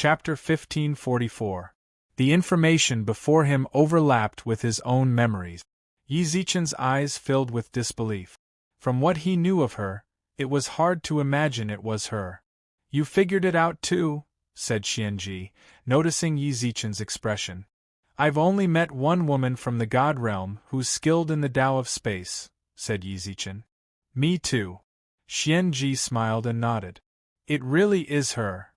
Chapter 1544. The information before him overlapped with his own memories. Yi Zichen's eyes filled with disbelief. From what he knew of her, it was hard to imagine it was her. "You figured it out too?" said Xianji, noticing Yi Zichen's expression. "I've only met one woman from the God realm who's skilled in the Tao of space," said Yi Zichen. "Me too." Xianji smiled and nodded. "It really is her."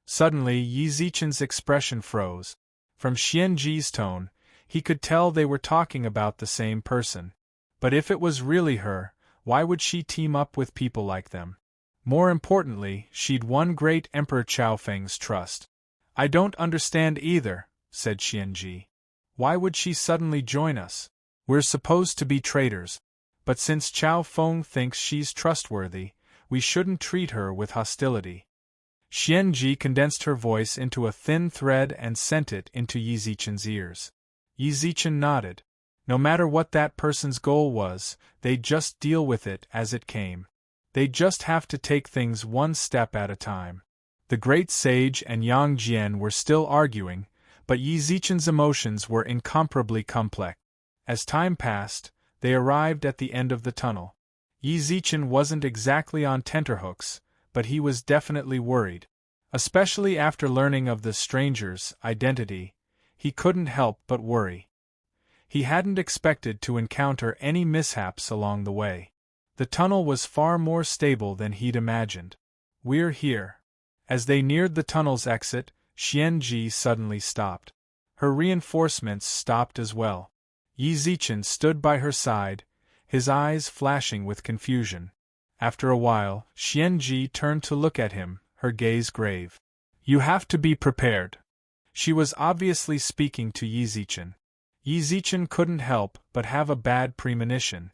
Suddenly Yi Zichen's expression froze. From Xianji's tone, he could tell they were talking about the same person. But if it was really her, why would she team up with people like them? More importantly, she'd won great Emperor Chaofeng's trust. "I don't understand either," said Xianji. "Why would she suddenly join us? We're supposed to be traitors. But since Chao Feng thinks she's trustworthy, we shouldn't treat her with hostility." Xianji condensed her voice into a thin thread and sent it into Yi Zichen's ears. Yi Zichen nodded. No matter what that person's goal was, they'd just deal with it as it came. They'd just have to take things one step at a time. The great sage and Yang Jian were still arguing, but Yi Zichen's emotions were incomparably complex. As time passed, they arrived at the end of the tunnel. Yi Zichen wasn't exactly on tenterhooks, but he was definitely worried. Especially after learning of the stranger's identity, he couldn't help but worry. He hadn't expected to encounter any mishaps along the way. The tunnel was far more stable than he'd imagined. "We're here." As they neared the tunnel's exit, Xianji suddenly stopped. Her reinforcements stopped as well. Yi Zichen stood by her side, his eyes flashing with confusion. After a while, Xianji turned to look at him, her gaze grave. "You have to be prepared." She was obviously speaking to Yi Zichen. Yi Zichen couldn't help but have a bad premonition.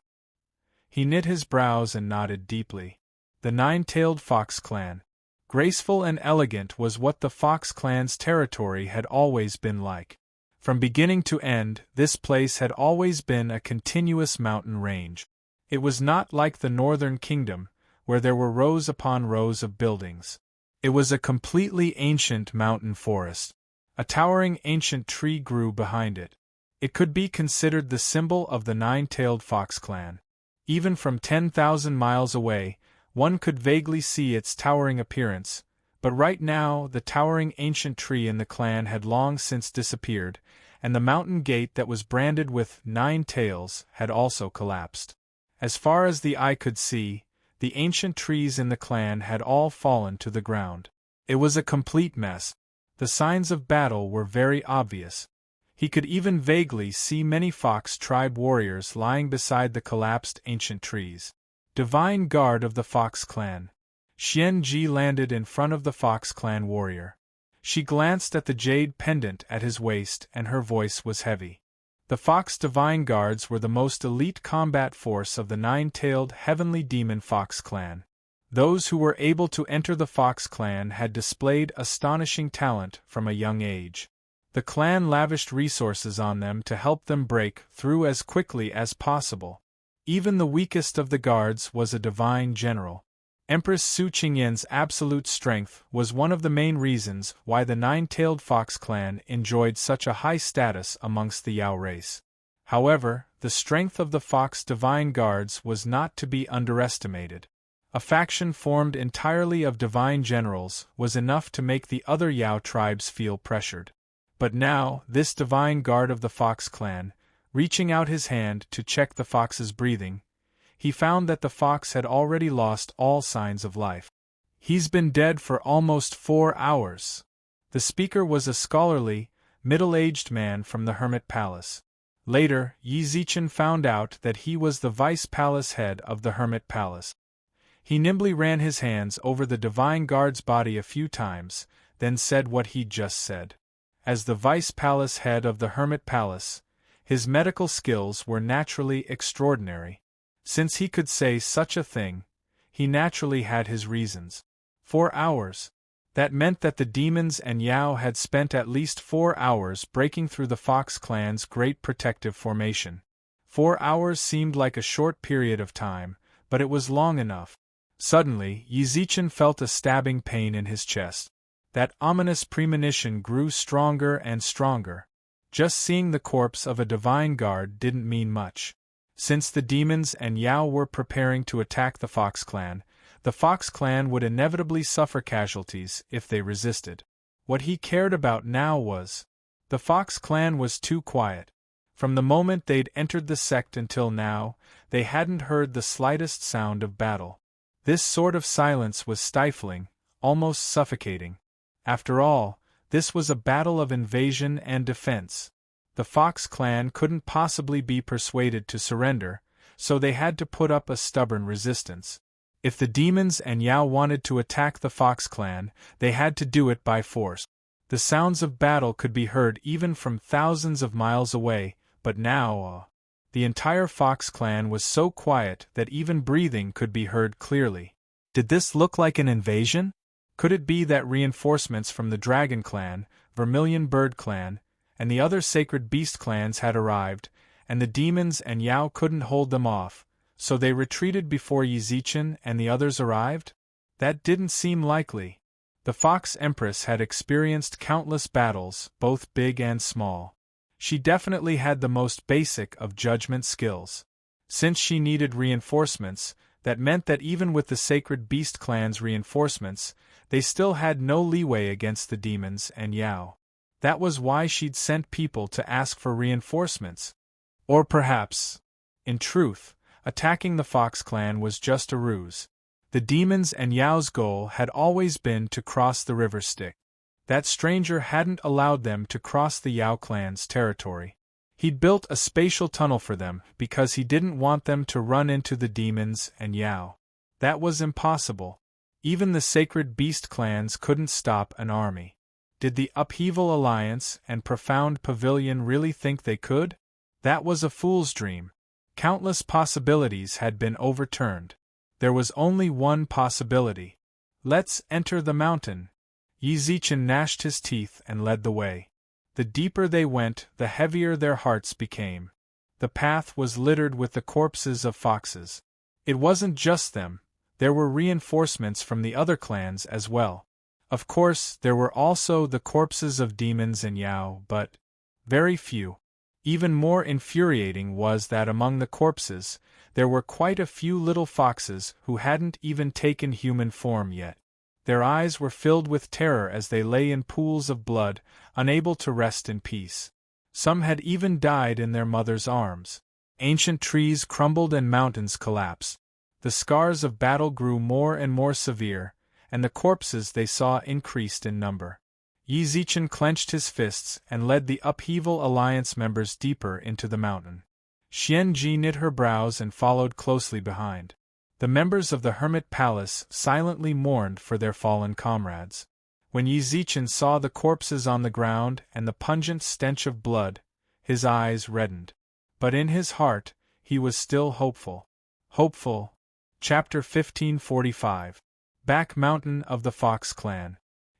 He knit his brows and nodded deeply. The nine-tailed fox clan. Graceful and elegant was what the fox clan's territory had always been like. From beginning to end, this place had always been a continuous mountain range. It was not like the northern kingdom, where there were rows upon rows of buildings. It was a completely ancient mountain forest. A towering ancient tree grew behind it. It could be considered the symbol of the nine-tailed fox clan. Even from 10,000 miles away, one could vaguely see its towering appearance, but right now the towering ancient tree in the clan had long since disappeared, and the mountain gate that was branded with 9 tails had also collapsed. As far as the eye could see, the ancient trees in the clan had all fallen to the ground. It was a complete mess. The signs of battle were very obvious. He could even vaguely see many fox tribe warriors lying beside the collapsed ancient trees. Divine Guard of the Fox Clan. Xianji landed in front of the Fox Clan warrior. She glanced at the jade pendant at his waist and her voice was heavy. The Fox Divine Guards were the most elite combat force of the nine-tailed heavenly demon Fox Clan. Those who were able to enter the Fox Clan had displayed astonishing talent from a young age. The clan lavished resources on them to help them break through as quickly as possible. Even the weakest of the guards was a divine general. Empress Su Qingyan's absolute strength was one of the main reasons why the nine-tailed fox clan enjoyed such a high status amongst the Yao race. However, the strength of the Fox Divine Guards was not to be underestimated. A faction formed entirely of divine generals was enough to make the other Yao tribes feel pressured. But now, this divine guard of the Fox clan, reaching out his hand to check the fox's breathing, he found that the fox had already lost all signs of life. "He's been dead for almost 4 hours. The speaker was a scholarly, middle-aged man from the Hermit Palace. Later, Yi Zichen found out that he was the vice palace head of the Hermit Palace. He nimbly ran his hands over the divine guard's body a few times, then said what he'd just said. As the vice palace head of the Hermit Palace, his medical skills were naturally extraordinary. Since he could say such a thing, he naturally had his reasons. 4 hours. That meant that the demons and Yao had spent at least 4 hours breaking through the Fox clan's great protective formation. 4 hours seemed like a short period of time, but it was long enough. Suddenly, Yi Zichen felt a stabbing pain in his chest. That ominous premonition grew stronger and stronger. Just seeing the corpse of a divine guard didn't mean much. Since the demons and Yao were preparing to attack the Fox clan, the Fox clan would inevitably suffer casualties if they resisted. What he cared about now was, the Fox clan was too quiet. From the moment they'd entered the sect until now, they hadn't heard the slightest sound of battle. This sort of silence was stifling, almost suffocating. After all, this was a battle of invasion and defense. The Fox clan couldn't possibly be persuaded to surrender, so they had to put up a stubborn resistance. If the demons and Yao wanted to attack the Fox clan, they had to do it by force. The sounds of battle could be heard even from thousands of miles away, but now, the entire Fox clan was so quiet that even breathing could be heard clearly. Did this look like an invasion? Could it be that reinforcements from the Dragon clan, Vermilion Bird clan, and the other Sacred Beast clans had arrived, and the demons and Yao couldn't hold them off, so they retreated before Yizichen and the others arrived? That didn't seem likely. The Fox Empress had experienced countless battles, both big and small. She definitely had the most basic of judgment skills. Since she needed reinforcements, that meant that even with the Sacred Beast clan's reinforcements, they still had no leeway against the demons and Yao. That was why she'd sent people to ask for reinforcements. Or perhaps, in truth, attacking the Fox clan was just a ruse. The demons and Yao's goal had always been to cross the river Styx. That stranger hadn't allowed them to cross the Yao clan's territory. He'd built a spatial tunnel for them because he didn't want them to run into the demons and Yao. That was impossible. Even the Sacred Beast clans couldn't stop an army. Did the Upheaval Alliance and Profound Pavilion really think they could? That was a fool's dream. Countless possibilities had been overturned. There was only one possibility. Let's enter the mountain. Yizichen gnashed his teeth and led the way. The deeper they went, the heavier their hearts became. The path was littered with the corpses of foxes. It wasn't just them, there were reinforcements from the other clans as well. Of course, there were also the corpses of demons and Yao, but very few. Even more infuriating was that among the corpses, there were quite a few little foxes who hadn't even taken human form yet. Their eyes were filled with terror as they lay in pools of blood, unable to rest in peace. Some had even died in their mother's arms. Ancient trees crumbled and mountains collapsed. The scars of battle grew more and more severe, and the corpses they saw increased in number. Yizichen clenched his fists and led the Upheaval Alliance members deeper into the mountain. Xianji knit her brows and followed closely behind. The members of the Hermit Palace silently mourned for their fallen comrades. When Yizichen saw the corpses on the ground and the pungent stench of blood, his eyes reddened. But in his heart, he was still hopeful. Hopeful. Chapter 1545. Back Mountain of the Fox Clan.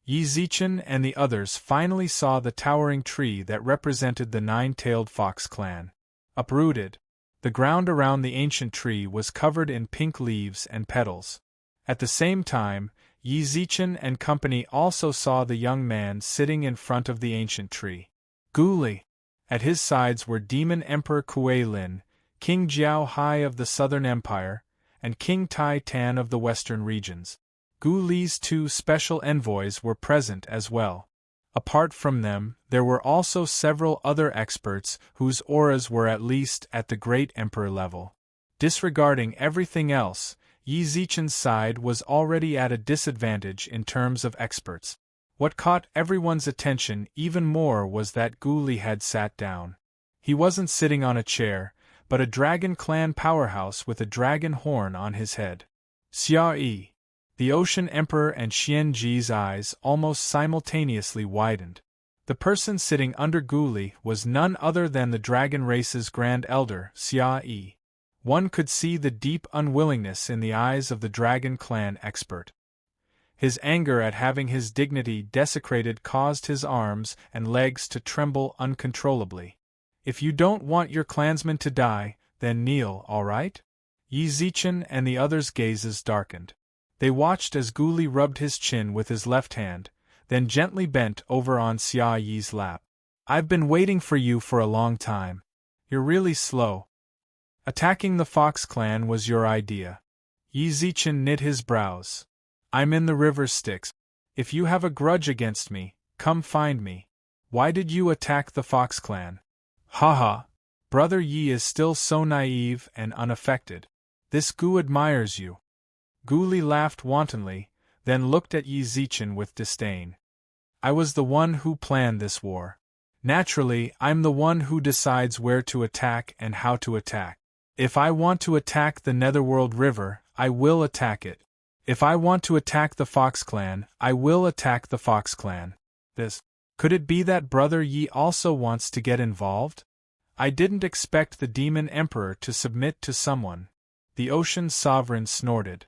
Yizichen and the others finally saw the towering tree that represented the nine-tailed Fox Clan. Uprooted, the ground around the ancient tree was covered in pink leaves and petals. At the same time, Yizichen and company also saw the young man sitting in front of the ancient tree. Guli. At his sides were Demon Emperor Kuei Lin, King Jiao Hai of the Southern Empire, and King Tai Tan of the Western regions. Gu Li's two special envoys were present as well. Apart from them, there were also several other experts whose auras were at least at the Great Emperor level. Disregarding everything else, Yizichen's side was already at a disadvantage in terms of experts. What caught everyone's attention even more was that Gu Li had sat down. He wasn't sitting on a chair, but a dragon clan powerhouse with a dragon horn on his head. Xia Yi. The Ocean Emperor and Xianji's eyes almost simultaneously widened. The person sitting under Gu Li was none other than the dragon race's Grand Elder, Xia Yi. One could see the deep unwillingness in the eyes of the dragon clan expert. His anger at having his dignity desecrated caused his arms and legs to tremble uncontrollably. If you don't want your clansmen to die, then kneel, all right? Yizichen and the others' gazes darkened. They watched as Gu Li rubbed his chin with his left hand, then gently bent over on Xia Yi's lap. I've been waiting for you for a long time. You're really slow. Attacking the Fox clan was your idea. Yi Zichen knit his brows. I'm in the river Styx. If you have a grudge against me, come find me. Why did you attack the Fox clan? Ha. Brother Yi is still so naive and unaffected. This Gu admires you. Gu Li laughed wantonly, then looked at Yi Zichen with disdain. I was the one who planned this war. Naturally, I'm the one who decides where to attack and how to attack. If I want to attack the Netherworld River, I will attack it. If I want to attack the Fox clan, I will attack the Fox clan. Could it be that Brother Yi also wants to get involved? I didn't expect the Demon Emperor to submit to someone. The Ocean Sovereign snorted.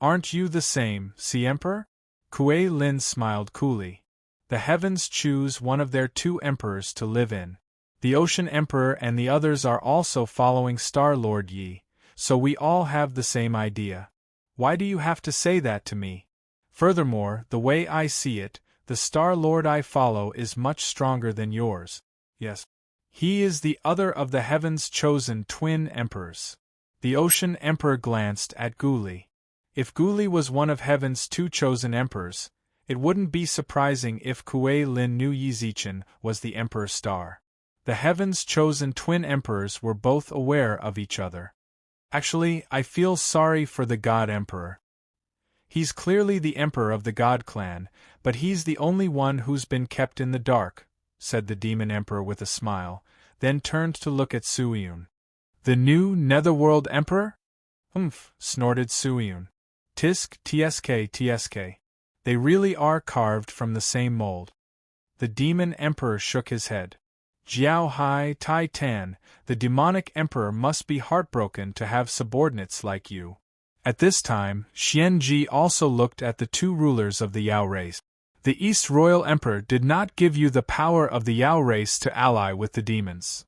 Aren't you the same, Sea Emperor? Kuei Lin smiled coolly. The heavens choose one of their two emperors to live in. The Ocean Emperor and the others are also following Star Lord Yi, so we all have the same idea. Why do you have to say that to me? Furthermore, the way I see it, the Star Lord I follow is much stronger than yours. Yes. He is the other of the heavens' chosen twin emperors. The Ocean Emperor glanced at Gu Li. If Gu Li was one of heaven's two chosen emperors, it wouldn't be surprising if Kuei Lin knew Yi Zichen was the Emperor Star. The heavens' chosen twin emperors were both aware of each other. Actually, I feel sorry for the God Emperor. He's clearly the Emperor of the God clan, but he's the only one who's been kept in the dark, said the Demon Emperor with a smile, then turned to look at Suiyun. The new Netherworld Emperor? Snorted Suiyun. Tisk, tsk. They really are carved from the same mold. The Demon Emperor shook his head. Jiao Hai Tai Tan, the demonic emperor must be heartbroken to have subordinates like you. At this time, Xian Ji also looked at the two rulers of the Yao race. The East Royal Emperor did not give you the power of the Yao race to ally with the demons.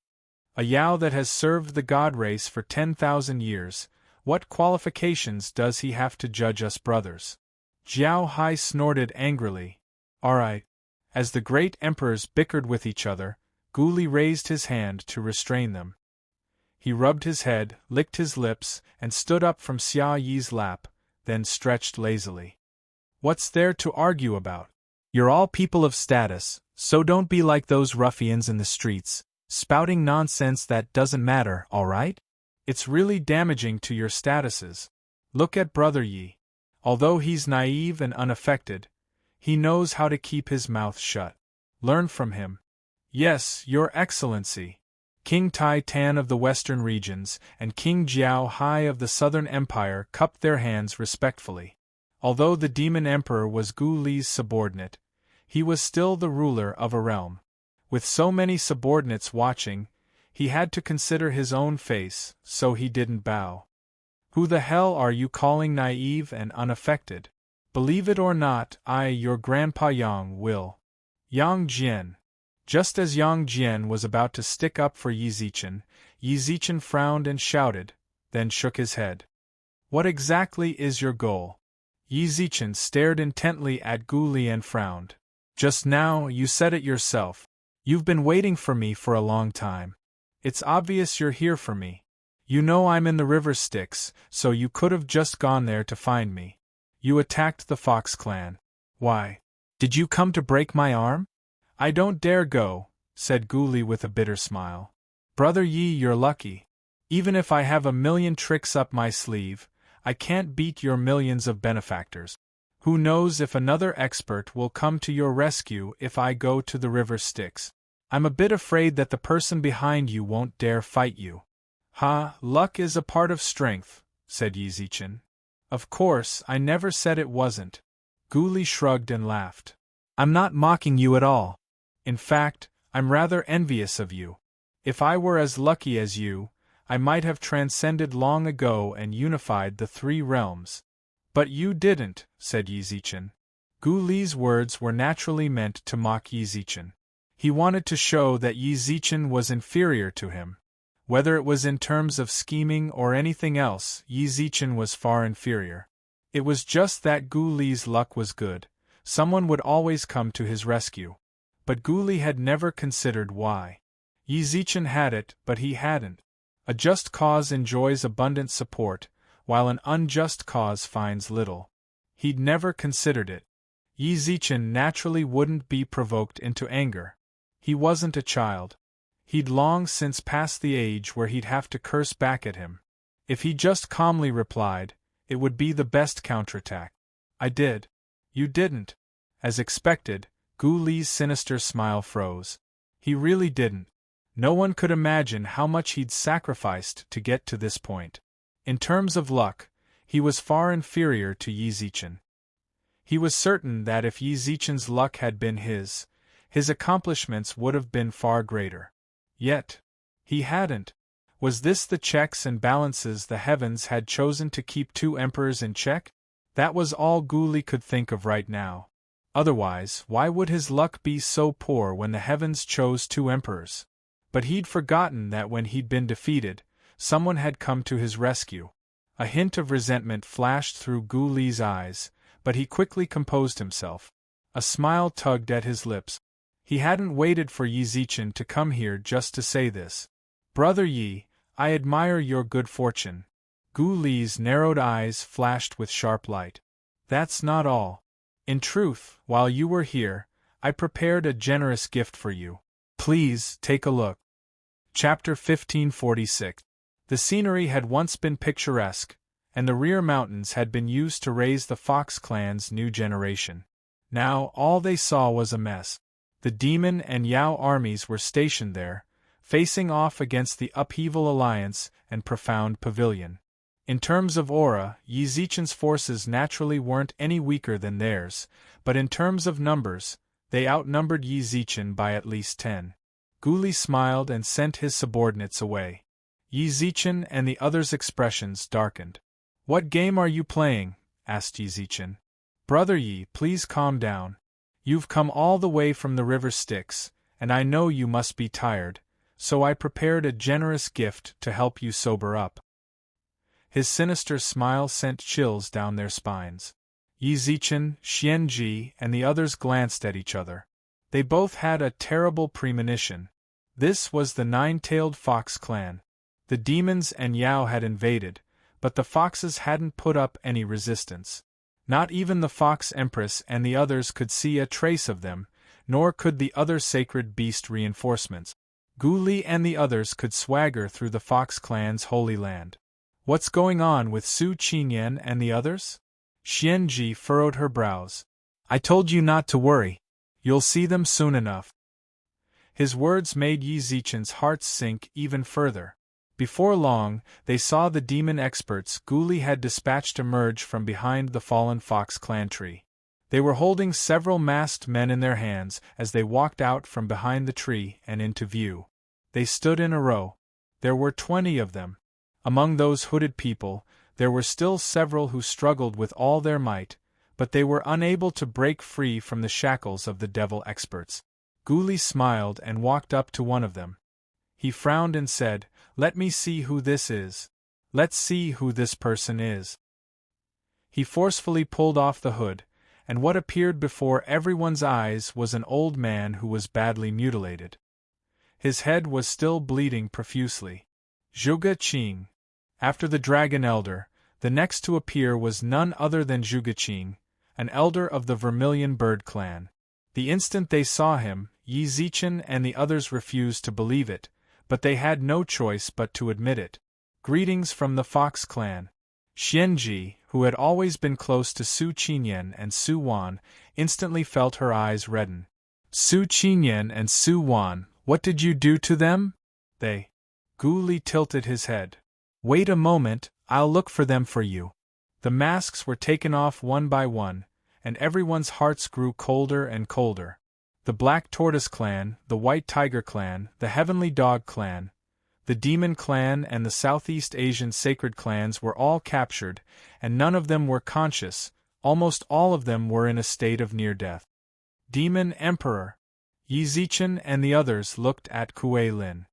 A Yao that has served the God race for 10,000 years, what qualifications does he have to judge us brothers? Jiao Hai snorted angrily. Alright. As the great emperors bickered with each other, Gu Li raised his hand to restrain them. He rubbed his head, licked his lips, and stood up from Xia Yi's lap, then stretched lazily. What's there to argue about? You're all people of status, so don't be like those ruffians in the streets, spouting nonsense that doesn't matter, alright? It's really damaging to your statuses. Look at Brother Yi. Although he's naive and unaffected, he knows how to keep his mouth shut. Learn from him. Yes, Your Excellency. King Tai Tan of the Western regions and King Jiao Hai of the Southern Empire cupped their hands respectfully. Although the Demon Emperor was Gu Li's subordinate, he was still the ruler of a realm. With so many subordinates watching, he had to consider his own face, so he didn't bow. Who the hell are you calling naive and unaffected? Believe it or not, I, your grandpa Yang, will. Yang Jian. Just as Yang Jian was about to stick up for Yi Zichen frowned and shouted, then shook his head. What exactly is your goal? Yi Zichen stared intently at Gu Li and frowned. Just now, you said it yourself. You've been waiting for me for a long time. It's obvious you're here for me. You know I'm in the river Styx, so you could have just gone there to find me. You attacked the Fox clan. Why? Did you come to break my arm? I don't dare go, said Gu Li with a bitter smile. Brother Yi, you're lucky. Even if I have a million tricks up my sleeve, I can't beat your millions of benefactors. Who knows if another expert will come to your rescue if I go to the river Styx. I'm a bit afraid that the person behind you won't dare fight you. Luck is a part of strength, said Yi Zichen. Of course, I never said it wasn't. Gu Li shrugged and laughed. I'm not mocking you at all. In fact, I'm rather envious of you. If I were as lucky as you, I might have transcended long ago and unified the three realms. But you didn't, said Yi Zichen. Gu Li's words were naturally meant to mock Yi Zichen. He wanted to show that Yi Zichen was inferior to him. Whether it was in terms of scheming or anything else, Yi Zichen was far inferior. It was just that Gu Li's luck was good, someone would always come to his rescue. But Gu Li had never considered why. Yi Zichen had it, but he hadn't. A just cause enjoys abundant support, while an unjust cause finds little. He'd never considered it. Yi Zichen naturally wouldn't be provoked into anger. He wasn't a child. He'd long since passed the age where he'd have to curse back at him. If he just calmly replied, it would be the best counterattack. I did. You didn't. As expected, Gu Li's sinister smile froze. He really didn't. No one could imagine how much he'd sacrificed to get to this point. In terms of luck, he was far inferior to Yi Zichen. He was certain that if Yi Zichen's luck had been his accomplishments would have been far greater. Yet, he hadn't. Was this the checks and balances the heavens had chosen to keep two emperors in check? That was all Gu Li could think of right now. Otherwise, why would his luck be so poor when the heavens chose two emperors? But he'd forgotten that when he'd been defeated, someone had come to his rescue. A hint of resentment flashed through Gu Li's eyes, but he quickly composed himself. A smile tugged at his lips. He hadn't waited for Yi Zichen to come here just to say this. Brother Yi, I admire your good fortune. Gu Li's narrowed eyes flashed with sharp light. That's not all. In truth, while you were here, I prepared a generous gift for you. Please, take a look. Chapter 1546. The scenery had once been picturesque, and the rear mountains had been used to raise the Fox clan's new generation. Now, all they saw was a mess. The Demon and Yao armies were stationed there, facing off against the Upheaval Alliance and Profound Pavilion. In terms of aura, Yi Zichen's forces naturally weren't any weaker than theirs, but in terms of numbers, they outnumbered Yi Zichen by at least 10. Gu Li smiled and sent his subordinates away. Yi Zichen and the others' expressions darkened. What game are you playing? Asked Yi Zichen. Brother Yi, please calm down. You've come all the way from the river Styx, and I know you must be tired, so I prepared a generous gift to help you sober up. His sinister smile sent chills down their spines. Yi Zichen, Xian Ji, and the others glanced at each other. They both had a terrible premonition. This was the Nine-Tailed Fox clan. The demons and Yao had invaded, but the foxes hadn't put up any resistance. Not even the Fox Empress and the others could see a trace of them, nor could the other sacred beast reinforcements. Gu Li and the others could swagger through the Fox clan's holy land. What's going on with Su Qinyan and the others? Xian Ji furrowed her brows. I told you not to worry. You'll see them soon enough. His words made Yi Zichen's heart sink even further. Before long, they saw the demon experts Gu Li had dispatched emerge from behind the fallen Fox clan tree. They were holding several masked men in their hands as they walked out from behind the tree and into view. They stood in a row. There were 20 of them. Among those hooded people, there were still several who struggled with all their might, but they were unable to break free from the shackles of the devil experts. Gu Li smiled and walked up to one of them. He frowned and said, "Let me see who this is. Let's see who this person is." He forcefully pulled off the hood, and what appeared before everyone's eyes was an old man who was badly mutilated. His head was still bleeding profusely. Zhuge Qing. After the Dragon Elder, the next to appear was none other than Zhuge Qing, an elder of the Vermilion Bird clan. The instant they saw him, Yi Zichen and the others refused to believe it, but they had no choice but to admit it. Greetings from the Fox clan. Xian Ji, who had always been close to Su Qinyan and Su Wan, instantly felt her eyes redden. Su Qinyan and Su Wan, what did you do to them? They. Gu Li tilted his head. Wait a moment, I'll look for them for you. The masks were taken off one by one, and everyone's hearts grew colder and colder. The Black Tortoise clan, the White Tiger clan, the Heavenly Dog clan, the Demon clan and the Southeast Asian sacred clans were all captured, and none of them were conscious. Almost all of them were in a state of near death. Demon Emperor. Yi Zichen and the others looked at Kuei Lin.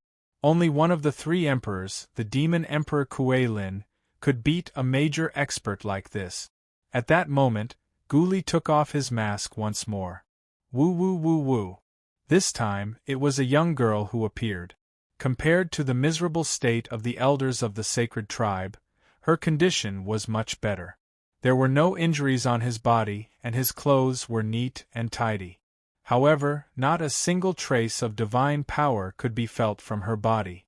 Only one of the 3 emperors, the Demon Emperor Kuei Lin, could beat a major expert like this. At that moment, Guli took off his mask once more. Woo woo woo woo. This time, it was a young girl who appeared. Compared to the miserable state of the elders of the sacred tribe, her condition was much better. There were no injuries on his body, and his clothes were neat and tidy. However, not a single trace of divine power could be felt from her body.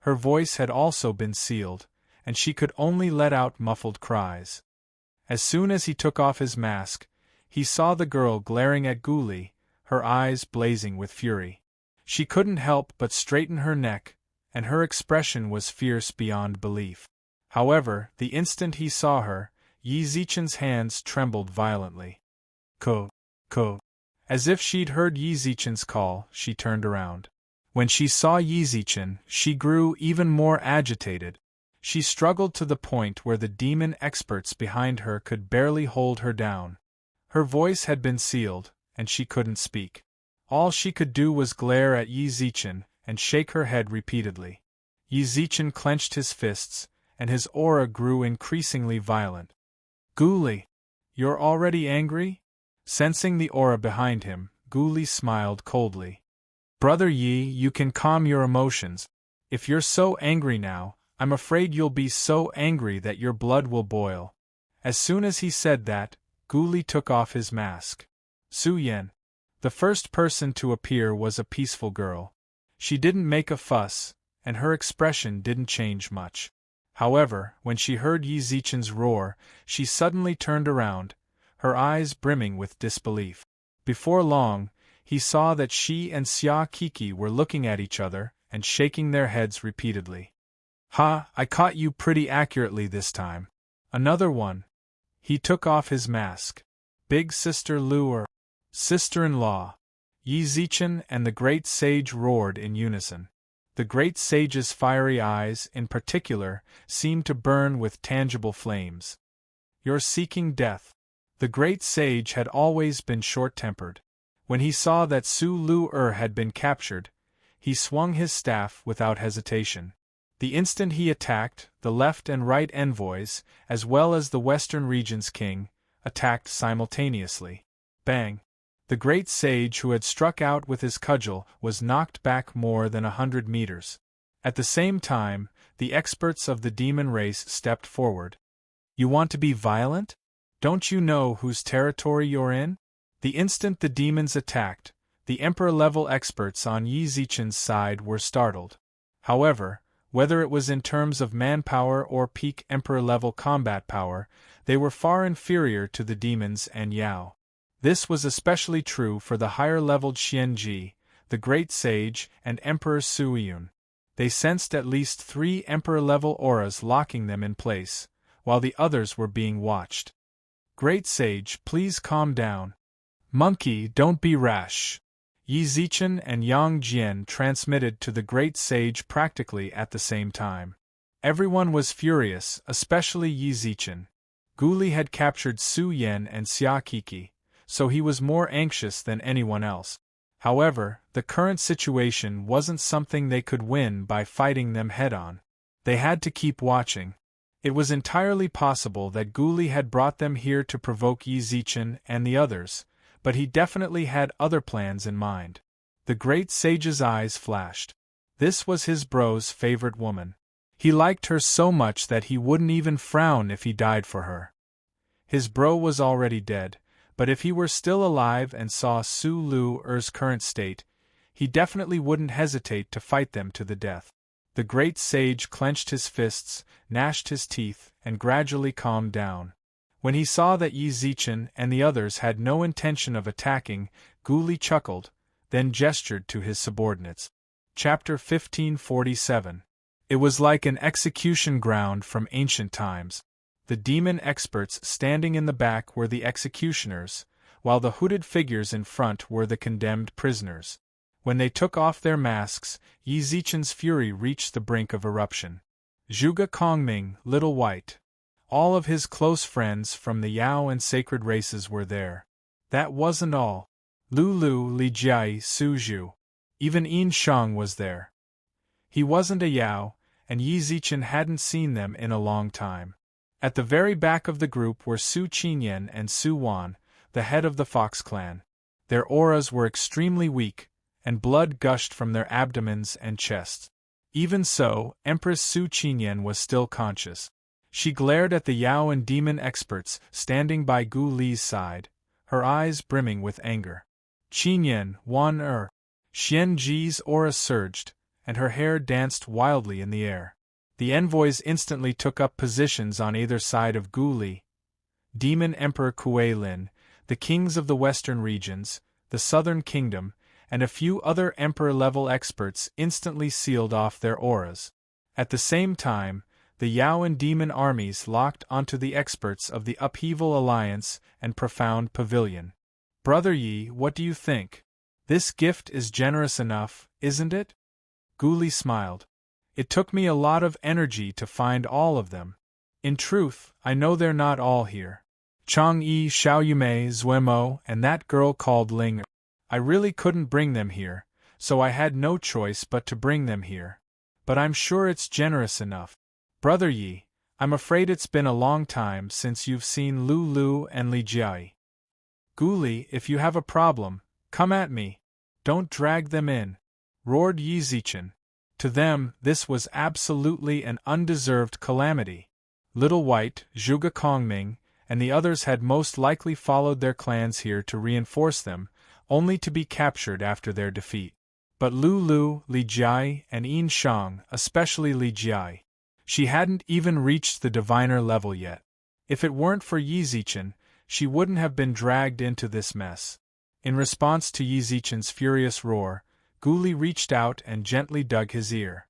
Her voice had also been sealed, and she could only let out muffled cries. As soon as he took off his mask, he saw the girl glaring at Guli, her eyes blazing with fury. She couldn't help but straighten her neck, and her expression was fierce beyond belief. However, the instant he saw her, Yi Zichen's hands trembled violently. Ko. As if she'd heard Yi Zichen's call, she turned around. When she saw Yi Zichen, she grew even more agitated. She struggled to the point where the demon experts behind her could barely hold her down. Her voice had been sealed, and she couldn't speak. All she could do was glare at Yi Zichen and shake her head repeatedly. Yi Zichen clenched his fists, and his aura grew increasingly violent. Guli, you're already angry? Sensing the aura behind him, Guli smiled coldly. Brother Yi, you can calm your emotions. If you're so angry now, I'm afraid you'll be so angry that your blood will boil. As soon as he said that, Guli took off his mask. Su Yan. The first person to appear was a peaceful girl. She didn't make a fuss, and her expression didn't change much. However, when she heard Yi Zichen's roar, she suddenly turned around, her eyes brimming with disbelief. Before long, he saw that she and Xia Kiki were looking at each other and shaking their heads repeatedly. Ha, I caught you pretty accurately this time. Another one. He took off his mask. Big Sister Lu or sister-in-law. Yi Zichen and the great sage roared in unison. The great sage's fiery eyes, in particular, seemed to burn with tangible flames. You're seeking death. The great sage had always been short-tempered. When he saw that Su Lu had been captured, he swung his staff without hesitation. The instant he attacked, the left and right envoys, as well as the western region's king, attacked simultaneously. Bang! The great sage who had struck out with his cudgel was knocked back more than 100 meters. At the same time, the experts of the demon race stepped forward. You want to be violent? Don't you know whose territory you're in? The instant the demons attacked, the Emperor-level experts on Yi Zichen's side were startled. However, whether it was in terms of manpower or peak Emperor-level combat power, they were far inferior to the demons and Yao. This was especially true for the higher-leveled Xianji, the Great Sage, and Emperor Suiyun. They sensed at least 3 Emperor-level auras locking them in place, while the others were being watched. Great Sage, please calm down. Monkey, don't be rash. Yi Zichen and Yang Jian transmitted to the Great Sage practically at the same time. Everyone was furious, especially Yi Zichen. Guli had captured Su Yan and Xia Kiki, so he was more anxious than anyone else. However, the current situation wasn't something they could win by fighting them head-on. They had to keep watching. It was entirely possible that Guli had brought them here to provoke Yi Zichen and the others, but he definitely had other plans in mind. The Great Sage's eyes flashed. This was his bro's favorite woman. He liked her so much that he wouldn't even frown if he died for her. His bro was already dead, but if he were still alive and saw Su Lu's current state, he definitely wouldn't hesitate to fight them to the death. The Great Sage clenched his fists, gnashed his teeth, and gradually calmed down. When he saw that Yi Zichen and the others had no intention of attacking, Guli chuckled, then gestured to his subordinates. Chapter 1547. It was like an execution ground from ancient times. The demon experts standing in the back were the executioners, while the hooded figures in front were the condemned prisoners. When they took off their masks, Yi Zichen's fury reached the brink of eruption. Zhuge Kongming, Little White. All of his close friends from the Yao and sacred races were there. That wasn't all. Lu, Li Jiai, Su Zhu. Even Yin Shang was there. He wasn't a Yao, and Yi Zichen hadn't seen them in a long time. At the very back of the group were Su Qinyan and Su Wan, the head of the Fox clan. Their auras were extremely weak, and blood gushed from their abdomens and chests. Even so, Empress Su Qinyan was still conscious. She glared at the Yao and demon experts standing by Gu Li's side, her eyes brimming with anger. Qinyan, Wan Xian Ji's aura surged, and her hair danced wildly in the air. The envoys instantly took up positions on either side of Gu Li. Demon Emperor Kuei Lin, the kings of the western regions, the southern kingdom, and a few other emperor-level experts instantly sealed off their auras. At the same time, the Yao and demon armies locked onto the experts of the Upheaval Alliance and Profound Pavilion. Brother Yi, what do you think? This gift is generous enough, isn't it? Gu Li smiled. It took me a lot of energy to find all of them. In truth, I know they're not all here. Chang'e, Xiaoyumei, Zuemo, and that girl called Ling. I really couldn't bring them here, so I had no choice but to bring them here. But I'm sure it's generous enough. Brother Yi, I'm afraid it's been a long time since you've seen Lu Lu and Li Jiai. Gu Li, if you have a problem, come at me. Don't drag them in, roared Yi Zichen. To them, this was absolutely an undeserved calamity. Little White, Zhuge Kongming, and the others had most likely followed their clans here to reinforce them, only to be captured after their defeat. But Lu Lu, Li Jiai, and Yin Shang, especially Li Jiai, she hadn't even reached the diviner level yet. If it weren't for Yi Zichen, she wouldn't have been dragged into this mess. In response to Yi Zichen's furious roar, Gu Li reached out and gently dug his ear.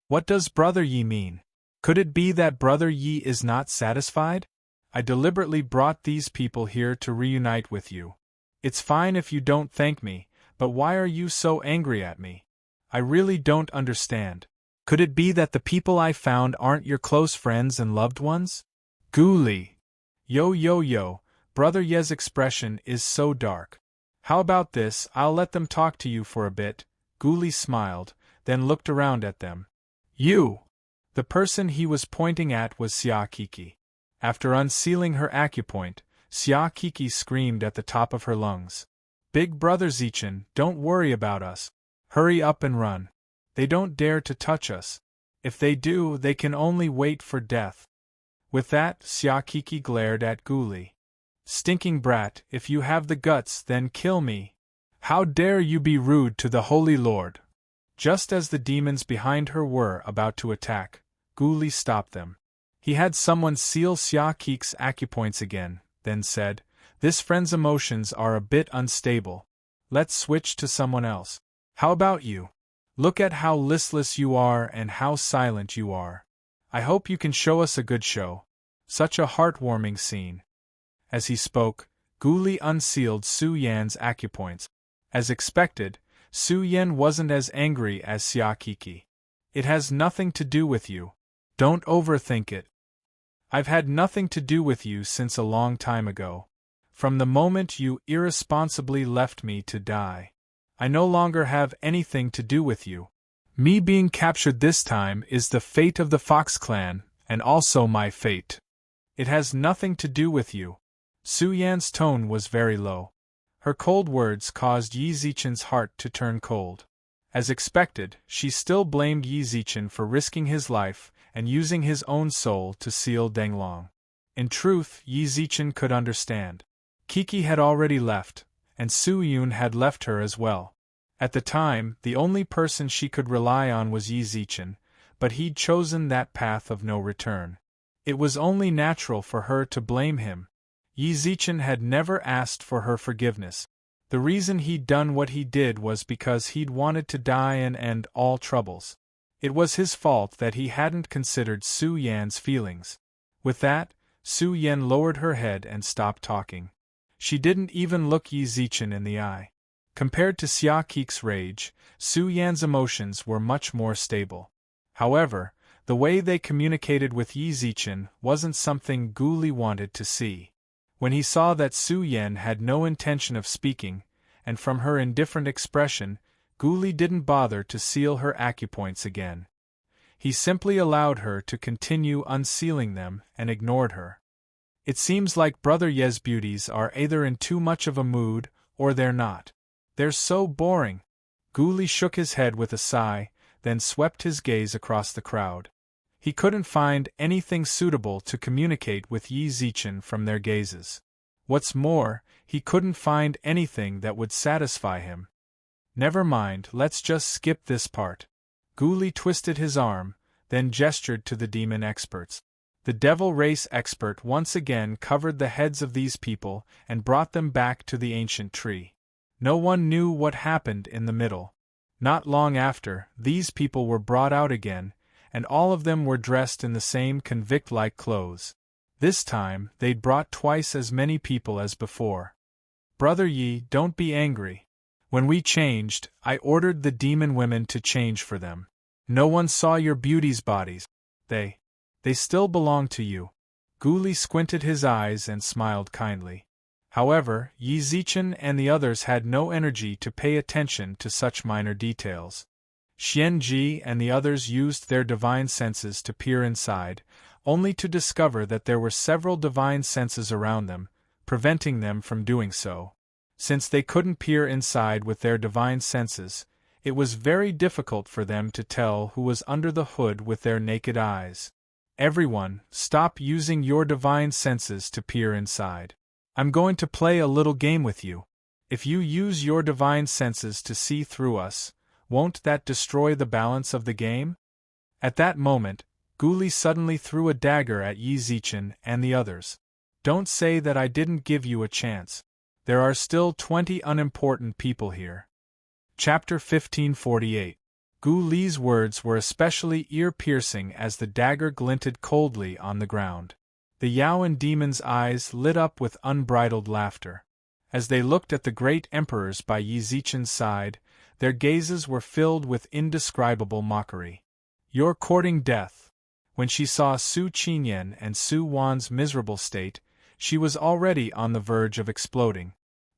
What does Brother Yi mean? Could it be that Brother Yi is not satisfied? I deliberately brought these people here to reunite with you. It's fine if you don't thank me, but why are you so angry at me? I really don't understand. Could it be that the people I found aren't your close friends and loved ones? Gu Li. Yo, Brother Ye's expression is so dark. How about this, I'll let them talk to you for a bit. Gu Li smiled, then looked around at them. You! The person he was pointing at was Xia Kiki. After unsealing her acupoint, Xia Kiki screamed at the top of her lungs. Big Brother Zichen, don't worry about us. Hurry up and run. They don't dare to touch us. If they do, they can only wait for death. With that, Xia Kiki glared at Gu Li. Stinking brat, if you have the guts, then kill me. How dare you be rude to the Holy Lord? Just as the demons behind her were about to attack, Gu Li stopped them. He had someone seal Xia Kiki's acupoints again, then said, This friend's emotions are a bit unstable. Let's switch to someone else. How about you? Look at how listless you are and how silent you are. I hope you can show us a good show. Such a heartwarming scene. As he spoke, Gu Li unsealed Su Yan's acupoints. As expected, Su Yan wasn't as angry as Xia Kiki. It has nothing to do with you. Don't overthink it. I've had nothing to do with you since a long time ago. From the moment you irresponsibly left me to die. I no longer have anything to do with you. Me being captured this time is the fate of the Fox clan, and also my fate. It has nothing to do with you. Su Yan's tone was very low. Her cold words caused Yi Zichen's heart to turn cold. As expected, she still blamed Yi Zichen for risking his life and using his own soul to seal Denglong. In truth, Yi Zichen could understand. Kiki had already left, and Su Yun had left her as well. At the time, the only person she could rely on was Yi Zichen, but he'd chosen that path of no return. It was only natural for her to blame him. Yi Zichen had never asked for her forgiveness. The reason he'd done what he did was because he'd wanted to die and end all troubles. It was his fault that he hadn't considered Su Yan's feelings. With that, Su Yan lowered her head and stopped talking. She didn't even look Yi Zichen in the eye. Compared to Xia Kiki's rage, Su Yan's emotions were much more stable. However, the way they communicated with Yi Zichen wasn't something Gu Li wanted to see. When he saw that Su Yan had no intention of speaking, and from her indifferent expression, Gu Li didn't bother to seal her acupoints again. He simply allowed her to continue unsealing them and ignored her. It seems like Brother Ye's beauties are either in too much of a mood, or they're not. They're so boring. Guli shook his head with a sigh, then swept his gaze across the crowd. He couldn't find anything suitable to communicate with Yi Zichen from their gazes. What's more, he couldn't find anything that would satisfy him. Never mind, let's just skip this part. Guli twisted his arm, then gestured to the demon experts. The devil race expert once again covered the heads of these people and brought them back to the ancient tree. No one knew what happened in the middle. Not long after, these people were brought out again, and all of them were dressed in the same convict-like clothes. This time, they'd brought twice as many people as before. Brother Yi, don't be angry. When we changed, I ordered the demon women to change for them. No one saw your beauties' bodies. They still belong to you. Guli squinted his eyes and smiled kindly. However, Yi Zichen and the others had no energy to pay attention to such minor details. Xianji and the others used their divine senses to peer inside, only to discover that there were several divine senses around them, preventing them from doing so. Since they couldn't peer inside with their divine senses, it was very difficult for them to tell who was under the hood with their naked eyes. Everyone, stop using your divine senses to peer inside. I'm going to play a little game with you. If you use your divine senses to see through us, won't that destroy the balance of the game? At that moment, Guli suddenly threw a dagger at Yi Zichen and the others. Don't say that I didn't give you a chance. There are still 20 unimportant people here. Chapter 1548. Guli's words were especially ear-piercing as the dagger glinted coldly on the ground. The Yaoan demon's eyes lit up with unbridled laughter. As they looked at the great emperors by Yi Zichen's side, their gazes were filled with indescribable mockery. You're courting death. When she saw Su Qinyan and Su Wan's miserable state, she was already on the verge of exploding.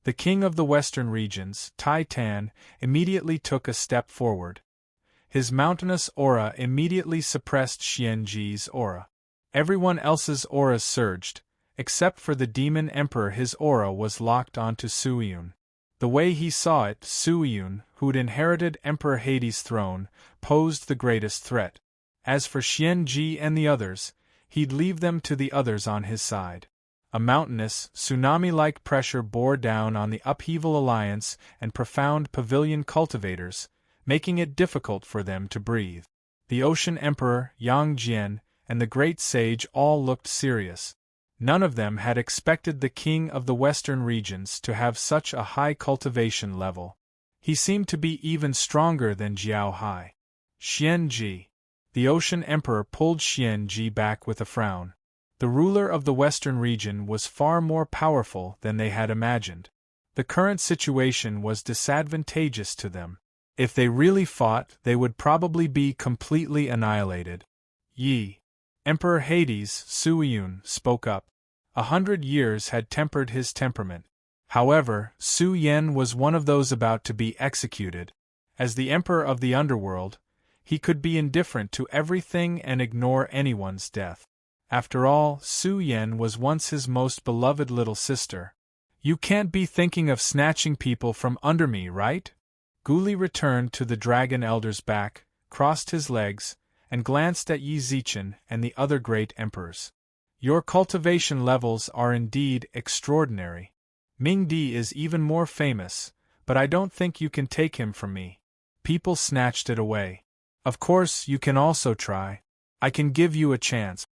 The king of the western regions, Tai Tan, immediately took a step forward. His mountainous aura immediately suppressed Xianji's aura. Everyone else's auras surged, except for the demon emperor. His aura was locked onto Su Yun. The way he saw it, Su Yun, who'd inherited Emperor Hades' throne, posed the greatest threat. As for Xianji and the others, he'd leave them to the others on his side. A mountainous, tsunami-like pressure bore down on the Upheaval Alliance and Profound Pavilion cultivators, making it difficult for them to breathe. The Ocean Emperor, Yang Jian, and the Great Sage all looked serious. None of them had expected the king of the western regions to have such a high cultivation level. He seemed to be even stronger than Jiao Hai. Xianji. The Ocean Emperor pulled Xianji back with a frown. The ruler of the western region was far more powerful than they had imagined. The current situation was disadvantageous to them. If they really fought, they would probably be completely annihilated. Yi. Emperor Hades, Su Yun, spoke up. 100 years had tempered his temperament. However, Su Yan was one of those about to be executed. As the emperor of the underworld, he could be indifferent to everything and ignore anyone's death. After all, Su Yan was once his most beloved little sister. You can't be thinking of snatching people from under me, right? Guli returned to the Dragon Elder's back, crossed his legs, and glanced at Yi Zichen and the other great emperors. Your cultivation levels are indeed extraordinary. Mingdi is even more famous, but I don't think you can take him from me. People snatched it away. Of course, you can also try. I can give you a chance.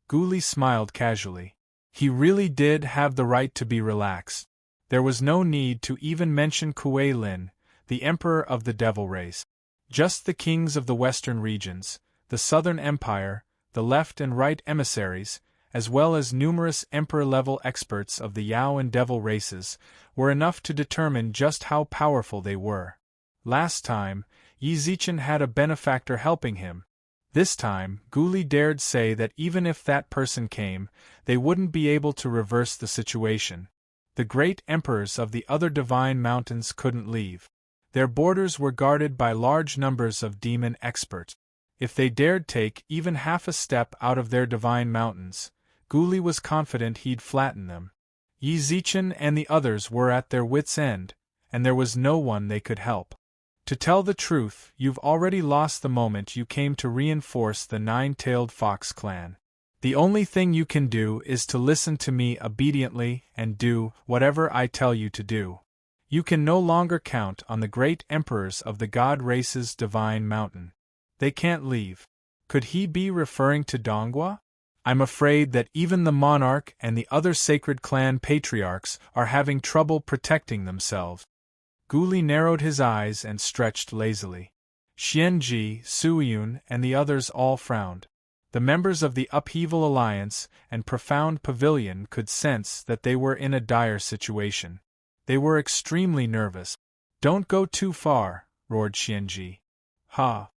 Guli smiled casually. He really did have the right to be relaxed. There was no need to even mention Kuei Lin, the emperor of the devil race. Just the kings of the western regions, the southern empire, the left and right emissaries, as well as numerous emperor-level experts of the Yao and devil races, were enough to determine just how powerful they were. Last time, Yi Zichen had a benefactor helping him. This time, Guli dared say that even if that person came, they wouldn't be able to reverse the situation. The great emperors of the other divine mountains couldn't leave. Their borders were guarded by large numbers of demon experts. If they dared take even half a step out of their divine mountains, Gu Li was confident he'd flatten them. Yi Zichen and the others were at their wits' end, and there was no one they could help. To tell the truth, you've already lost the moment you came to reinforce the Nine-Tailed Fox clan. The only thing you can do is to listen to me obediently and do whatever I tell you to do. You can no longer count on the great emperors of the god race's divine mountain. They can't leave. Could he be referring to Donghua? I'm afraid that even the monarch and the other sacred clan patriarchs are having trouble protecting themselves. Gu Li narrowed his eyes and stretched lazily. Xianji, Suiyun, and the others all frowned. The members of the Upheaval Alliance and Profound Pavilion could sense that they were in a dire situation. They were extremely nervous. Don't go too far, roared Xianji. Ha!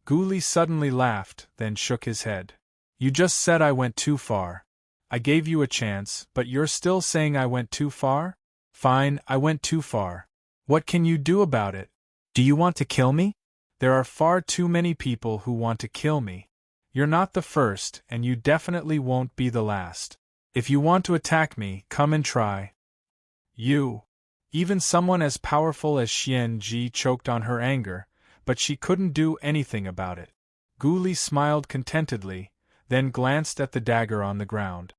Gu Li suddenly laughed, then shook his head. You just said I went too far. I gave you a chance, but you're still saying I went too far? Fine, I went too far. What can you do about it? Do you want to kill me? There are far too many people who want to kill me. You're not the first, and you definitely won't be the last. If you want to attack me, come and try. You. Even someone as powerful as Xian Ji choked on her anger, but she couldn't do anything about it. Gu Li smiled contentedly, then glanced at the dagger on the ground.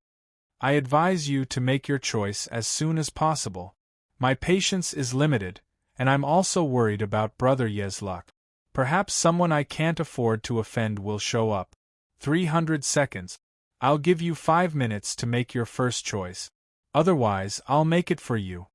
I advise you to make your choice as soon as possible. My patience is limited, and I'm also worried about Brother Ye's luck. Perhaps someone I can't afford to offend will show up. 300 seconds. I'll give you 5 minutes to make your first choice. Otherwise, I'll make it for you.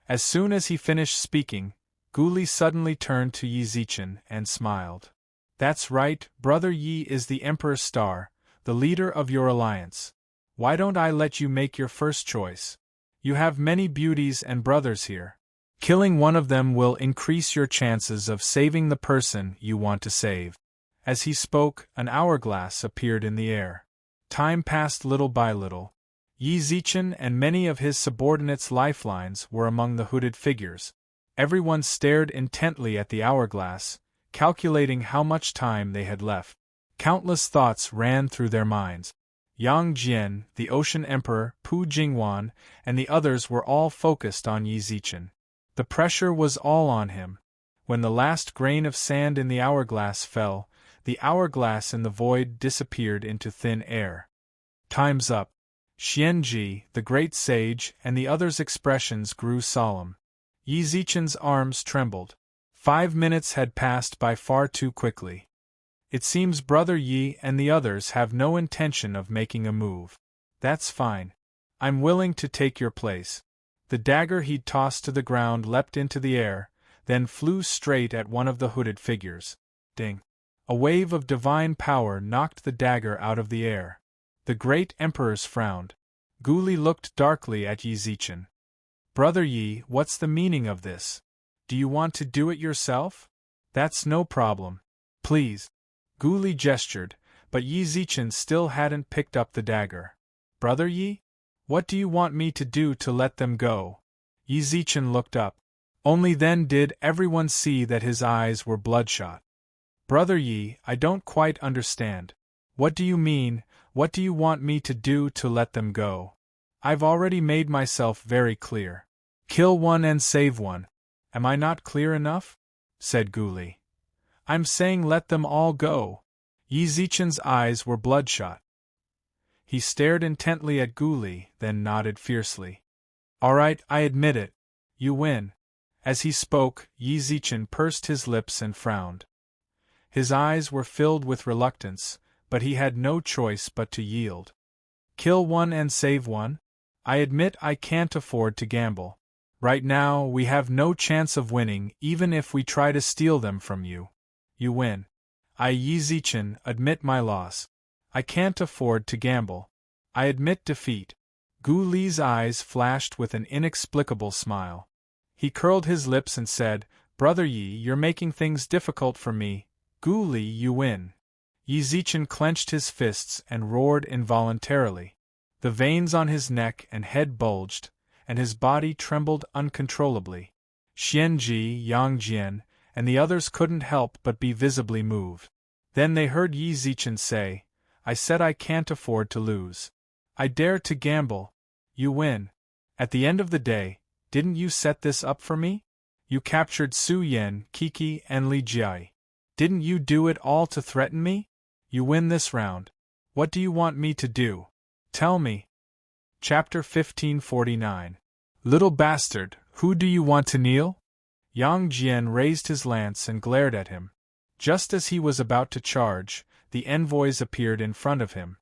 As soon as he finished speaking, Gu Li suddenly turned to Yi Zichen and smiled. That's right, Brother Yi is the Emperor's star, the leader of your alliance. Why don't I let you make your first choice? You have many beauties and brothers here. Killing one of them will increase your chances of saving the person you want to save. As he spoke, an hourglass appeared in the air. Time passed little by little. Yi Zichen and many of his subordinates' lifelines were among the hooded figures. Everyone stared intently at the hourglass, calculating how much time they had left. Countless thoughts ran through their minds. Yang Jian, the Ocean Emperor, Pu Jingwan, and the others were all focused on Yi Zichen. The pressure was all on him. When the last grain of sand in the hourglass fell, the hourglass in the void disappeared into thin air. Time's up. Xianji, the great sage, and the others' expressions grew solemn. Yi Zichen's arms trembled. 5 minutes had passed by far too quickly. It seems Brother Yi and the others have no intention of making a move. That's fine. I'm willing to take your place. The dagger he'd tossed to the ground leapt into the air, then flew straight at one of the hooded figures. Ding! A wave of divine power knocked the dagger out of the air. The great emperors frowned. Gu Li looked darkly at Yi Zichen. Brother Yi, what's the meaning of this? Do you want to do it yourself? That's no problem. Please. Gu Li gestured, but Yi Zichen still hadn't picked up the dagger. Brother Yi? What do you want me to do to let them go? Yi Zichen looked up. Only then did everyone see that his eyes were bloodshot. Brother Yi, I don't quite understand. What do you mean, what do you want me to do to let them go? I've already made myself very clear. Kill one and save one. Am I not clear enough? Said Gu Li. I'm saying let them all go. Yi Zichen's eyes were bloodshot. He stared intently at Gu Li, then nodded fiercely. All right, I admit it. You win. As he spoke, Yi Zichen pursed his lips and frowned. His eyes were filled with reluctance, but he had no choice but to yield. Kill one and save one? I admit I can't afford to gamble. Right now, we have no chance of winning even if we try to steal them from you. You win. I, Yi Zichen, admit my loss. I can't afford to gamble. I admit defeat. Gu Li's eyes flashed with an inexplicable smile. He curled his lips and said, Brother Yi, you're making things difficult for me. Gu Li, you win. Yi Zichen clenched his fists and roared involuntarily. The veins on his neck and head bulged, and his body trembled uncontrollably. Xianji, Yang Jian, and the others couldn't help but be visibly moved. Then they heard Yi Zichen say, I said I can't afford to lose. I dare to gamble. You win. At the end of the day, didn't you set this up for me? You captured Su Yan, Kiki, and Li Jiai. Didn't you do it all to threaten me? You win this round. What do you want me to do? Tell me. Chapter 1549. Little bastard, who do you want to kneel? Yang Jian raised his lance and glared at him. Just as he was about to charge, the envoys appeared in front of him.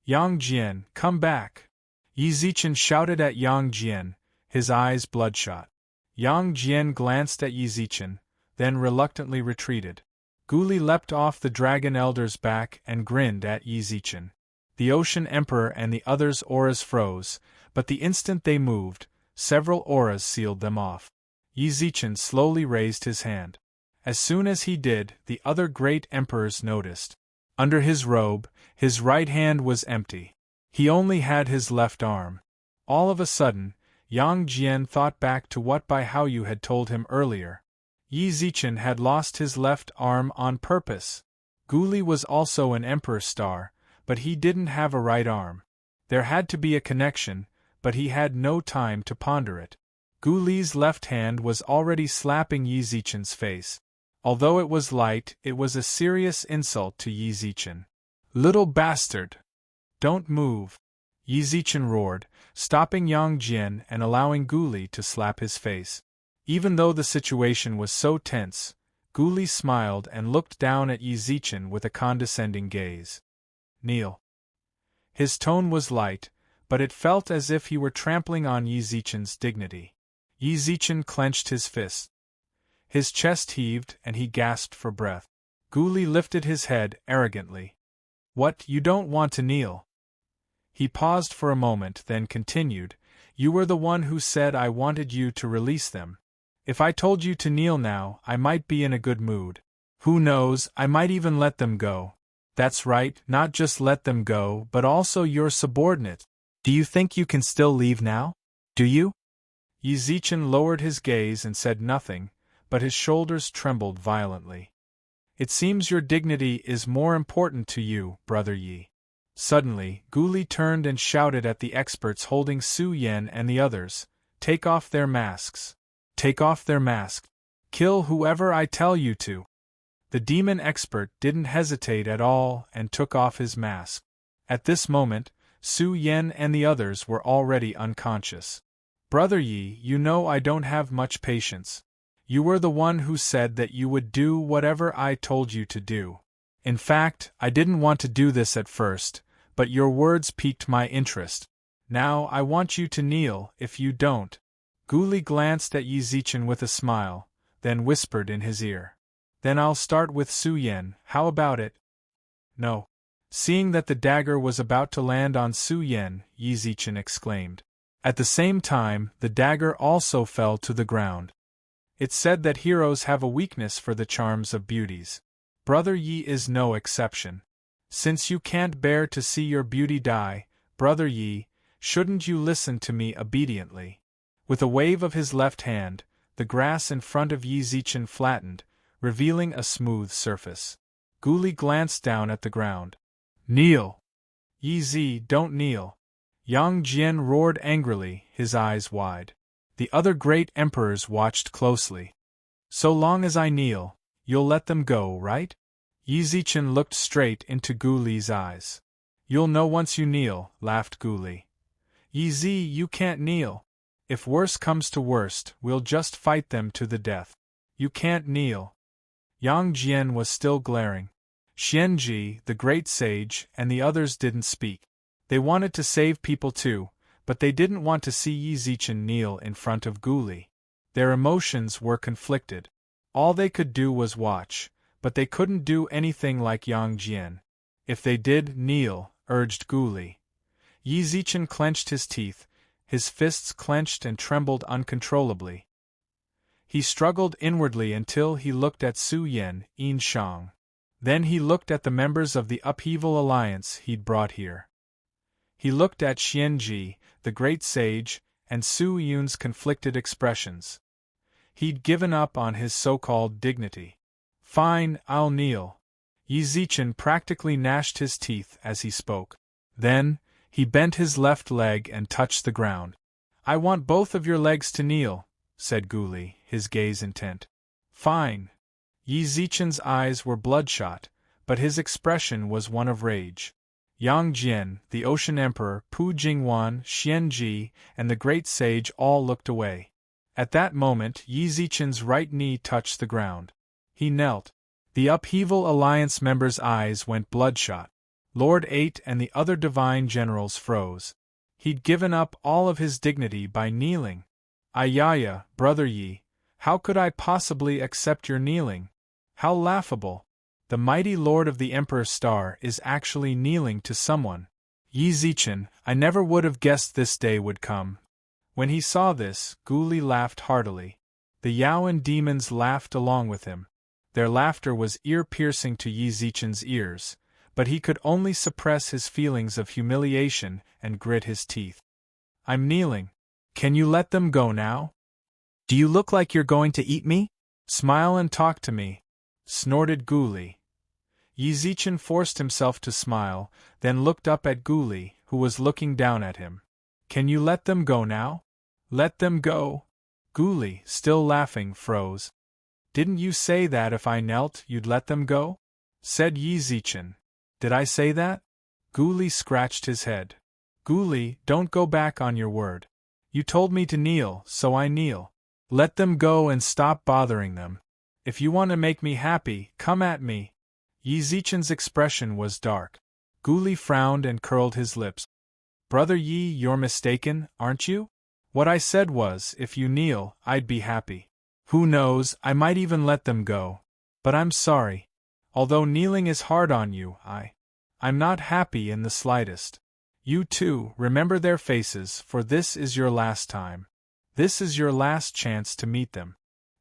Yang Jian, come back! Yi Zichen shouted at Yang Jian, his eyes bloodshot. Yang Jian glanced at Yi Zichen, then reluctantly retreated. Guli leapt off the Dragon Elder's back and grinned at Yi Zichen. The Ocean Emperor and the others' auras froze, but the instant they moved, several auras sealed them off. Yi Zichen slowly raised his hand. As soon as he did, the other great emperors noticed. Under his robe, his right hand was empty. He only had his left arm. All of a sudden, Yang Jian thought back to what Bai Haoyu had told him earlier. Yi Zichen had lost his left arm on purpose. Guli was also an emperor star, but he didn't have a right arm. There had to be a connection, but he had no time to ponder it. Guli's left hand was already slapping Yi Zichen's face. Although it was light, it was a serious insult to Yi Zichen. Little bastard! Don't move! Yi Zichen roared, stopping Yang Jian and allowing Guli to slap his face. Even though the situation was so tense, Guli smiled and looked down at Yi Zichen with a condescending gaze. Kneel. His tone was light, but it felt as if he were trampling on Yi Zichen's dignity. Yi Zichen clenched his fist. His chest heaved and he gasped for breath. Guli lifted his head arrogantly. What, you don't want to kneel? He paused for a moment, then continued, You were the one who said I wanted you to release them. If I told you to kneel now, I might be in a good mood. Who knows, I might even let them go. That's right, not just let them go, but also your subordinate. Do you think you can still leave now? Do you? Yi Zichen lowered his gaze and said nothing, but his shoulders trembled violently. It seems your dignity is more important to you, Brother Yi. Suddenly, Guli turned and shouted at the experts holding Su Yan and the others, Take off their masks. Take off their masks. Kill whoever I tell you to. The demon expert didn't hesitate at all and took off his mask. At this moment, Su Yan and the others were already unconscious. Brother Yi, you know I don't have much patience. You were the one who said that you would do whatever I told you to do. In fact, I didn't want to do this at first, but your words piqued my interest. Now I want you to kneel. If you don't. Guli glanced at Yi Zichen with a smile, then whispered in his ear. Then I'll start with Su Yan, how about it? No. Seeing that the dagger was about to land on Su Yan, Yi Zichen exclaimed. At the same time, the dagger also fell to the ground. It's said that heroes have a weakness for the charms of beauties. Brother Yi is no exception. Since you can't bear to see your beauty die, Brother Yi, shouldn't you listen to me obediently? With a wave of his left hand, the grass in front of Yi Zichen flattened, revealing a smooth surface. Guli glanced down at the ground. Kneel! Yi Zi, don't kneel! Yang Jian roared angrily, his eyes wide. The other great emperors watched closely. So long as I kneel, you'll let them go, right? Yi Zichen looked straight into Guli's eyes. You'll know once you kneel, laughed Guli. Yi Zi, you can't kneel. If worse comes to worst, we'll just fight them to the death. You can't kneel. Yang Jian was still glaring. Xianji, the great sage, and the others didn't speak. They wanted to save people too, but they didn't want to see Yi Zichen kneel in front of Guli. Their emotions were conflicted. All they could do was watch, but they couldn't do anything like Yang Jian. If they did kneel, urged Guli. Yi Zichen clenched his teeth, his fists clenched and trembled uncontrollably. He struggled inwardly until he looked at Su Yan, Yin Shang. Then he looked at the members of the Upheaval Alliance he'd brought here. He looked at Xianji, the great sage, and Su Yun's conflicted expressions. He'd given up on his so-called dignity. Fine, I'll kneel. Yi Zichen practically gnashed his teeth as he spoke. Then, He bent his left leg and touched the ground. I want both of your legs to kneel, said Guli, his gaze intent. Fine. Yi Zichen's eyes were bloodshot, but his expression was one of rage. Yang Jian, the Ocean Emperor, Pu Jingwan, Xian Ji, and the great sage all looked away. At that moment, Yi Zichen's right knee touched the ground. He knelt. The Upheaval Alliance members' eyes went bloodshot. Lord Eight and the other divine generals froze. He'd given up all of his dignity by kneeling. Ayaya, Brother Yi, how could I possibly accept your kneeling? How laughable! The mighty Lord of the Emperor's Star is actually kneeling to someone. Yi Zichen, I never would have guessed this day would come. When he saw this, Guli laughed heartily. The Yaoan demons laughed along with him. Their laughter was ear-piercing to Yi Zichen's ears, but he could only suppress his feelings of humiliation and grit his teeth. I'm kneeling. Can you let them go now? Do you look like you're going to eat me? Smile and talk to me, snorted Guli. Yi Zichen forced himself to smile, then looked up at Guli, who was looking down at him. Can you let them go now? Let them go? Guli, still laughing, froze. Didn't you say that if I knelt you'd let them go? Said Yi Zichen. Did I say that? Guli scratched his head. Guli, don't go back on your word. You told me to kneel, so I kneel. Let them go and stop bothering them. If you want to make me happy, come at me. Yi Zichen's expression was dark. Guli frowned and curled his lips. Brother Yi, you're mistaken, aren't you? What I said was, if you kneel, I'd be happy. Who knows, I might even let them go. But I'm sorry. Although kneeling is hard on you, I'm not happy in the slightest. You too, remember their faces, for this is your last time. This is your last chance to meet them.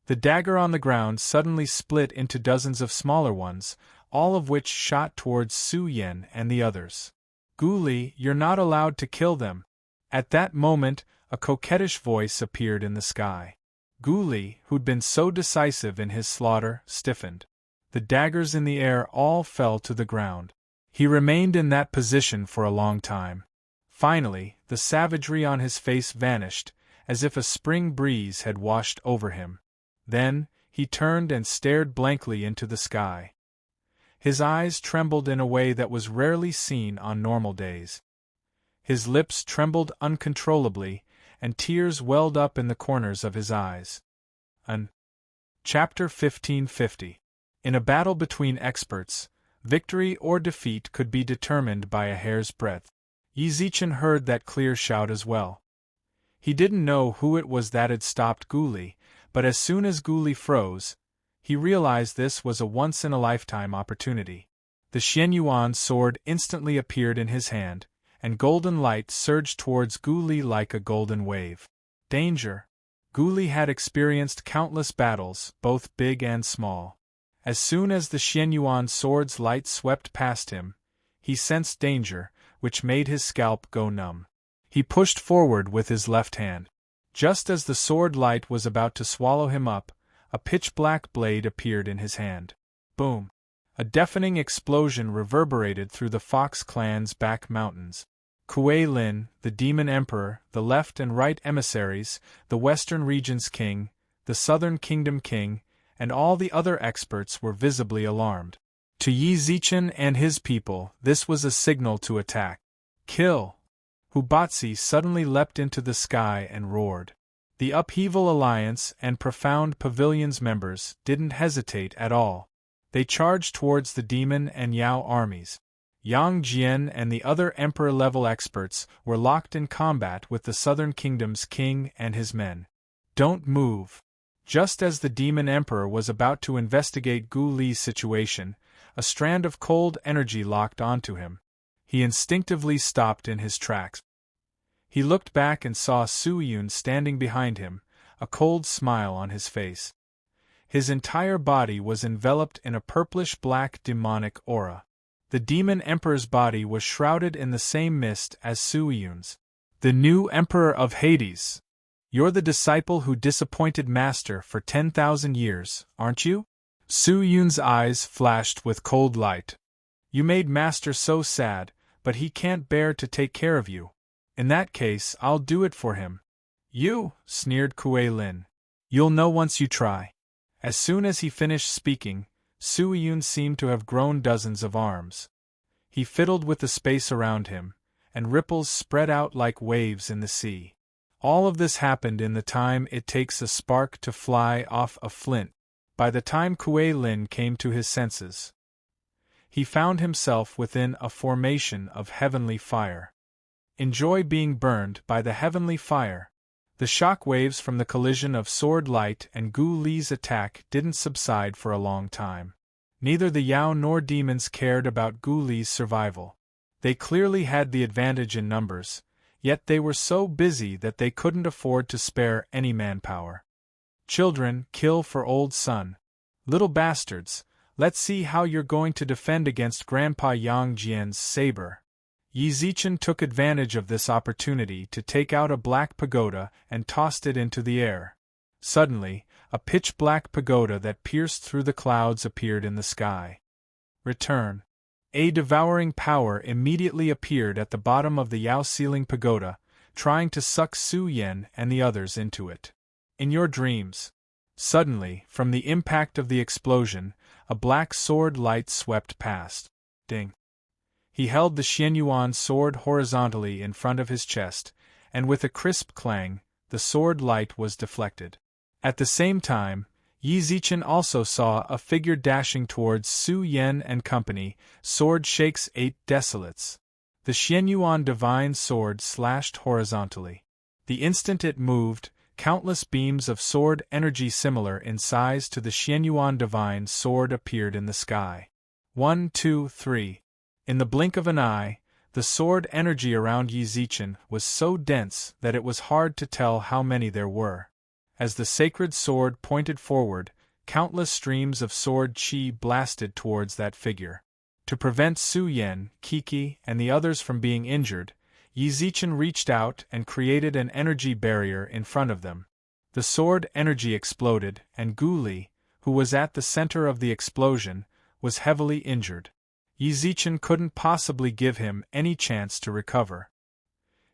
The dagger on the ground suddenly split into dozens of smaller ones, all of which shot towards Su Yan and the others. Guli, you're not allowed to kill them. At that moment, a coquettish voice appeared in the sky. Guli, who'd been so decisive in his slaughter, stiffened. The daggers in the air all fell to the ground. He remained in that position for a long time. Finally, the savagery on his face vanished, as if a spring breeze had washed over him. Then, he turned and stared blankly into the sky. His eyes trembled in a way that was rarely seen on normal days. His lips trembled uncontrollably, and tears welled up in the corners of his eyes. Chapter 1550. In a battle between experts, victory or defeat could be determined by a hair's breadth. Yi Zichen heard that clear shout as well. He didn't know who it was that had stopped Guli, but as soon as Guli froze, he realized this was a once-in-a-lifetime opportunity. The Xianyuan sword instantly appeared in his hand, and golden light surged towards Guli like a golden wave. Danger! Guli had experienced countless battles, both big and small. As soon as the Xianyuan sword's light swept past him, he sensed danger, which made his scalp go numb. He pushed forward with his left hand. Just as the sword light was about to swallow him up, a pitch-black blade appeared in his hand. Boom! A deafening explosion reverberated through the Fox clan's back mountains. Kuei Lin, the Demon Emperor, the left and right emissaries, the Western Region's king, the Southern Kingdom king, and all the other experts were visibly alarmed. To Yi Zichen and his people, this was a signal to attack. Kill! Hubatzi suddenly leapt into the sky and roared. The Upheaval Alliance and Profound Pavilion's members didn't hesitate at all. They charged towards the Demon and Yao armies. Yang Jian and the other Emperor-level experts were locked in combat with the Southern Kingdom's king and his men. Don't move! Just as the Demon Emperor was about to investigate Gu Li's situation, a strand of cold energy locked onto him. He instinctively stopped in his tracks. He looked back and saw Su Yun standing behind him, a cold smile on his face. His entire body was enveloped in a purplish-black demonic aura. The Demon Emperor's body was shrouded in the same mist as Su Yun's. The new Emperor of Hades. You're the disciple who disappointed Master for 10,000 years, aren't you? Su Yun's eyes flashed with cold light. You made Master so sad, but he can't bear to take care of you. In that case, I'll do it for him." "You?" sneered Kuei Lin. "You'll know once you try." As soon as he finished speaking, Su Yun seemed to have grown dozens of arms. He fiddled with the space around him, and ripples spread out like waves in the sea. All of this happened in the time it takes a spark to fly off a flint. By the time Kuei Lin came to his senses, he found himself within a formation of heavenly fire. Enjoy being burned by the heavenly fire. The shock waves from the collision of Sword Light and Gu Li's attack didn't subside for a long time. Neither the Yao nor demons cared about Gu Li's survival. They clearly had the advantage in numbers, yet they were so busy that they couldn't afford to spare any manpower. "Children, kill for old son. Little bastards, let's see how you're going to defend against Grandpa Yang Jian's saber." Yi Zichen took advantage of this opportunity to take out a black pagoda and tossed it into the air. Suddenly, a pitch-black pagoda that pierced through the clouds appeared in the sky. Return. A devouring power immediately appeared at the bottom of the Yao ceiling pagoda, trying to suck Su Yen and the others into it. In your dreams. Suddenly, from the impact of the explosion, a black sword light swept past. Ding. He held the Xianyuan sword horizontally in front of his chest, and with a crisp clang, the sword light was deflected. At the same time, Yi Zichen also saw a figure dashing towards Su Yen and company. Sword shakes 8 desolates. The Xianyuan divine sword slashed horizontally. The instant it moved, countless beams of sword energy similar in size to the Xianyuan divine sword appeared in the sky. 1, 2, 3. In the blink of an eye, the sword energy around Yi Zichen was so dense that it was hard to tell how many there were. As the sacred sword pointed forward, countless streams of sword chi blasted towards that figure. To prevent Su Yen, Kiki, and the others from being injured, Yi Zichen reached out and created an energy barrier in front of them. The sword energy exploded, and Gu Li, who was at the center of the explosion, was heavily injured. Yi Zichen couldn't possibly give him any chance to recover.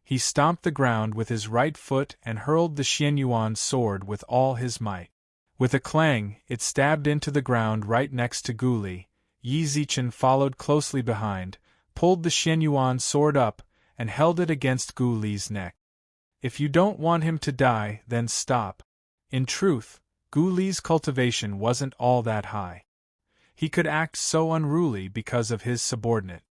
He stomped the ground with his right foot and hurled the Xianyuan sword with all his might. With a clang, it stabbed into the ground right next to Gu Li. Yi Zichen followed closely behind, pulled the Xianyuan sword up, and held it against Gu Li's neck. "If you don't want him to die, then stop." In truth, Gu Li's cultivation wasn't all that high. He could act so unruly because of his subordinate.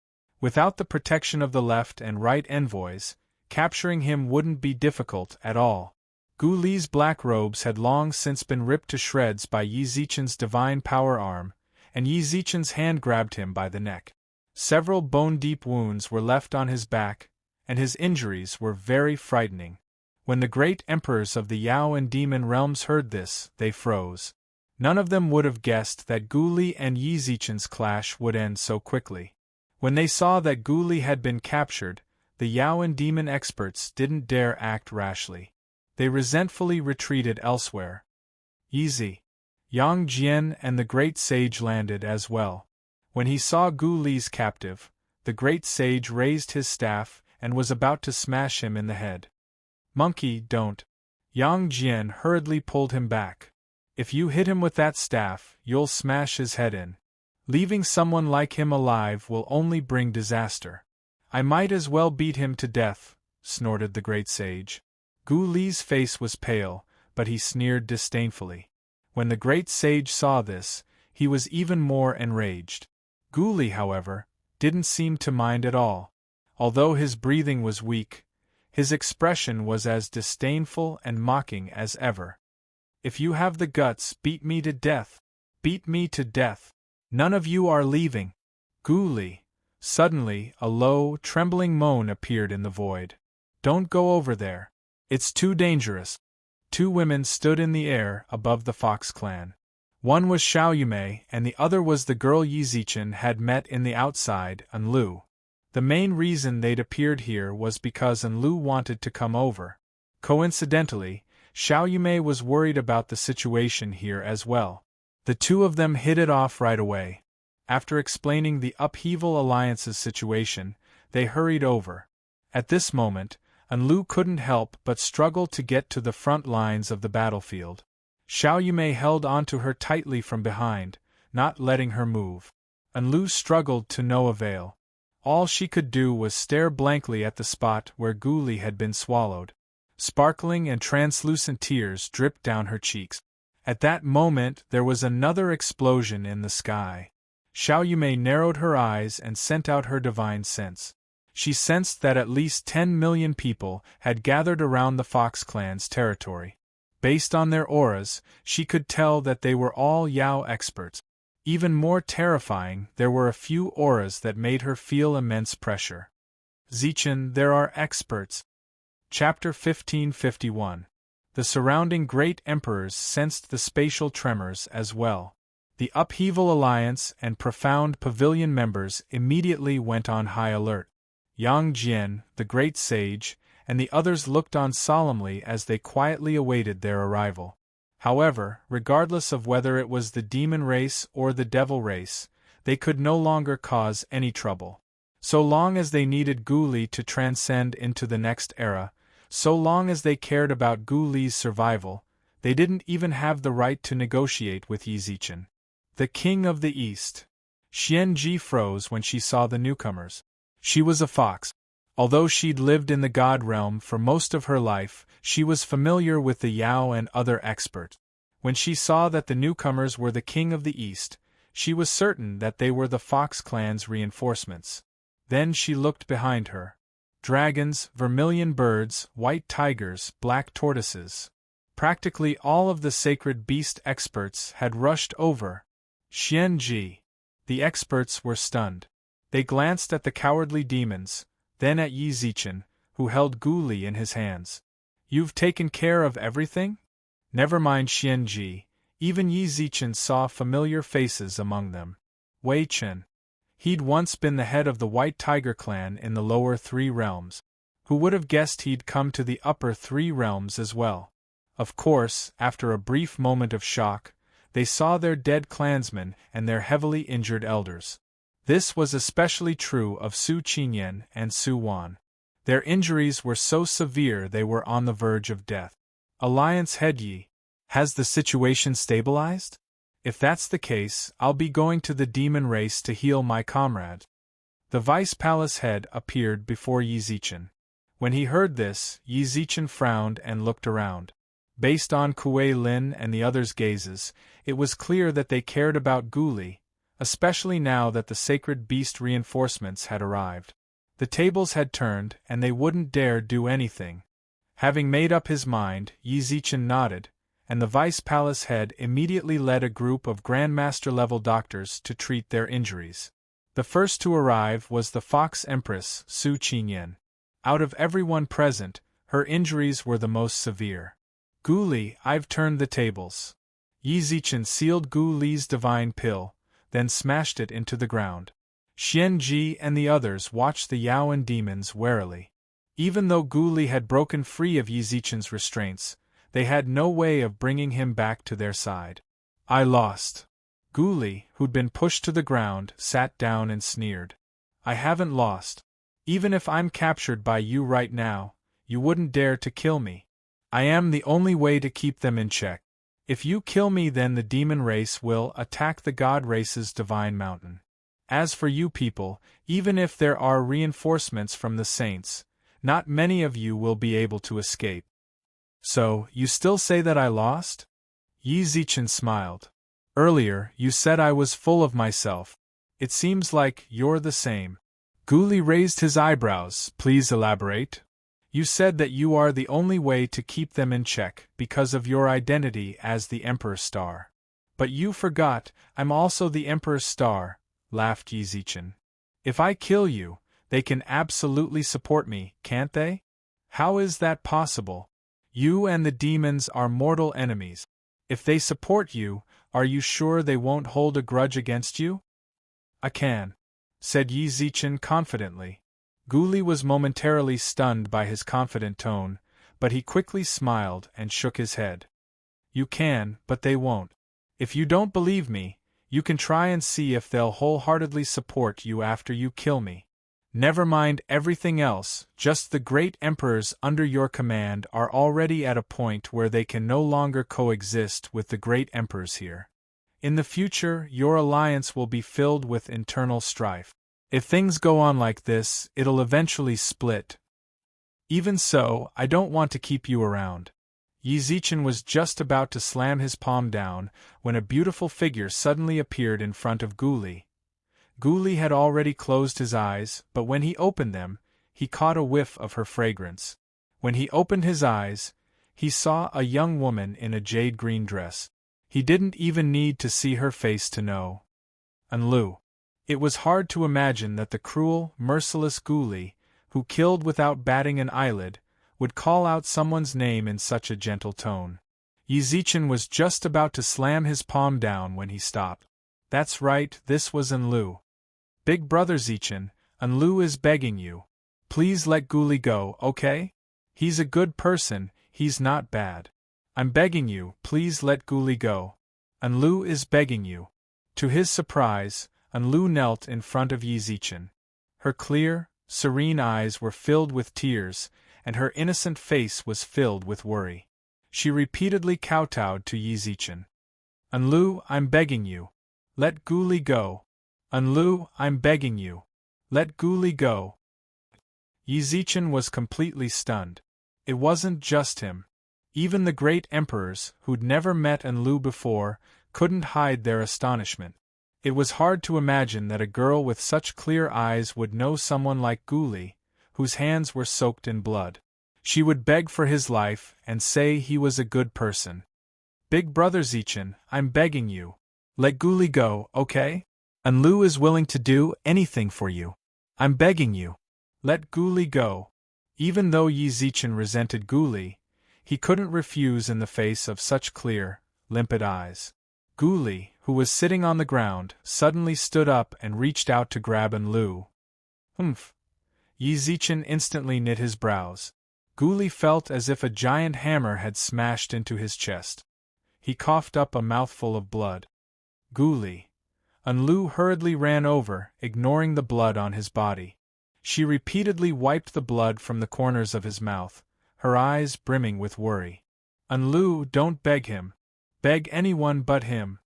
Without the protection of the left and right envoys, capturing him wouldn't be difficult at all. Gu Li's black robes had long since been ripped to shreds by Yi Zichen's divine power arm, and Yi Zichen's hand grabbed him by the neck. Several bone-deep wounds were left on his back, and his injuries were very frightening. When the great emperors of the Yao and Demon realms heard this, they froze. None of them would have guessed that Gu Li and Yi Zichen's clash would end so quickly. When they saw that Gu Li had been captured, the Yao and Demon experts didn't dare act rashly. They resentfully retreated elsewhere. Yi Yang Jian and the great sage landed as well. When he saw Gu Li's captive, the great sage raised his staff and was about to smash him in the head. "Monkey, don't." Yang Jian hurriedly pulled him back. "If you hit him with that staff, you'll smash his head in. Leaving someone like him alive will only bring disaster." "I might as well beat him to death," snorted the great sage. Gu Li's face was pale, but he sneered disdainfully. When the great sage saw this, he was even more enraged. Gu Li, however, didn't seem to mind at all. Although his breathing was weak, his expression was as disdainful and mocking as ever. "If you have the guts, beat me to death. Beat me to death. None of you are leaving." Gu Li. Suddenly, a low, trembling moan appeared in the void. "Don't go over there. It's too dangerous." 2 women stood in the air above the Fox clan. One was Xiaoyumei and the other was the girl Yi Zichen had met in the outside, Enlu. The main reason they'd appeared here was because Enlu wanted to come over. Coincidentally, Xiaoyumei was worried about the situation here as well. The two of them hit it off right away. After explaining the Upheaval Alliance's situation, They hurried over. At this moment, Enlil couldn't help but struggle to get to the front lines of the battlefield. Xiao Yumei held onto her tightly from behind, not letting her move. Enlil struggled to no avail. All she could do was stare blankly at the spot where Gu Li had been swallowed. Sparkling and translucent tears dripped down her cheeks. At that moment there was another explosion in the sky. Xiao Yumei narrowed her eyes and sent out her divine sense. She sensed that at least 10 million people had gathered around the Fox clan's territory. Based on their auras, she could tell that they were all Yao experts. Even more terrifying, there were a few auras that made her feel immense pressure. Zichen, there are experts. Chapter 1551. The surrounding great emperors sensed the spatial tremors as well. The Upheaval Alliance and Profound Pavilion members immediately went on high alert. Yang Jian, the great sage, and the others looked on solemnly as they quietly awaited their arrival. However, regardless of whether it was the demon race or the devil race, they could no longer cause any trouble. So long as they needed Gu Li to transcend into the next era, so long as they cared about Gu Li's survival, they didn't even have the right to negotiate with Yi Zichen. The King of the East. Xian Ji froze when she saw the newcomers. She was a fox. Although she'd lived in the god realm for most of her life, she was familiar with the Yao and other experts. When she saw that the newcomers were the King of the East, she was certain that they were the Fox clan's reinforcements. Then she looked behind her. Dragons, vermilion birds, white tigers, black tortoises. Practically all of the sacred beast experts had rushed over. Xian Ji. The experts were stunned. They glanced at the cowardly demons, then at Yi Zichen, who held Gu Li in his hands. You've taken care of everything? Never mind Xian Ji, even Yi Zichen saw familiar faces among them. Wei Chen. He'd once been the head of the White Tiger clan in the lower 3 realms. Who would have guessed he'd come to the upper 3 realms as well? Of course, after a brief moment of shock, they saw their dead clansmen and their heavily injured elders. This was especially true of Su Qingyan and Su Wan. Their injuries were so severe they were on the verge of death. Alliance head Yi. Has the situation stabilized? If that's the case, I'll be going to the demon race to heal my comrade. The vice palace head appeared before Yi Zichen. When he heard this, Yi Zichen frowned and looked around. Based on Kuei Lin and the others' gazes, it was clear that they cared about Gu Li, especially now that the sacred beast reinforcements had arrived. The tables had turned, and they wouldn't dare do anything. Having made up his mind, Yi Zichen nodded, and the vice palace head immediately led a group of Grandmaster-level doctors to treat their injuries. The first to arrive was the Fox Empress, Su Qingyan. Out of everyone present, her injuries were the most severe. Gu Li, I've turned the tables. Yi Zichen sealed Gu Li's divine pill, then smashed it into the ground. Xian Ji and the others watched the Yaoan demons warily. Even though Gu Li had broken free of Yi Zichen's restraints, they had no way of bringing him back to their side. I lost. Gu Li, who'd been pushed to the ground, sat down and sneered. I haven't lost. Even if I'm captured by you right now, you wouldn't dare to kill me. I am the only way to keep them in check. If you kill me, then the demon race will attack the god race's divine mountain. As for you people, even if there are reinforcements from the saints, not many of you will be able to escape. So, you still say that I lost? Yi Zichen smiled. Earlier, you said I was full of myself. It seems like you're the same. Gu Li raised his eyebrows. Please elaborate. You said that you are the only way to keep them in check because of your identity as the Emperor's Star. But you forgot, I'm also the Emperor's Star, laughed Yi Zichen. If I kill you, they can absolutely support me, can't they? How is that possible? You and the demons are mortal enemies. If they support you, are you sure they won't hold a grudge against you? I can, said Yi Zichen confidently. Gu Li was momentarily stunned by his confident tone, but he quickly smiled and shook his head. You can, but they won't. If you don't believe me, you can try and see if they'll wholeheartedly support you after you kill me. Never mind everything else, just the great emperors under your command are already at a point where they can no longer coexist with the great emperors here. In the future, your alliance will be filled with internal strife. If things go on like this, it'll eventually split. Even so, I don't want to keep you around. Yi Zichen was just about to slam his palm down when a beautiful figure suddenly appeared in front of Gu Li. Gu Li had already closed his eyes, but when he opened them, he caught a whiff of her fragrance. When he opened his eyes, he saw a young woman in a jade-green dress. He didn't even need to see her face to know. Enlu. It was hard to imagine that the cruel, merciless Gu Li, who killed without batting an eyelid, would call out someone's name in such a gentle tone. Yi Zichen was just about to slam his palm down when he stopped. That's right, this was Enlu. Big brother Zichen, Enlu is begging you. Please let Gu Li go, okay? He's a good person, he's not bad. I'm begging you, please let Gu Li go. Enlu is begging you. To his surprise, Enlu knelt in front of Yi Zichen. Her clear, serene eyes were filled with tears, and her innocent face was filled with worry. She repeatedly kowtowed to Yi Zichen. Enlu, I'm begging you. Let Gu Li go. Enlu, I'm begging you. Let Gu Li go. Yi Zichen was completely stunned. It wasn't just him. Even the great emperors, who'd never met Enlu before, couldn't hide their astonishment. It was hard to imagine that a girl with such clear eyes would know someone like Gu Li, whose hands were soaked in blood. She would beg for his life and say he was a good person. Big brother Zichen, I'm begging you. Let Gu Li go, okay? Enlu is willing to do anything for you. I'm begging you. Let Gu Li go. Even though Yi Zichen resented Gu Li, he couldn't refuse in the face of such clear, limpid eyes. Gu Li, who was sitting on the ground, suddenly stood up and reached out to grab Enlu. Humph. Yi Zichen instantly knit his brows. Gu Li felt as if a giant hammer had smashed into his chest. He coughed up a mouthful of blood. Gu Li. Enlu hurriedly ran over, ignoring the blood on his body. She repeatedly wiped the blood from the corners of his mouth, her eyes brimming with worry. Enlu, don't beg him. Beg anyone but him.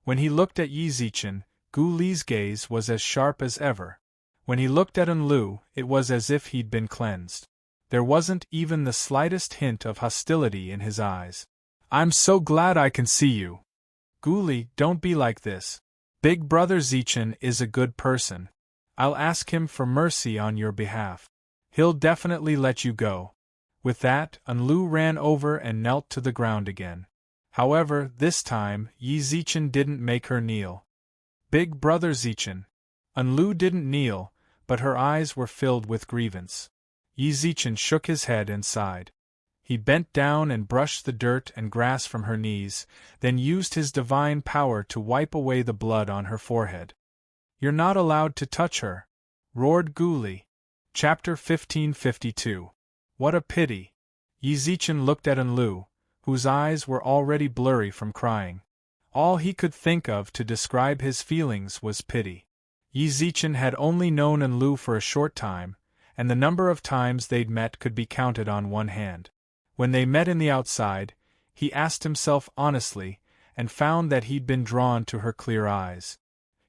When he looked at Yi Zichen, Gu Li's gaze was as sharp as ever. When he looked at Enlu, it was as if he'd been cleansed. There wasn't even the slightest hint of hostility in his eyes. I'm so glad I can see you. Gu Li, don't be like this. Big brother Zichen is a good person. I'll ask him for mercy on your behalf. He'll definitely let you go. With that, Enlu ran over and knelt to the ground again. However, this time, Yi Zichen didn't make her kneel. Big brother Zichen. Enlu didn't kneel, but her eyes were filled with grievance. Yi Zichen shook his head and sighed. He bent down and brushed the dirt and grass from her knees, then used his divine power to wipe away the blood on her forehead. You're not allowed to touch her, roared Gu Li. Chapter 1552. What a pity. Yi Zichen looked at Enlu, whose eyes were already blurry from crying. All he could think of to describe his feelings was pity. Yi Zichen had only known Enlu for a short time, and the number of times they'd met could be counted on one hand. When they met in the outside, he asked himself honestly, and found that he'd been drawn to her clear eyes.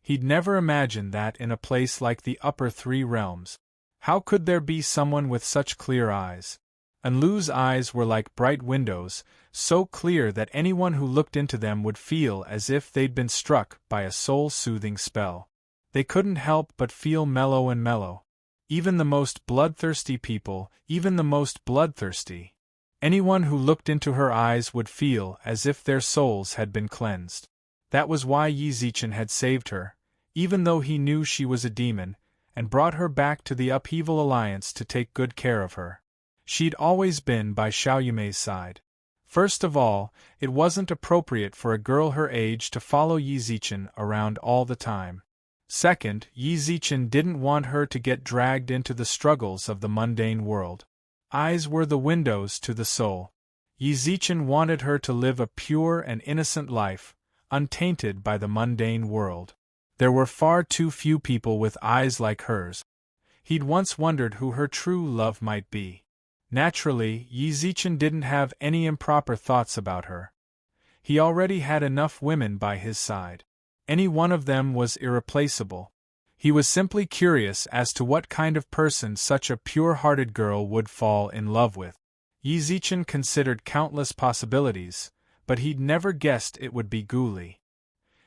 He'd never imagined that in a place like the upper three realms. How could there be someone with such clear eyes? Enlu's eyes were like bright windows, so clear that anyone who looked into them would feel as if they'd been struck by a soul-soothing spell. They couldn't help but feel mellow and mellow. Even the most bloodthirsty people, even the most bloodthirsty. Anyone who looked into her eyes would feel as if their souls had been cleansed. That was why Yi Zichen had saved her, even though he knew she was a demon, and brought her back to the Upheaval Alliance to take good care of her. She'd always been by Xiao Yumei's side. First of all, it wasn't appropriate for a girl her age to follow Yi Zichen around all the time. Second, Yi Zichen didn't want her to get dragged into the struggles of the mundane world. Eyes were the windows to the soul. Yi Zichen wanted her to live a pure and innocent life, untainted by the mundane world. There were far too few people with eyes like hers. He'd once wondered who her true love might be. Naturally, Yi Zichen didn't have any improper thoughts about her. He already had enough women by his side. Any one of them was irreplaceable. He was simply curious as to what kind of person such a pure-hearted girl would fall in love with. Yi Zichen considered countless possibilities, but he'd never guessed it would be Gu Li.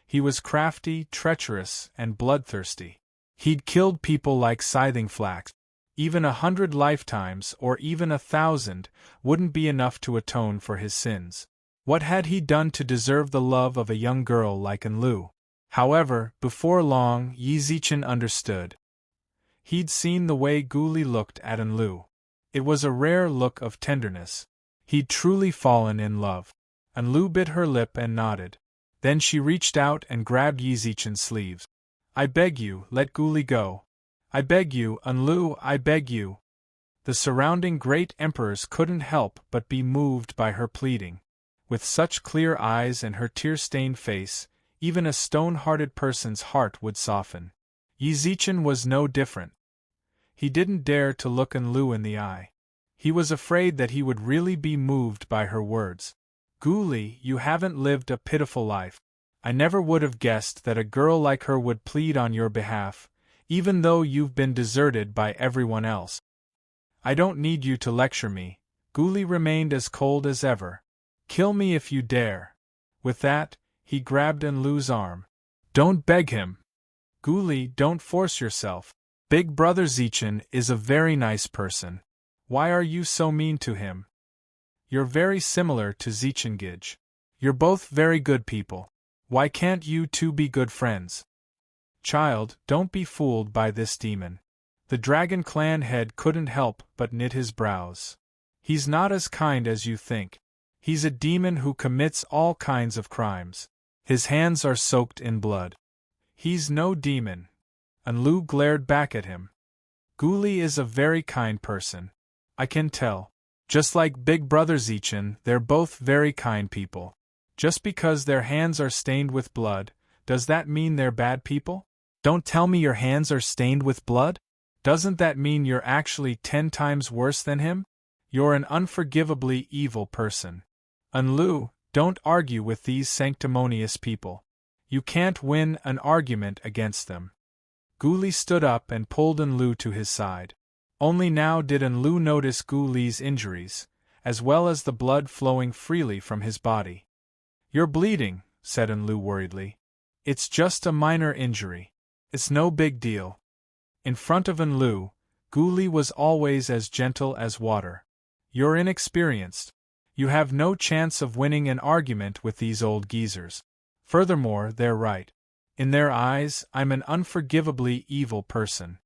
He was crafty, treacherous, and bloodthirsty. He'd killed people like scything flax. Even 100 lifetimes or even 1,000 wouldn't be enough to atone for his sins. What had he done to deserve the love of a young girl like Enlu? However, before long, Yi Zichen understood. He'd seen the way Gu Li looked at Enlu. It was a rare look of tenderness. He'd truly fallen in love. Enlu bit her lip and nodded. Then she reached out and grabbed Yi Zichen's sleeves. "I beg you, let Gu Li go. I beg you, Enlu, I beg you." The surrounding great emperors couldn't help but be moved by her pleading. With such clear eyes and her tear-stained face, even a stone-hearted person's heart would soften. Yi Zichen was no different. He didn't dare to look Enlu in the eye. He was afraid that he would really be moved by her words. "Gu Li, you haven't lived a pitiful life. I never would have guessed that a girl like her would plead on your behalf, even though you've been deserted by everyone else." "I don't need you to lecture me." Gu Li remained as cold as ever. "Kill me if you dare." With that, he grabbed Enlu's arm. "Don't beg him. Gu Li, don't force yourself. Big Brother Zichen is a very nice person. Why are you so mean to him? You're very similar to Zichengij. You're both very good people. Why can't you two be good friends?" "Child, don't be fooled by this demon." The Dragon Clan head couldn't help but knit his brows. "He's not as kind as you think. He's a demon who commits all kinds of crimes. His hands are soaked in blood." "He's no demon." Enlu glared back at him. "Gu Li is a very kind person. I can tell. Just like Big Brother Zichen, they're both very kind people. Just because their hands are stained with blood, does that mean they're bad people? Don't tell me your hands are stained with blood? Doesn't that mean you're actually 10 times worse than him? You're an unforgivably evil person. Enlu, don't argue with these sanctimonious people. You can't win an argument against them." Gu Li stood up and pulled Enlu to his side. Only now did Enlu notice Gu Li's injuries, as well as the blood flowing freely from his body. "You're bleeding," said Enlu worriedly. "It's just a minor injury. It's no big deal." In front of Enlu, Gu Li was always as gentle as water. "You're inexperienced. You have no chance of winning an argument with these old geezers. Furthermore, they're right. In their eyes, I'm an unforgivably evil person."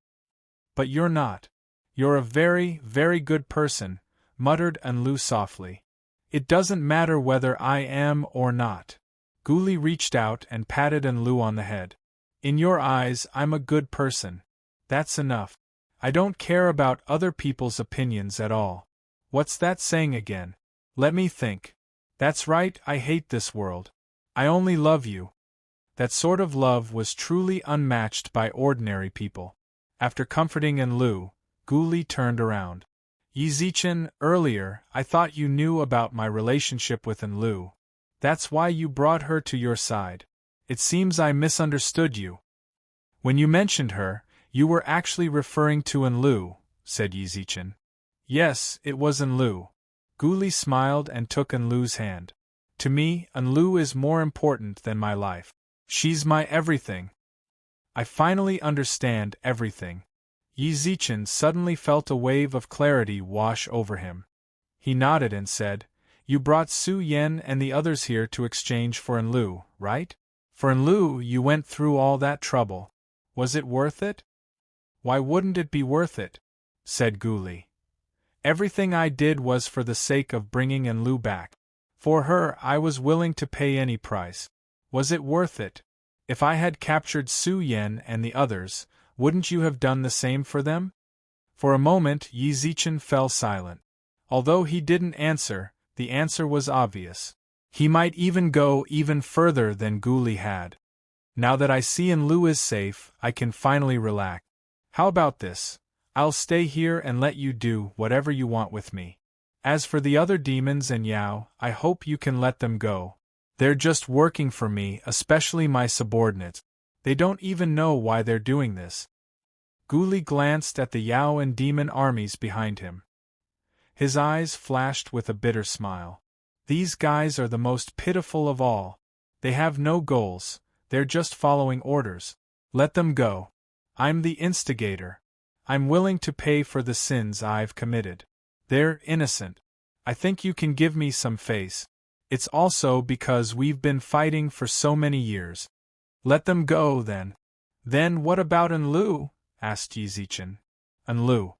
"But you're not. You're a very, very good person," muttered Enlu softly. "It doesn't matter whether I am or not." Gu Li reached out and patted Enlu on the head. "In your eyes, I'm a good person. That's enough. I don't care about other people's opinions at all. What's that saying again? Let me think. That's right, I hate this world. I only love you." That sort of love was truly unmatched by ordinary people. After comforting Enlu, Gu Li turned around. "Yi Zichen, earlier, I thought you knew about my relationship with Enlu. That's why you brought her to your side. It seems I misunderstood you." "When you mentioned her, you were actually referring to Enlu," said Yi Zichen. "Yes, it was Enlu." Gu Li smiled and took Enlu's hand. "To me, Enlu is more important than my life. She's my everything. I finally understand everything." Yi Zichen suddenly felt a wave of clarity wash over him. He nodded and said, "You brought Su Yan and the others here to exchange for Enlu, right? For Enlu you went through all that trouble. Was it worth it?" "Why wouldn't it be worth it?" said Gu Li. "Everything I did was for the sake of bringing Enlu back. For her I was willing to pay any price. Was it worth it? If I had captured Su Yan and the others, wouldn't you have done the same for them?" For a moment Yi Zichen fell silent. Although he didn't answer, the answer was obvious. He might even go even further than Gu Li had. "Now that I see Enlu is safe, I can finally relax. How about this? I'll stay here and let you do whatever you want with me. As for the other demons and Yao, I hope you can let them go. They're just working for me, especially my subordinates. They don't even know why they're doing this. Guli glanced at the Yao and demon armies behind him. His eyes flashed with a bitter smile. These guys are the most pitiful of all. They have no goals, they're just following orders. Let them go. I'm the instigator. I'm willing to pay for the sins I've committed. They're innocent. I think you can give me some face. It's also because we've been fighting for so many years. Let them go, then. Then what about Enlu? Asked Yizichin. Enlu.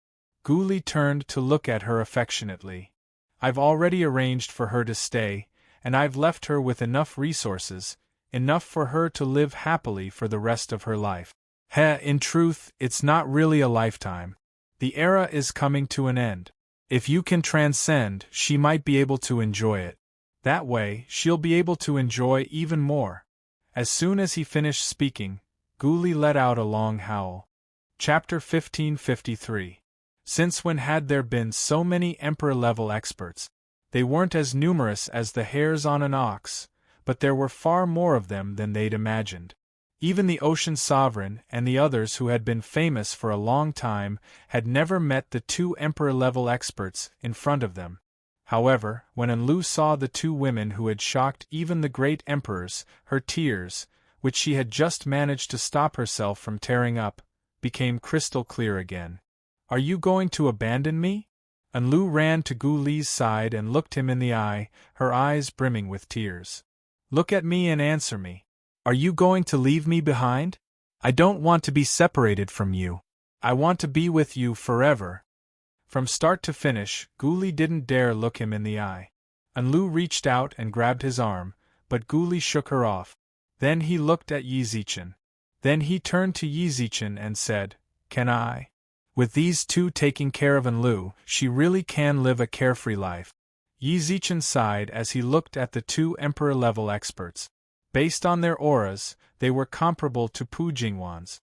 Guli turned to look at her affectionately. I've already arranged for her to stay, and I've left her with enough resources, enough for her to live happily for the rest of her life. In truth, it's not really a lifetime. The era is coming to an end. If you can transcend, she might be able to enjoy it. That way, she'll be able to enjoy even more. As soon as he finished speaking, Guli let out a long howl. Chapter 1553. Since when had there been so many Emperor-level experts? They weren't as numerous as the hairs on an ox, but there were far more of them than they'd imagined. Even the Ocean Sovereign and the others who had been famous for a long time had never met the two Emperor-level experts in front of them. However, when Enlu saw the two women who had shocked even the great emperors, her tears, which she had just managed to stop herself from tearing up, became crystal clear again. Are you going to abandon me? Enlu ran to Guli's side and looked him in the eye, her eyes brimming with tears. Look at me and answer me. Are you going to leave me behind? I don't want to be separated from you. I want to be with you forever. From start to finish, Guli didn't dare look him in the eye. Enlu reached out and grabbed his arm, but Guli shook her off. Then he looked at Yizichin. Then he turned to Yizichin and said, Can I? With these two taking care of Enlu, she really can live a carefree life. Yizichin sighed as he looked at the two Emperor-level experts. Based on their auras, they were comparable to Pu Jingwan's.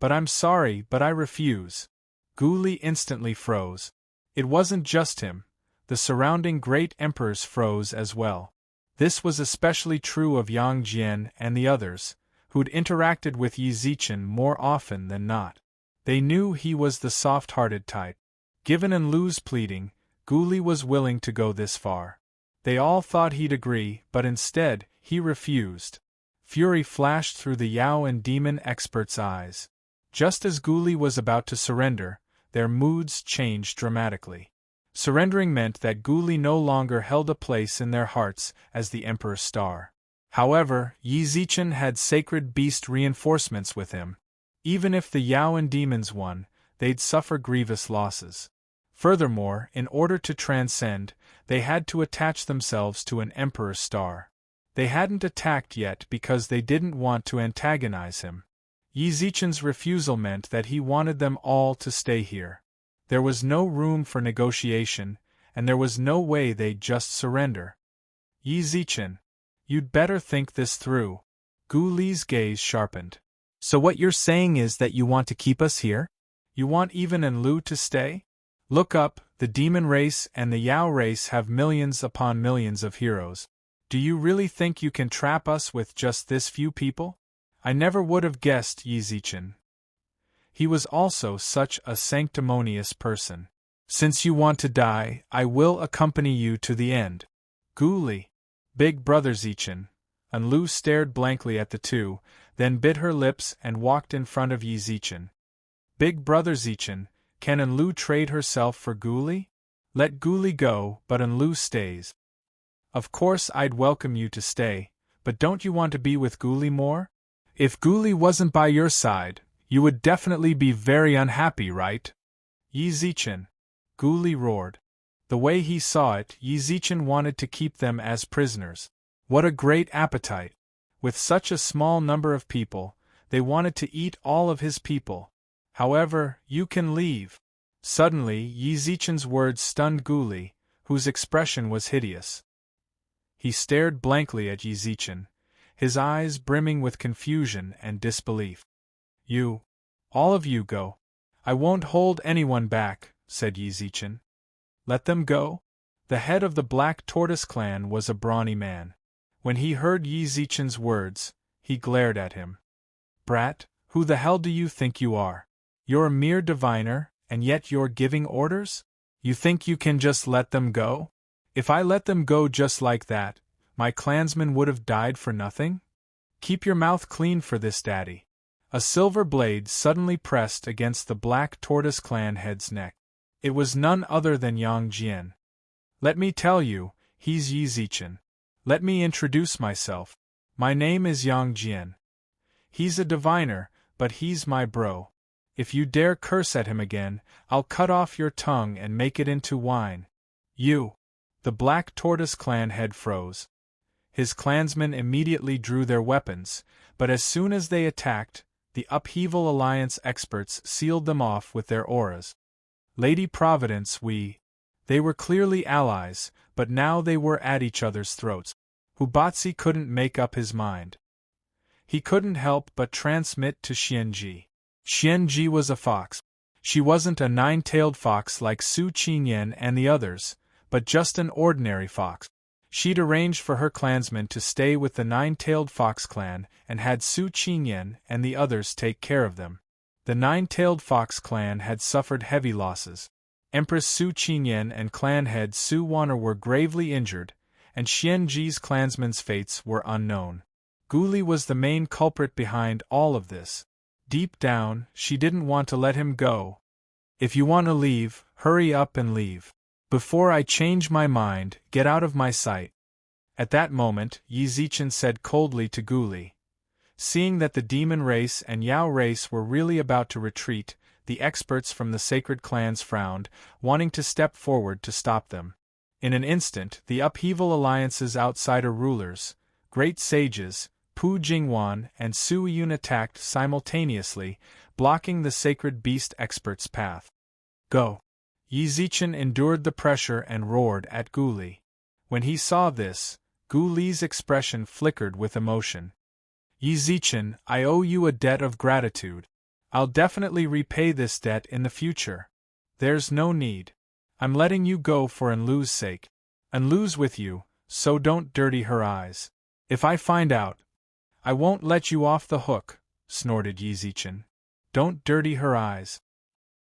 But I'm sorry, but I refuse. Guli instantly froze. It wasn't just him. The surrounding great emperors froze as well. This was especially true of Yang Jian and the others, who'd interacted with Yizichin more often than not. They knew he was the soft-hearted type. Given Enlu's pleading, Guli was willing to go this far. They all thought he'd agree, but instead, he refused. Fury flashed through the Yao and demon expert's eyes. Just as Guli was about to surrender, their moods changed dramatically. Surrendering meant that Guli no longer held a place in their hearts as the Emperor's star. However, Yizichin had sacred beast reinforcements with him. Even if the Yao and demons won, they'd suffer grievous losses. Furthermore, in order to transcend, they had to attach themselves to an Emperor's star. They hadn't attacked yet because they didn't want to antagonize him. Yizichin's refusal meant that he wanted them all to stay here. There was no room for negotiation, and there was no way they'd just surrender. Yizichin, you'd better think this through. Guli's gaze sharpened. So what you're saying is that you want to keep us here? You want even Enlu to stay? Look up, the demon race and the Yao race have millions upon millions of heroes. Do you really think you can trap us with just this few people? I never would have guessed Yizichin. He was also such a sanctimonious person. Since you want to die, I will accompany you to the end. Guli. Big brother Zichin. Enlu stared blankly at the two, then bit her lips and walked in front of Yizichin. Big brother Zichin, can Enlu trade herself for Guli? Let Guli go, but Enlu stays. Of course I'd welcome you to stay, but don't you want to be with Guli more? If Guli wasn't by your side, you would definitely be very unhappy, right? Yizichin. Guli roared. The way he saw it, Yizichin wanted to keep them as prisoners. What a great appetite! With such a small number of people, they wanted to eat all of his people. However, you can leave. Suddenly, Yizichin's words stunned Guli, whose expression was hideous. He stared blankly at Yizichin, his eyes brimming with confusion and disbelief. You. All of you go. I won't hold anyone back, said Yizichin. Let them go? The head of the Black Tortoise clan was a brawny man. When he heard Yizichin's words, he glared at him. Brat, who the hell do you think you are? You're a mere diviner, and yet you're giving orders? You think you can just let them go? If I let them go just like that, my clansmen would have died for nothing? Keep your mouth clean for this, daddy. A silver blade suddenly pressed against the Black Tortoise clan head's neck. It was none other than Yang Jian. Let me tell you, he's Yizichin. Let me introduce myself. My name is Yang Jian. He's a diviner, but he's my bro. If you dare curse at him again, I'll cut off your tongue and make it into wine. You! The Black Tortoise clan head froze. His clansmen immediately drew their weapons, but as soon as they attacked, the Upheaval Alliance experts sealed them off with their auras. Lady Providence, They were clearly allies, but now they were at each other's throats. Hubatsi couldn't make up his mind. He couldn't help but transmit to Xianji. Xianji was a fox. She wasn't a nine-tailed fox like Su Qingyan and the others, but just an ordinary fox. She'd arranged for her clansmen to stay with the nine-tailed fox clan and had Su Qingyan and the others take care of them. The nine-tailed fox clan had suffered heavy losses. Empress Su Qingyan and clan head Su Waner were gravely injured, and Xianji's clansmen's fates were unknown. Guli was the main culprit behind all of this. Deep down, she didn't want to let him go. If you want to leave, hurry up and leave. Before I change my mind, get out of my sight. At that moment, Yizichin said coldly to Guli. Seeing that the demon race and Yao race were really about to retreat, the experts from the sacred clans frowned, wanting to step forward to stop them. In an instant, the Upheaval Alliance's outsider rulers, great sages, Pu Jingwan and Su Yun attacked simultaneously, blocking the sacred beast expert's path. Go! Yizichin endured the pressure and roared at Guli. When he saw this, Guli's expression flickered with emotion. Yizichin, I owe you a debt of gratitude. I'll definitely repay this debt in the future. There's no need. I'm letting you go for Enlu's sake. Enlu's with you, so don't dirty her eyes. If I find out, I won't let you off the hook, snorted Yizichin. Don't dirty her eyes.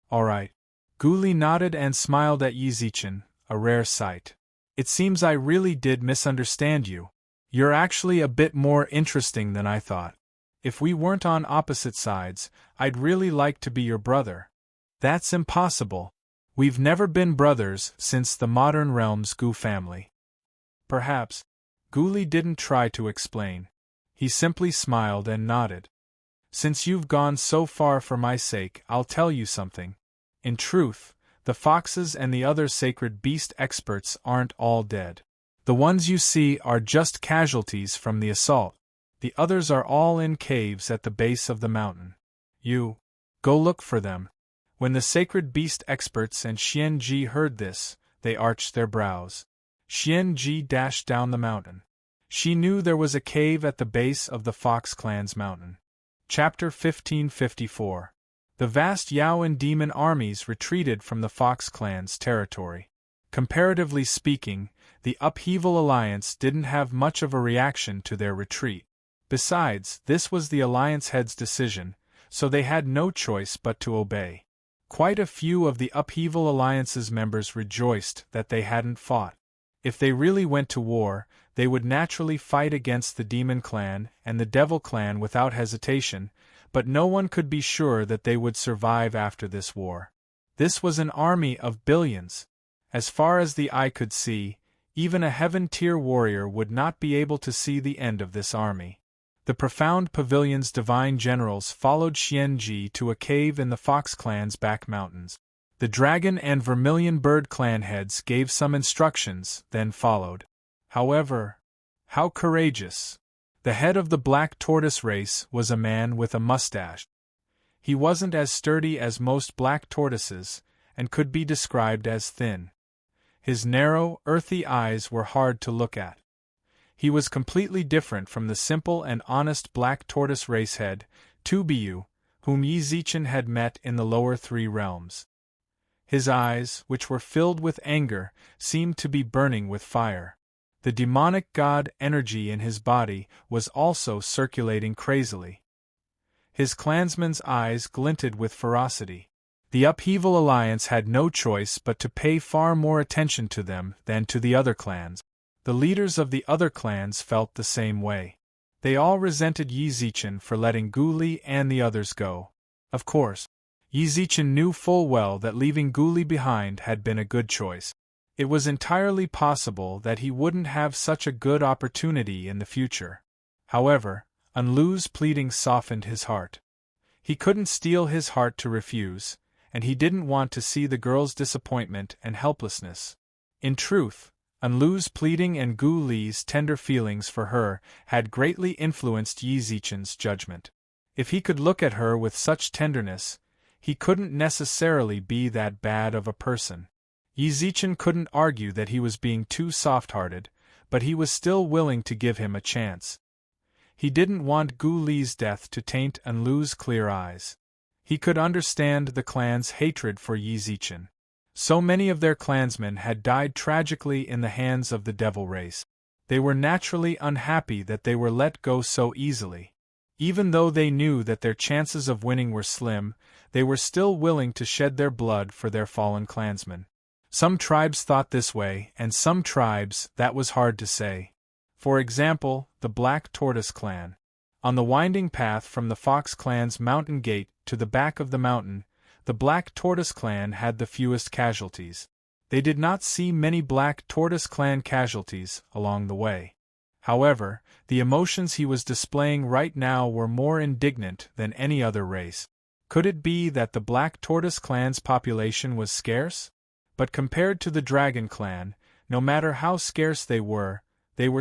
All right. Guli nodded and smiled at Yizichin, a rare sight. It seems I really did misunderstand you. You're actually a bit more interesting than I thought. If we weren't on opposite sides, I'd really like to be your brother. That's impossible. We've never been brothers since the Modern Realms Gu family. Perhaps. Guli didn't try to explain. He simply smiled and nodded. Since you've gone so far for my sake, I'll tell you something. In truth, the foxes and the other sacred beast experts aren't all dead. The ones you see are just casualties from the assault. The others are all in caves at the base of the mountain. You go look for them. When the sacred beast experts and Xianji heard this, they arched their brows. Xianji dashed down the mountain. She knew there was a cave at the base of the Fox Clan's mountain. Chapter 1554. The vast Yao and demon armies retreated from the Fox Clan's territory. Comparatively speaking, the Upheaval Alliance didn't have much of a reaction to their retreat. Besides, this was the Alliance head's decision, so they had no choice but to obey. Quite a few of the Upheaval Alliance's members rejoiced that they hadn't fought. If they really went to war, they would naturally fight against the Demon Clan and the Devil Clan without hesitation, but no one could be sure that they would survive after this war. This was an army of billions. As far as the eye could see, even a heaven-tier warrior would not be able to see the end of this army. The Profound Pavilion's divine generals followed Xianji to a cave in the Fox Clan's back mountains. The Dragon and Vermilion Bird clan heads gave some instructions, then followed. However, how courageous! The head of the Black Tortoise race was a man with a mustache. He wasn't as sturdy as most black tortoises, and could be described as thin. His narrow, earthy eyes were hard to look at. He was completely different from the simple and honest black tortoise race head, Tubiyu, whom Yi Zichen had met in the lower three realms. His eyes, which were filled with anger, seemed to be burning with fire. The demonic god energy in his body was also circulating crazily. His clansmen's eyes glinted with ferocity. The upheaval alliance had no choice but to pay far more attention to them than to the other clans. The leaders of the other clans felt the same way. They all resented Yi Zichen for letting Gu Li and the others go. Of course, Yi Zichen knew full well that leaving Gu Li behind had been a good choice. It was entirely possible that he wouldn't have such a good opportunity in the future. However, Enlu's pleading softened his heart. He couldn't steel his heart to refuse, and he didn't want to see the girl's disappointment and helplessness. In truth, Enlu's pleading and Gu Li's tender feelings for her had greatly influenced Yi Zichen's judgment. If he could look at her with such tenderness, he couldn't necessarily be that bad of a person. Yi Zichen couldn't argue that he was being too soft-hearted, but he was still willing to give him a chance. He didn't want Gu Li's death to taint Enlu's clear eyes. He could understand the clan's hatred for Yi Zichen. So many of their clansmen had died tragically in the hands of the devil race. They were naturally unhappy that they were let go so easily. Even though they knew that their chances of winning were slim, they were still willing to shed their blood for their fallen clansmen. Some tribes thought this way, and some tribes, that was hard to say. For example, the Black Tortoise clan. On the winding path from the Fox clan's mountain gate to the back of the mountain, the Black Tortoise clan had the fewest casualties. They did not see many Black Tortoise clan casualties along the way. However, the emotions he was displaying right now were more indignant than any other race. Could it be that the Black Tortoise clan's population was scarce? But compared to the Dragon clan, no matter how scarce they were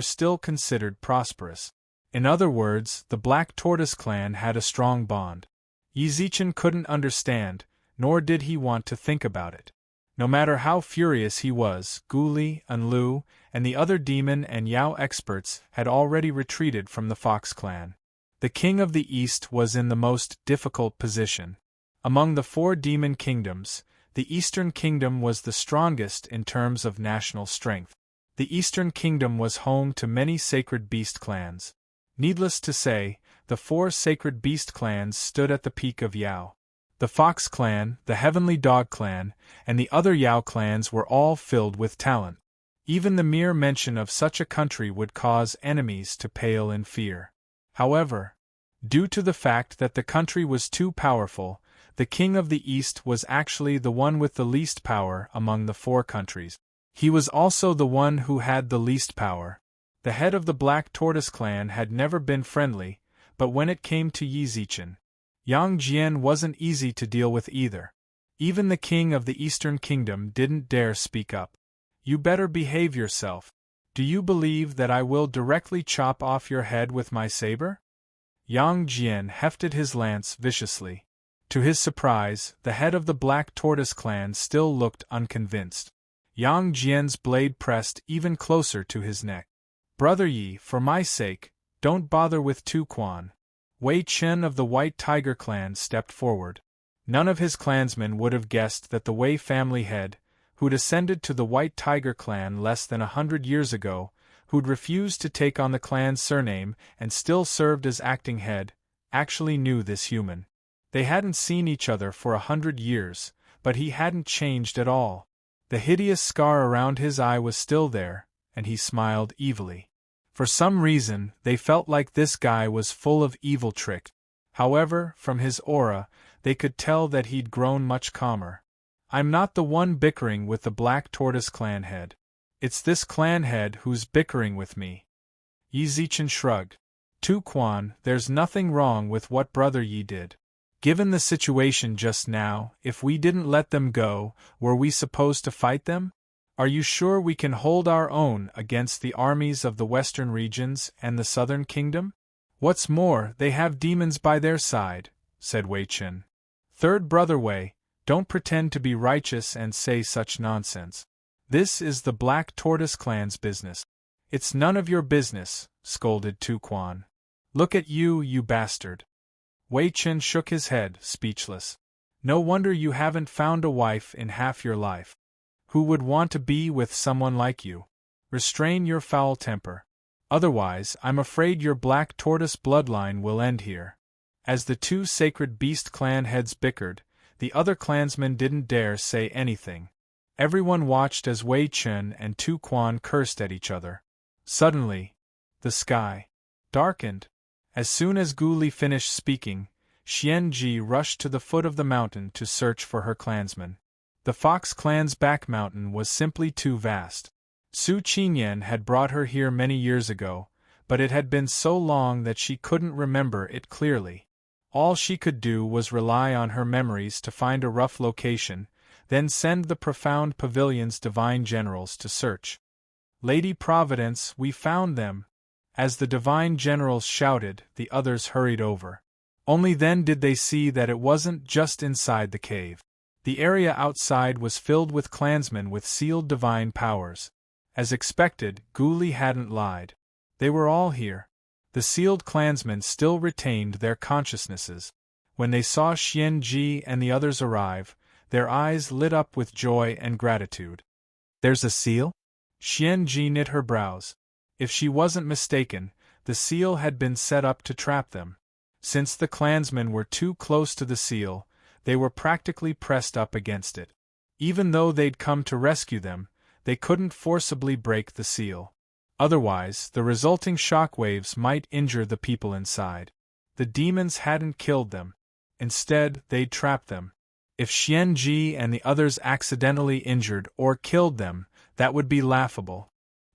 still considered prosperous. In other words, the Black Tortoise clan had a strong bond. Yi Zichen couldn't understand, nor did he want to think about it. No matter how furious he was, Gu Li, Enlu, and the other demon and Yao experts had already retreated from the Fox clan. The King of the East was in the most difficult position. Among the 4 demon kingdoms, the Eastern Kingdom was the strongest in terms of national strength. The Eastern Kingdom was home to many sacred beast clans. Needless to say, the 4 sacred beast clans stood at the peak of Yao. The Fox clan, the Heavenly Dog clan, and the other Yao clans were all filled with talent. Even the mere mention of such a country would cause enemies to pale in fear. However, due to the fact that the country was too powerful, the King of the East was actually the one with the least power among the 4 countries. He was also the one who had the least power. The head of the Black Tortoise clan had never been friendly, but when it came to Yi Zichen, Yang Jian wasn't easy to deal with either. Even the king of the Eastern Kingdom didn't dare speak up. "You better behave yourself. Do you believe that I will directly chop off your head with my saber?" Yang Jian hefted his lance viciously. To his surprise, the head of the Black Tortoise clan still looked unconvinced. Yang Jian's blade pressed even closer to his neck. "Brother Yi, for my sake, don't bother with Tu Quan." Wei Chen of the White Tiger clan stepped forward. None of his clansmen would have guessed that the Wei family head, who'd ascended to the White Tiger clan less than 100 years ago, who'd refused to take on the clan's surname and still served as acting head, actually knew this human. They hadn't seen each other for 100 years, but he hadn't changed at all. The hideous scar around his eye was still there, and he smiled evilly. For some reason, they felt like this guy was full of evil tricks. However, from his aura, they could tell that he'd grown much calmer. "I'm not the one bickering with the Black Tortoise clan head. It's this clan head who's bickering with me." Yi Zichen shrugged. "Tu Quan, there's nothing wrong with what Brother Yi did. Given the situation just now, if we didn't let them go, were we supposed to fight them? Are you sure we can hold our own against the armies of the western regions and the southern kingdom? What's more, they have demons by their side," said Wei Chen. "Third Brother Wei, don't pretend to be righteous and say such nonsense. This is the Black Tortoise clan's business." "It's none of your business," scolded Tu Quan. "Look at you, you bastard. Wei Chen shook his head, speechless. No wonder you haven't found a wife in half your life. Who would want to be with someone like you? Restrain your foul temper. Otherwise, I'm afraid your black tortoise bloodline will end here. As the two sacred beast clan heads bickered, the other clansmen didn't dare say anything. Everyone watched as Wei Chen and Tu Quan cursed at each other. Suddenly, the sky darkened. As soon as Gu Li finished speaking, Xian Ji rushed to the foot of the mountain to search for her clansmen. The Fox clan's back mountain was simply too vast. Su Qinyan had brought her here many years ago, but it had been so long that she couldn't remember it clearly. All she could do was rely on her memories to find a rough location, then send the profound pavilion's divine generals to search. Lady Providence, we found them! As the divine generals shouted, the others hurried over. Only then did they see that it wasn't just inside the cave. The area outside was filled with clansmen with sealed divine powers. As expected, Gu Li hadn't lied. They were all here. The sealed clansmen still retained their consciousnesses. When they saw Xian Ji and the others arrive, their eyes lit up with joy and gratitude. There's a seal? Xian Ji knit her brows. If she wasn't mistaken, the seal had been set up to trap them. Since the clansmen were too close to the seal, they were practically pressed up against it. Even though they'd come to rescue them, they couldn't forcibly break the seal. Otherwise, the resulting shockwaves might injure the people inside. The demons hadn't killed them. Instead, they'd trapped them. If Xian Ji and the others accidentally injured or killed them, that would be laughable.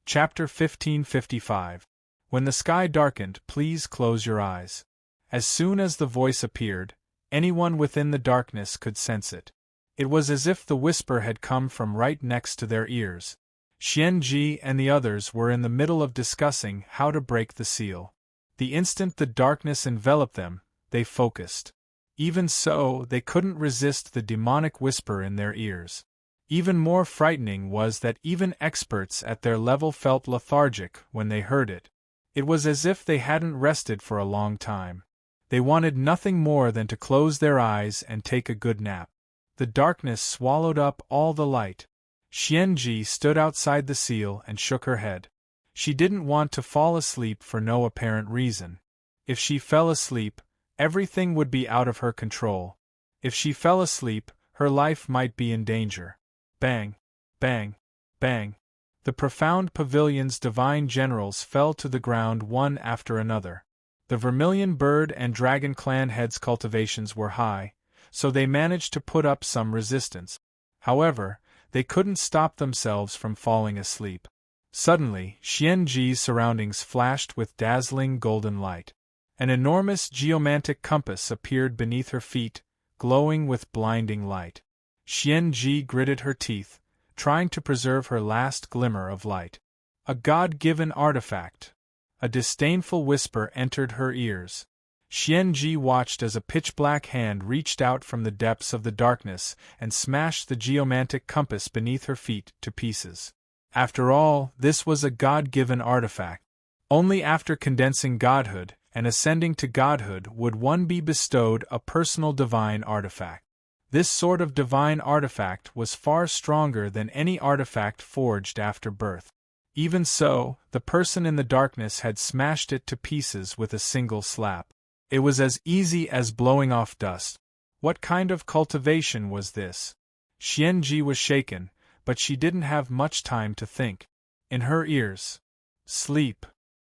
Chapter 1555. When the sky darkened, please close your eyes. As soon as the voice appeared, anyone within the darkness could sense it. It was as if the whisper had come from right next to their ears. Xian Ji and the others were in the middle of discussing how to break the seal. The instant the darkness enveloped them, they focused. Even so, they couldn't resist the demonic whisper in their ears. Even more frightening was that even experts at their level felt lethargic when they heard it. It was as if they hadn't rested for a long time. They wanted nothing more than to close their eyes and take a good nap. The darkness swallowed up all the light. Xian Ji stood outside the seal and shook her head. She didn't want to fall asleep for no apparent reason. If she fell asleep, everything would be out of her control. If she fell asleep, her life might be in danger. Bang! Bang! Bang! The profound pavilion's divine generals fell to the ground one after another. The Vermilion Bird and Dragon Clan heads' cultivations were high, so they managed to put up some resistance. However, they couldn't stop themselves from falling asleep. Suddenly, Xian Ji's surroundings flashed with dazzling golden light. An enormous geomantic compass appeared beneath her feet, glowing with blinding light. Xian Ji gritted her teeth, trying to preserve her last glimmer of light. A God-given artifact. A disdainful whisper entered her ears. Xian Ji watched as a pitch-black hand reached out from the depths of the darkness and smashed the geomantic compass beneath her feet to pieces. After all, this was a God-given artifact. Only after condensing godhood and ascending to godhood would one be bestowed a personal divine artifact. This sort of divine artifact was far stronger than any artifact forged after birth. Even so, the person in the darkness had smashed it to pieces with a single slap. It was as easy as blowing off dust. What kind of cultivation was this? Xian Ji was shaken, but she didn't have much time to think. In her ears. Sleep.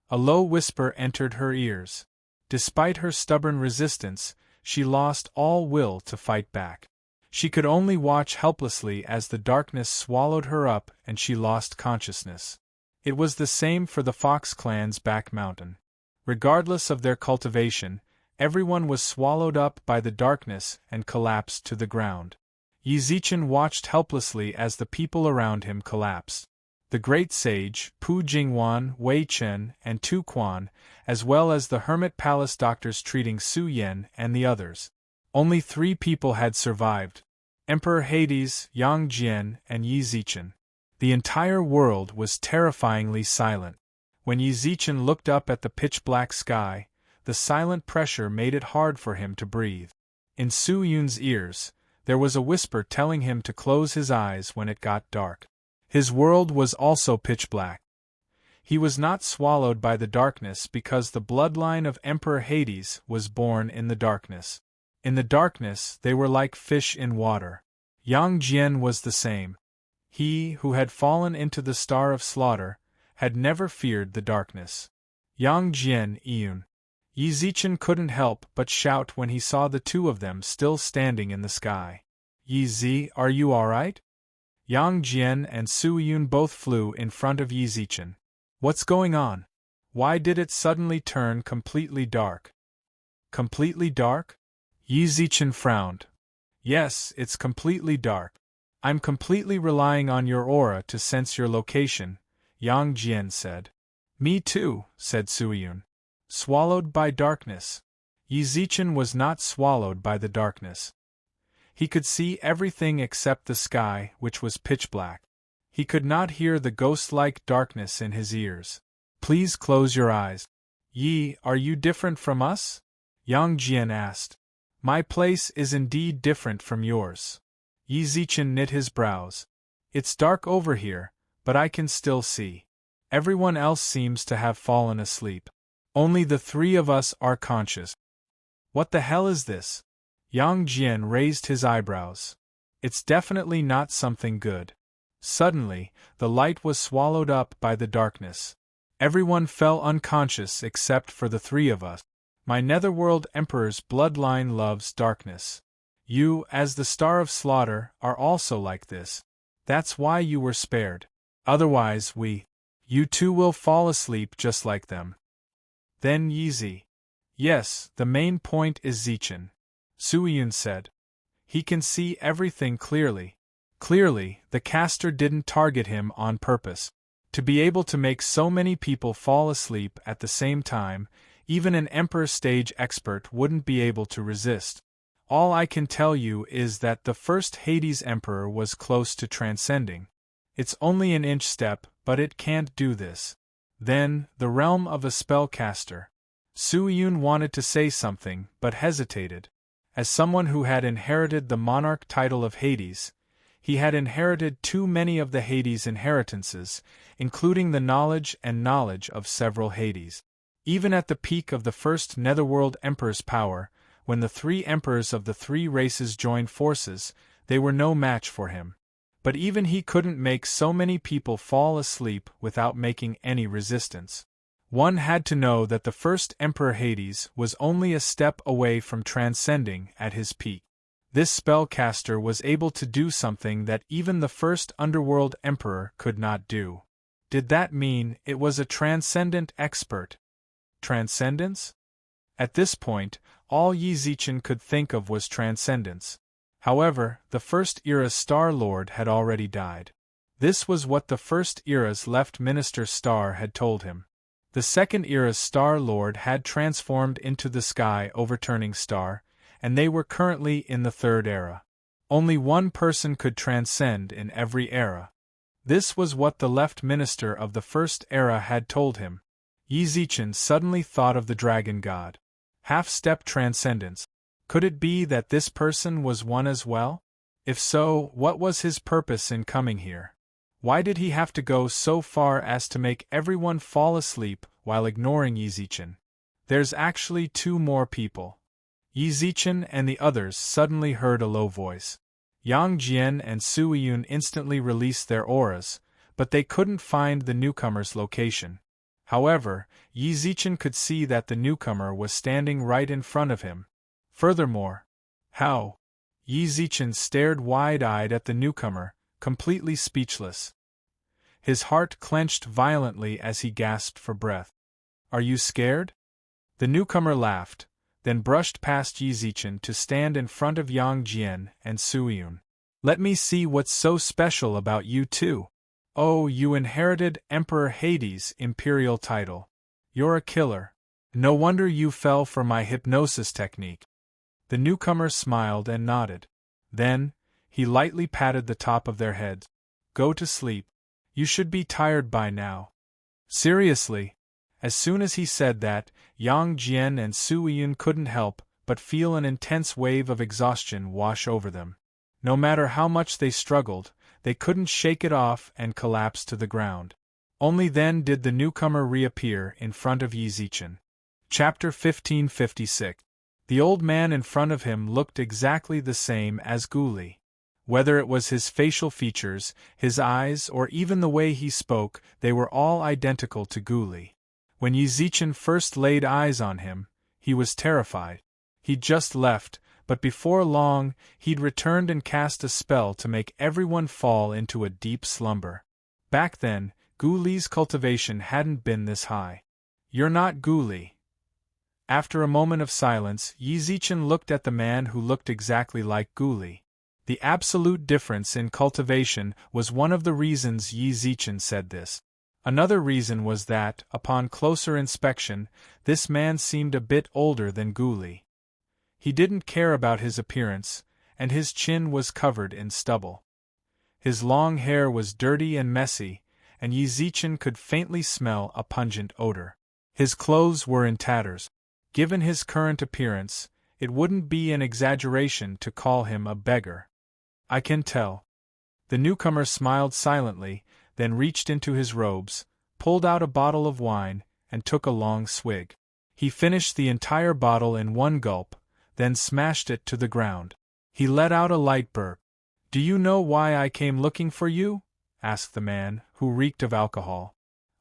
A low whisper entered her ears. Despite her stubborn resistance, she lost all will to fight back. She could only watch helplessly as the darkness swallowed her up and she lost consciousness. It was the same for the Fox clan's back mountain. Regardless of their cultivation, everyone was swallowed up by the darkness and collapsed to the ground. Yi Zichen watched helplessly as the people around him collapsed. The great sage, Pu Jingwan, Wei Chen, and Tu Quan, as well as the hermit palace doctors treating Su Yan and the others. Only 3 people had survived: Emperor Hades, Yang Jian, and Yi Zichen. The entire world was terrifyingly silent. When Yi Zichen looked up at the pitch-black sky, the silent pressure made it hard for him to breathe. In Su Yun's ears, there was a whisper telling him to close his eyes when it got dark. His world was also pitch black. He was not swallowed by the darkness because the bloodline of Emperor Hades was born in the darkness. In the darkness they were like fish in water. Yang Jian was the same. He, who had fallen into the star of slaughter, had never feared the darkness. Yang Jian Iyun. Yi Zichen couldn't help but shout when he saw the two of them still standing in the sky. Yi Zi, are you alright? Yang Jian and Su Yun both flew in front of Yi Zichen. What's going on? Why did it suddenly turn completely dark? Completely dark? Yi Zichen frowned. Yes, it's completely dark. I'm completely relying on your aura to sense your location, Yang Jian said. Me too, said Su Yun. Swallowed by darkness. Yi Zichen was not swallowed by the darkness. He could see everything except the sky, which was pitch black. He could not hear the ghost-like darkness in his ears. Please close your eyes. Yi, are you different from us? Yang Jian asked. My place is indeed different from yours. Yi Zichen knit his brows. It's dark over here, but I can still see. Everyone else seems to have fallen asleep. Only the three of us are conscious. What the hell is this? Yang Jian raised his eyebrows. It's definitely not something good. Suddenly, the light was swallowed up by the darkness. Everyone fell unconscious except for the three of us. My Netherworld Emperor's bloodline loves darkness. You, as the Star of Slaughter, are also like this. That's why you were spared. Otherwise you too will fall asleep just like them. Then Yi Zi. Yes, the main point is Zichen. Su Yun said. He can see everything clearly. Clearly, the caster didn't target him on purpose. To be able to make so many people fall asleep at the same time, even an Emperor stage expert wouldn't be able to resist. All I can tell you is that the first Hades Emperor was close to transcending. It's only an inch step, but it can't do this. Then, the realm of a spellcaster. Su Yun wanted to say something, but hesitated. As someone who had inherited the monarch title of Hades, he had inherited too many of the Hades inheritances, including the knowledge of several Hades. Even at the peak of the first Netherworld Emperor's power, when the three emperors of the three races joined forces, they were no match for him. But even he couldn't make so many people fall asleep without making any resistance. One had to know that the first Emperor Hades was only a step away from transcending at his peak. This spellcaster was able to do something that even the first Underworld Emperor could not do. Did that mean it was a transcendent expert? Transcendence? At this point, all Yi Zichen could think of was transcendence. However, the First Era's Star Lord had already died. This was what the First Era's Left Minister Star had told him. The Second Era's Star Lord had transformed into the Sky Overturning Star, and they were currently in the Third Era. Only one person could transcend in every era. This was what the Left Minister of the First Era had told him. Yi Zichen suddenly thought of the Dragon God. Half-step transcendence. Could it be that this person was one as well? If so, what was his purpose in coming here? Why did he have to go so far as to make everyone fall asleep while ignoring Yi Zichen? There's actually two more people. Yi Zichen and the others suddenly heard a low voice. Yang Jian and Su Yun instantly released their auras, but they couldn't find the newcomer's location. However, Yi Zichen could see that the newcomer was standing right in front of him. Furthermore, how? Yi Zichen stared wide-eyed at the newcomer, completely speechless. His heart clenched violently as he gasped for breath. Are you scared? The newcomer laughed, then brushed past Yi Zichen to stand in front of Yang Jian and Su Yun. Let me see what's so special about you two. Oh, you inherited Emperor Hades' imperial title. You're a killer. No wonder you fell for my hypnosis technique. The newcomer smiled and nodded. Then, he lightly patted the top of their heads. Go to sleep. You should be tired by now. Seriously. As soon as he said that, Yang Jian and Su Yun couldn't help but feel an intense wave of exhaustion wash over them. No matter how much they struggled, they couldn't shake it off and collapsed to the ground. Only then did the newcomer reappear in front of Yi Zichen. Chapter 1556. The old man in front of him looked exactly the same as Gu Li. Whether it was his facial features, his eyes, or even the way he spoke, they were all identical to Gu Li. When Yi Zichen first laid eyes on him, he was terrified. He'd just left, but before long, he'd returned and cast a spell to make everyone fall into a deep slumber. Back then, Gu Li's cultivation hadn't been this high. "You're not Gu Li." After a moment of silence, Yi Zichen looked at the man who looked exactly like Gu Li. The absolute difference in cultivation was one of the reasons Yi Zichen said this. Another reason was that, upon closer inspection, this man seemed a bit older than Gu Li. He didn't care about his appearance, and his chin was covered in stubble. His long hair was dirty and messy, and Yi Zichen could faintly smell a pungent odor. His clothes were in tatters. Given his current appearance, it wouldn't be an exaggeration to call him a beggar. "I can tell." The newcomer smiled silently, then reached into his robes, pulled out a bottle of wine, and took a long swig. He finished the entire bottle in one gulp, then smashed it to the ground. He let out a light burp. "Do you know why I came looking for you?" asked the man, who reeked of alcohol.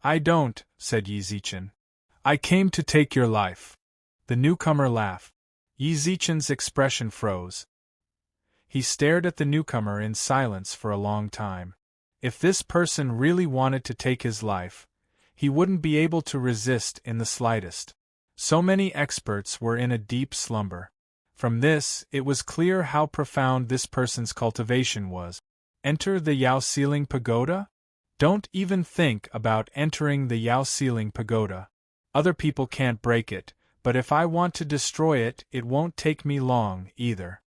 "I don't," said Yi Zichen. "I came to take your life." The newcomer laughed. Yi Zichen's expression froze. He stared at the newcomer in silence for a long time. If this person really wanted to take his life, he wouldn't be able to resist in the slightest. So many experts were in a deep slumber. From this, it was clear how profound this person's cultivation was. Enter the Yao Ceiling Pagoda? Don't even think about entering the Yao Ceiling Pagoda. Other people can't break it, but if I want to destroy it, it won't take me long, either.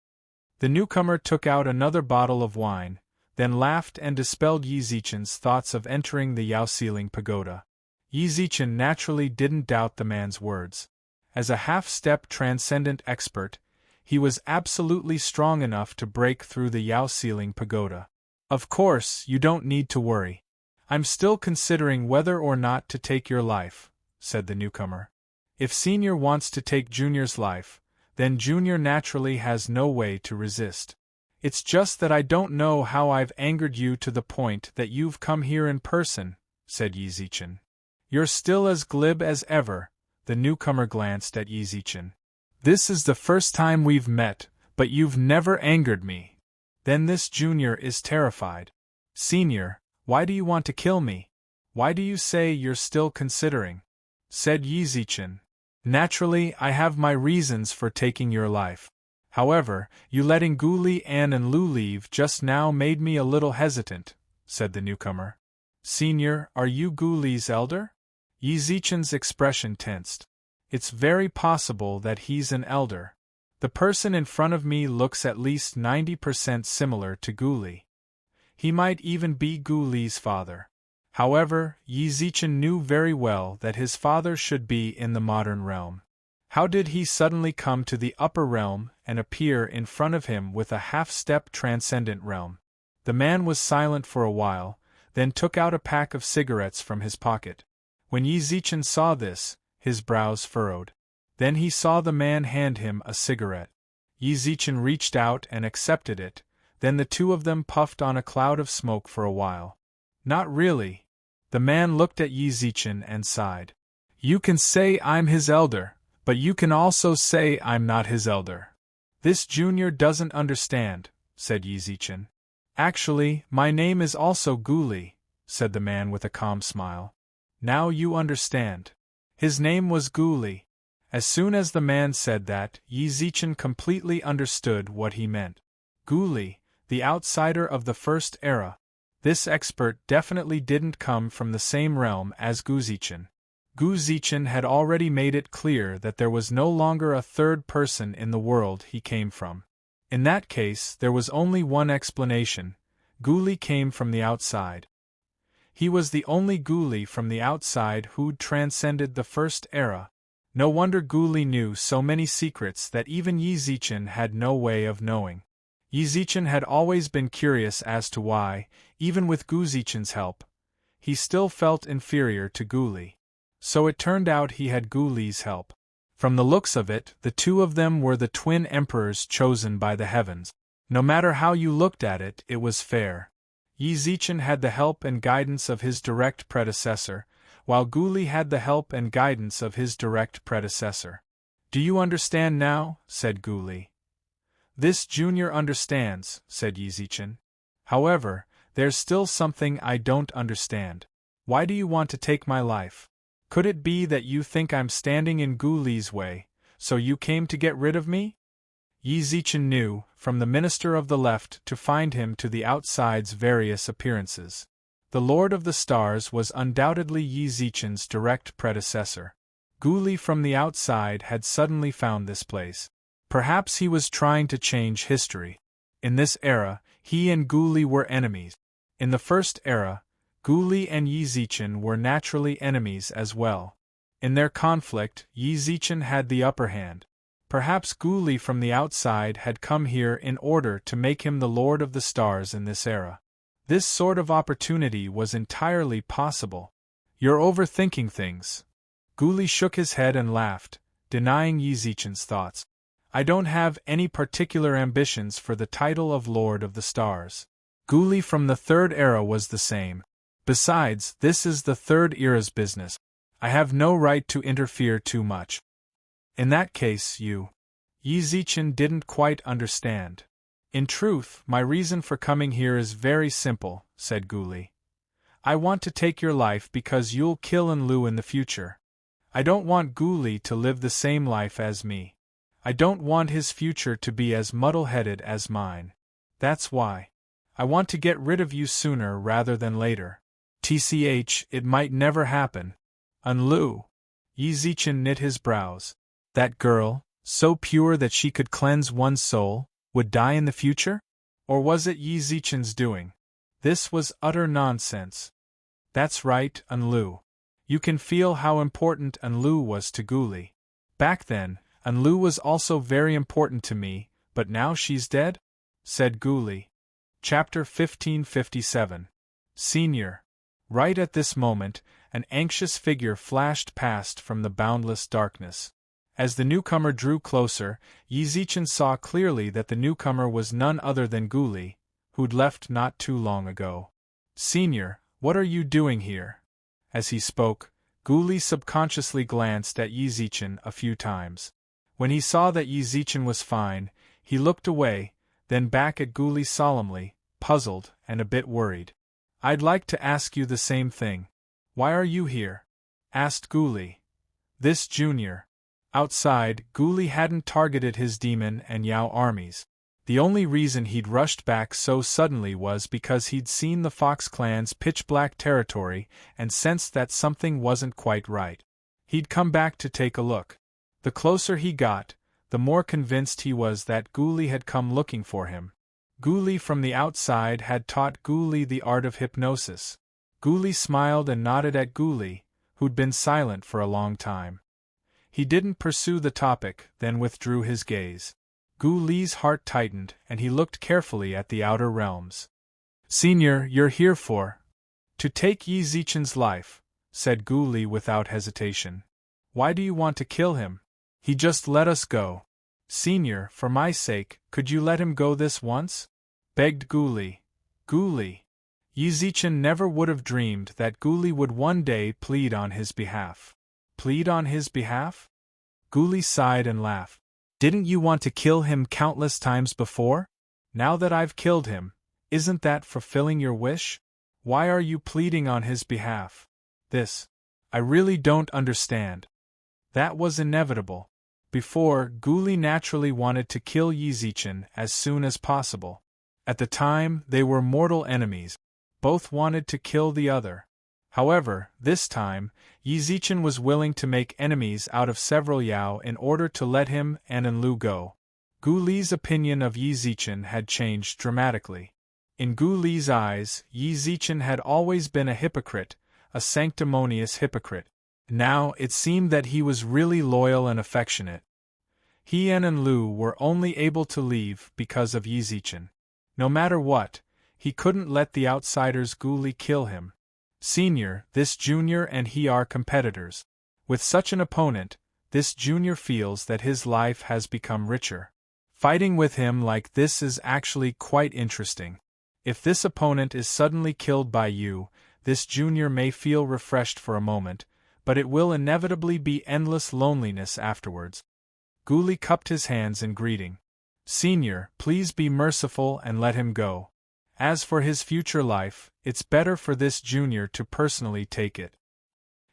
The newcomer took out another bottle of wine, then laughed and dispelled Yi Zichen's thoughts of entering the Yao Ceiling Pagoda. Yi Zichen naturally didn't doubt the man's words. As a half-step transcendent expert, he was absolutely strong enough to break through the Yao Ceiling Pagoda. "Of course, you don't need to worry. I'm still considering whether or not to take your life," said the newcomer. "If Senior wants to take Junior's life, then Junior naturally has no way to resist. It's just that I don't know how I've angered you to the point that you've come here in person," said Yi Zichen. "You're still as glib as ever." The newcomer glanced at Yi Zichen. "This is the first time we've met, but you've never angered me." Then this junior is terrified. "Senior, why do you want to kill me? Why do you say you're still considering?" said Yi Zichen. "Naturally, I have my reasons for taking your life. However, you letting Gu Li, An and Lu leave just now made me a little hesitant," said the newcomer. "Senior, are you Gu Li's elder?" Yi Zichen's expression tensed. "It's very possible that he's an elder. The person in front of me looks at least 90% similar to Gu Li. He might even be Gu Li's father." However, Yi Zichen knew very well that his father should be in the modern realm. How did he suddenly come to the upper realm and appear in front of him with a half-step transcendent realm? The man was silent for a while, then took out a pack of cigarettes from his pocket. When Yi Zichen saw this, his brows furrowed. Then he saw the man hand him a cigarette. Yi Zichen reached out and accepted it, then the two of them puffed on a cloud of smoke for a while. "Not really." The man looked at Yi Zichen and sighed. "You can say I'm his elder, but you can also say I'm not his elder. This junior doesn't understand," said Yi Zichen. "Actually, my name is also Gu Li," said the man with a calm smile. "Now you understand." His name was Gu Li. As soon as the man said that, Yi Zichen completely understood what he meant. Gu Li, the outsider of the first era. This expert definitely didn't come from the same realm as Gu Zichen. Gu Zichen had already made it clear that there was no longer a third person in the world he came from. In that case, there was only one explanation: Gu Li came from the outside. He was the only Ghoulie from the outside who'd transcended the first era. No wonder Ghoulie knew so many secrets that even Yi Zichen had no way of knowing. Yi Zichen had always been curious as to why, even with Gu Zichen's help, he still felt inferior to Ghoulie. So it turned out he had Ghoulie's help. From the looks of it, the two of them were the twin emperors chosen by the heavens. No matter how you looked at it, it was fair. Yi Zichen had the help and guidance of his direct predecessor, while Ghoulie had the help and guidance of his direct predecessor. "Do you understand now?" said Ghoulie. "This junior understands," said Yi Zichen. "However, there's still something I don't understand. Why do you want to take my life? Could it be that you think I'm standing in Ghoulie's way, so you came to get rid of me?" Yi Zichen knew, from the Minister of the Left to find him to the outside's various appearances. The Lord of the Stars was undoubtedly Yi Zichen's direct predecessor. Ghoulie from the outside had suddenly found this place. Perhaps he was trying to change history. In this era, he and Ghoulie were enemies. In the first era, Ghoulie and Yi Zichen were naturally enemies as well. In their conflict, Yi Zichen had the upper hand. Perhaps Ghoulie from the outside had come here in order to make him the Lord of the Stars in this era. This sort of opportunity was entirely possible. "You're overthinking things." Ghoulie shook his head and laughed, denying Yi Zichen's thoughts. "I don't have any particular ambitions for the title of Lord of the Stars. Ghoulie from the third era was the same. Besides, this is the third era's business. I have no right to interfere too much." "In that case, you—" Yi Zichen didn't quite understand. "In truth, my reason for coming here is very simple," said Ghoulie. "I want to take your life because you'll kill Enlil in the future. I don't want Ghoulie to live the same life as me. I don't want his future to be as muddle-headed as mine. That's why. I want to get rid of you sooner rather than later. TCH, it might never happen. Enlil." Yi Zichen knit his brows. That girl, so pure that she could cleanse one's soul, would die in the future? Or was it Yi Zichen's doing? This was utter nonsense. "That's right, Enlil. You can feel how important Enlil was to Ghoulie. Back then, Enlil was also very important to me, but now she's dead?" said Ghoulie. Chapter 1557. Senior. Right at this moment, an anxious figure flashed past from the boundless darkness. As the newcomer drew closer, Yi Zichen saw clearly that the newcomer was none other than Ghoulie, who'd left not too long ago. "Senior, what are you doing here?" As he spoke, Ghoulie subconsciously glanced at Yi Zichen a few times. When he saw that Yi Zichen was fine, he looked away, then back at Ghoulie solemnly, puzzled and a bit worried. "I'd like to ask you the same thing. Why are you here?" asked Ghoulie. This junior. Outside, Ghoulie hadn't targeted his demon and Yao armies. The only reason he'd rushed back so suddenly was because he'd seen the Fox clan's pitch-black territory and sensed that something wasn't quite right. He'd come back to take a look. The closer he got, the more convinced he was that Ghoulie had come looking for him. Ghoulie from the outside had taught Ghoulie the art of hypnosis. Ghoulie smiled and nodded at Ghoulie, who'd been silent for a long time. He didn't pursue the topic, then withdrew his gaze. Ghoulie's heart tightened, and he looked carefully at the outer realms. "Senior, you're here for—" "To take Yi Zichen's life," said Ghoulie without hesitation. "Why do you want to kill him? He just let us go. Senior, for my sake, could you let him go this once?" begged Ghoulie. Ghoulie. Yi Zichen never would have dreamed that Ghoulie would one day plead on his behalf. Plead on his behalf? Ghoulie sighed and laughed. "Didn't you want to kill him countless times before? Now that I've killed him, isn't that fulfilling your wish? Why are you pleading on his behalf? I really don't understand." That was inevitable. Before, Ghoulie naturally wanted to kill Yi Zichen as soon as possible. At the time, they were mortal enemies. Both wanted to kill the other. However, this time, Yi Zichen was willing to make enemies out of several Yao in order to let him and Enlil go. Ghoulie's opinion of Yi Zichen had changed dramatically. In Gu Li's eyes, Yi Zichen had always been a hypocrite, a sanctimonious hypocrite. Now it seemed that he was really loyal and affectionate. He and Lu were only able to leave because of Yi Zichen. No matter what, he couldn't let the outsiders Gu Li kill him. Senior, this junior and he are competitors. With such an opponent, this junior feels that his life has become richer. Fighting with him like this is actually quite interesting. If this opponent is suddenly killed by you, this junior may feel refreshed for a moment, but it will inevitably be endless loneliness afterwards. Gu Li cupped his hands in greeting. Senior, please be merciful and let him go. As for his future life, it's better for this junior to personally take it.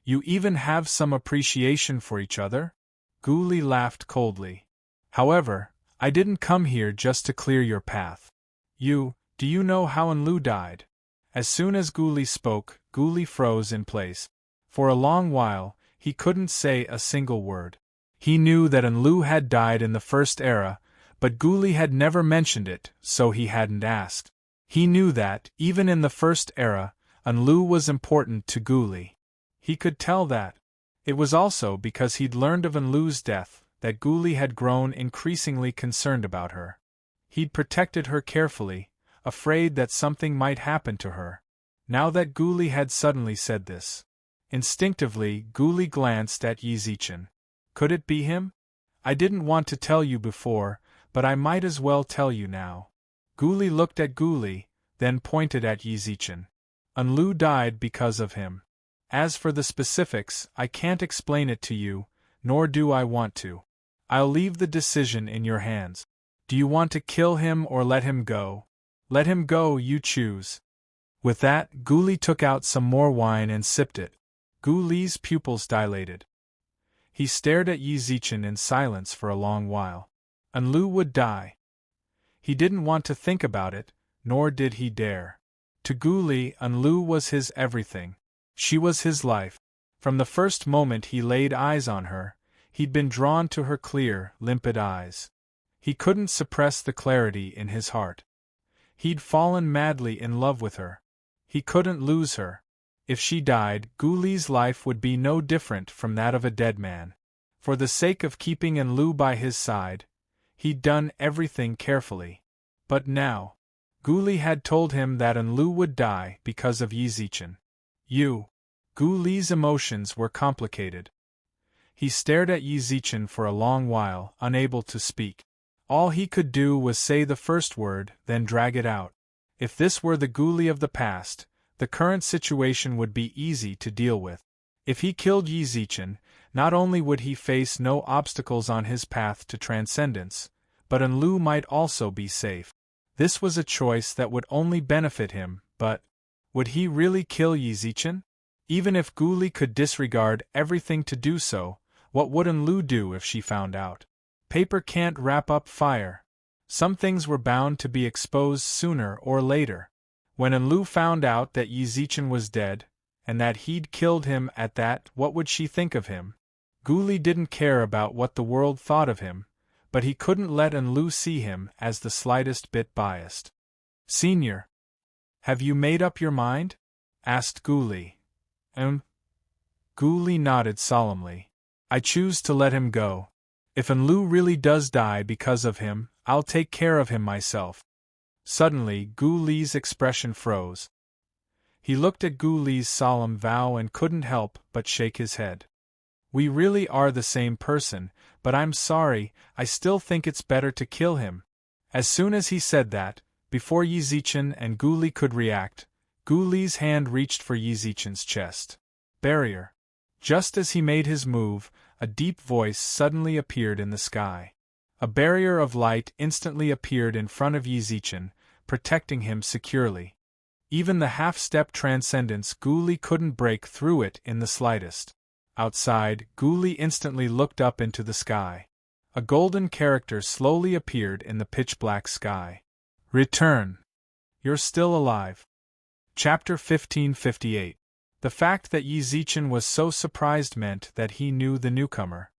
You even have some appreciation for each other? Gu Li laughed coldly. However, I didn't come here just to clear your path. Do you know how Lu died? As soon as Gu Li spoke, Gu Li froze in place. For a long while, he couldn't say a single word. He knew that Lu had died in the First Era, but Gu Li had never mentioned it, so he hadn't asked. He knew that, even in the First Era, Lu was important to Gu Li. He could tell that. It was also because he'd learned of Lu's death that Gu Li had grown increasingly concerned about her. He'd protected her carefully, afraid that something might happen to her. Now that Gu Li had suddenly said this. Instinctively, Gu Li glanced at Yi Zichen. Could it be him? I didn't want to tell you before, but I might as well tell you now. Gu Li looked at Gu Li, then pointed at Yi Zichen. Lu died because of him. As for the specifics, I can't explain it to you, nor do I want to. I'll leave the decision in your hands. Do you want to kill him or let him go? Let him go, you choose. With that, Gu Li took out some more wine and sipped it. Gu Li's pupils dilated. He stared at Yi Zichen in silence for a long while. Lu would die. He didn't want to think about it, nor did he dare. To Gu Li, Lu was his everything. She was his life. From the first moment he laid eyes on her, he'd been drawn to her clear, limpid eyes. He couldn't suppress the clarity in his heart. He'd fallen madly in love with her. He couldn't lose her. If she died, Gu Li's life would be no different from that of a dead man. For the sake of keeping Lu by his side, he'd done everything carefully. But now, Gu Li had told him that Lu would die because of Yi Zichen. Gu Li's emotions were complicated. He stared at Yi Zichen for a long while, unable to speak. All he could do was say the first word, then drag it out. If this were the Gu Li of the past, the current situation would be easy to deal with. If he killed Yi Zichen, not only would he face no obstacles on his path to transcendence, but Lu might also be safe. This was a choice that would only benefit him, but would he really kill Yi Zichen? Even if Gu Li could disregard everything to do so, what would Lu do if she found out? Paper can't wrap up fire. Some things were bound to be exposed sooner or later. When Lu found out that Yi Zichen was dead, and that he'd killed him at that, what would she think of him? Gu Li didn't care about what the world thought of him, but he couldn't let Lu see him as the slightest bit biased. Senior, have you made up your mind? Asked Gu Li. Gu Li nodded solemnly. I choose to let him go. If Lu really does die because of him, I'll take care of him myself. Suddenly, Gu Li's expression froze. He looked at Gu Li's solemn vow and couldn't help but shake his head. We really are the same person, but I'm sorry, I still think it's better to kill him. As soon as he said that, before Yi Zichen and Gu Li could react, Gu Li's hand reached for Yi Zichen's chest. Barrier. Just as he made his move, a deep voice suddenly appeared in the sky. A barrier of light instantly appeared in front of Yi Zichen, protecting him securely. Even the half-step transcendence Gu Li couldn't break through it in the slightest. Outside, Gu Li instantly looked up into the sky. A golden character slowly appeared in the pitch-black sky. Return. You're still alive. Chapter 1558. The fact that Yi Zichen was so surprised meant that he knew the newcomer.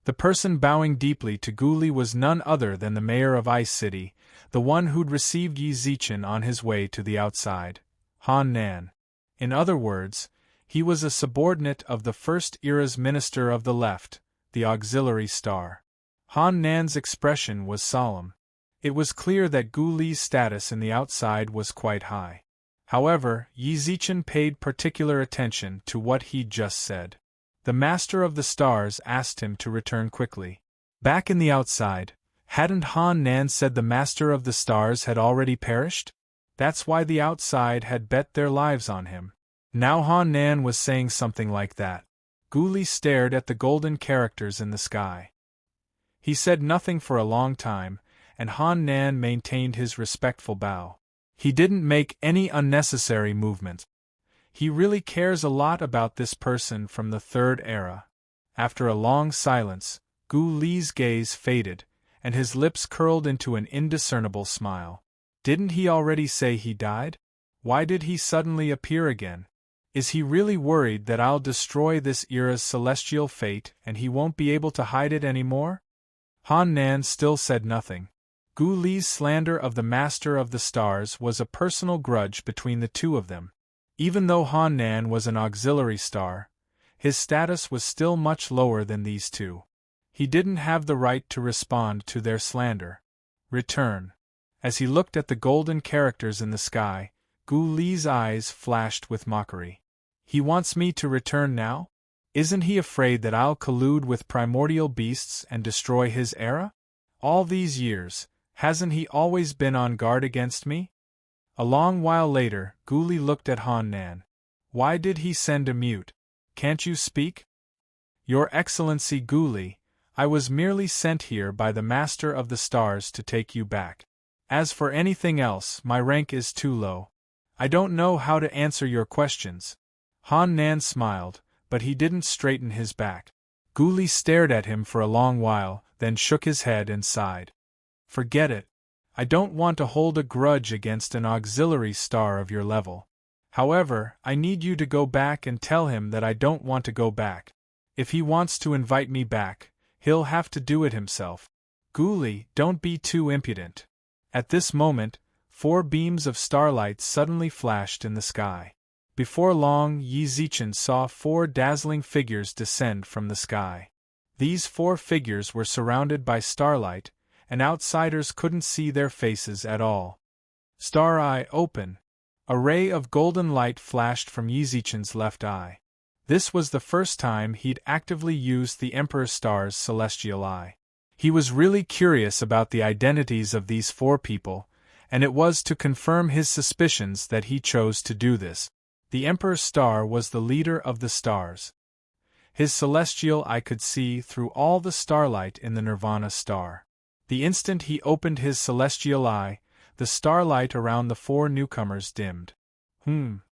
The person bowing deeply to Gu Li was none other than the mayor of Ice City, the one who'd received Yi Zichen on his way to the outside, Han Nan. In other words, he was a subordinate of the First Era's Minister of the Left, the Auxiliary Star. Han Nan's expression was solemn. It was clear that Gu Li's status in the outside was quite high. However, Yi Zichen paid particular attention to what he'd just said. The Master of the Stars asked him to return quickly. Back in the outside, hadn't Han Nan said the Master of the Stars had already perished? That's why the outside had bet their lives on him. Now Han Nan was saying something like that. Gu Li stared at the golden characters in the sky. He said nothing for a long time, and Han Nan maintained his respectful bow. He didn't make any unnecessary movement. He really cares a lot about this person from the Third Era. After a long silence, Gu Li's gaze faded, and his lips curled into an indiscernible smile. Didn't he already say he died? Why did he suddenly appear again? Is he really worried that I'll destroy this era's celestial fate and he won't be able to hide it anymore? Han Nan still said nothing. Gu Li's slander of the Master of the Stars was a personal grudge between the two of them. Even though Han Nan was an auxiliary star, his status was still much lower than these two. He didn't have the right to respond to their slander. Return. As he looked at the golden characters in the sky, Gu Li's eyes flashed with mockery. He wants me to return now? Isn't he afraid that I'll collude with primordial beasts and destroy his era? All these years, hasn't he always been on guard against me? A long while later, Gu Li looked at Han Nan. Why did he send a mute? Can't you speak? Your Excellency Gu Li, I was merely sent here by the Master of the Stars to take you back. As for anything else, my rank is too low. I don't know how to answer your questions. Han Nan smiled, but he didn't straighten his back. Gu Li stared at him for a long while, then shook his head and sighed. Forget it. I don't want to hold a grudge against an auxiliary star of your level. However, I need you to go back and tell him that I don't want to go back. If he wants to invite me back, he'll have to do it himself. Gu Li, don't be too impudent. At this moment, 4 beams of starlight suddenly flashed in the sky. Before long, Yi Zichen saw 4 dazzling figures descend from the sky. These 4 figures were surrounded by starlight, and outsiders couldn't see their faces at all. Star Eye open. A ray of golden light flashed from Yi Zichen's left eye. This was the first time he'd actively used the Emperor Star's celestial eye. He was really curious about the identities of these 4 people, and it was to confirm his suspicions that he chose to do this. The Emperor Star was the leader of the stars. His celestial eye could see through all the starlight in the Nirvana star. The instant he opened his celestial eye, the starlight around the 4 newcomers dimmed. When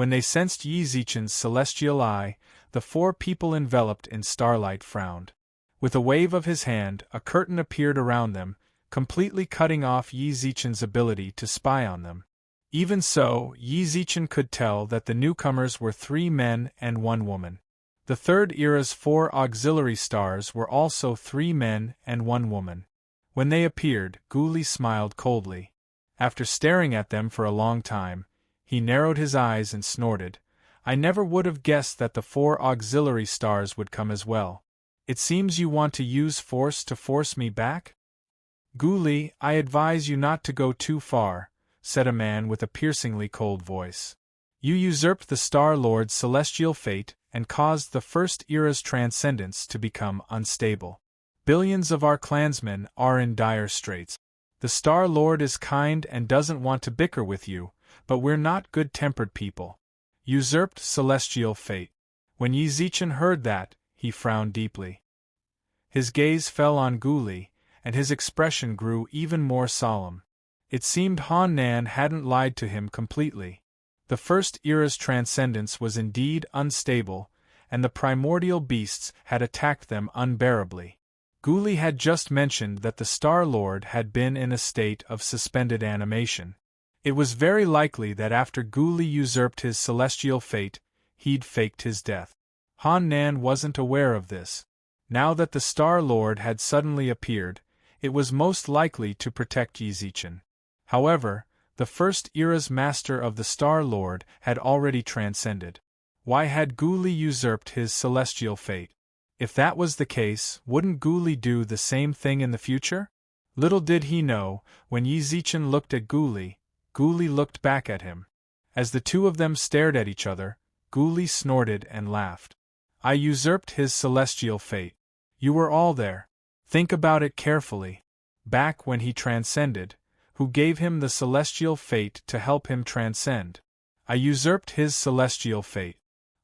they sensed Yi Zichen's celestial eye, the 4 people enveloped in starlight frowned. With a wave of his hand, a curtain appeared around them, completely cutting off Yi Zichen's ability to spy on them. Even so, Yi Zichen could tell that the newcomers were 3 men and 1 woman. The Third Era's 4 auxiliary stars were also 3 men and 1 woman. When they appeared, Gu Li smiled coldly. After staring at them for a long time, he narrowed his eyes and snorted. I never would have guessed that the 4 auxiliary stars would come as well. It seems you want to use force to force me back? Gu Li, I advise you not to go too far, said a man with a piercingly cold voice. You usurped the Star Lord's celestial fate and caused the First Era's transcendence to become unstable. Billions of our clansmen are in dire straits. The Star Lord is kind and doesn't want to bicker with you, but we're not good-tempered people. Usurped celestial fate. When Yi Zichen heard that, he frowned deeply. His gaze fell on Gu Li, and his expression grew even more solemn. It seemed Han Nan hadn't lied to him completely. The First Era's transcendence was indeed unstable, and the primordial beasts had attacked them unbearably. Gu Li had just mentioned that the Star Lord had been in a state of suspended animation. It was very likely that after Gu Li usurped his celestial fate, he'd faked his death. Han Nan wasn't aware of this. Now that the Star Lord had suddenly appeared, it was most likely to protect Yi Zichen. However, the First Era's master of the Star Lord had already transcended. Why had Gu Li usurped his celestial fate? If that was the case, wouldn't Gu Li do the same thing in the future? Little did he know, when Yi Zichen looked at Gu Li looked back at him. As the two of them stared at each other, Gu Li snorted and laughed. I usurped his celestial fate. You were all there. Think about it carefully. Back when he transcended, who gave him the celestial fate to help him transcend? I usurped his celestial fate.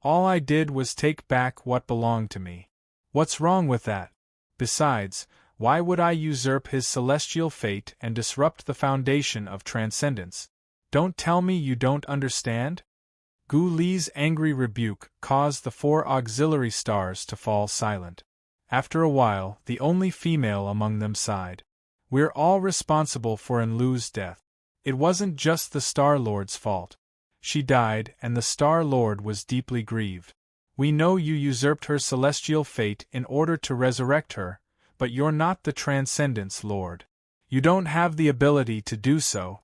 All I did was take back what belonged to me. What's wrong with that? Besides, why would I usurp his celestial fate and disrupt the foundation of transcendence? Don't tell me you don't understand? Gu Li's angry rebuke caused the 4 auxiliary stars to fall silent. After a while, the only female among them sighed. We're all responsible for Enlu's death. It wasn't just the Star Lord's fault. She died, and the Star Lord was deeply grieved. We know you usurped her celestial fate in order to resurrect her, but you're not the Transcendence Lord. You don't have the ability to do so.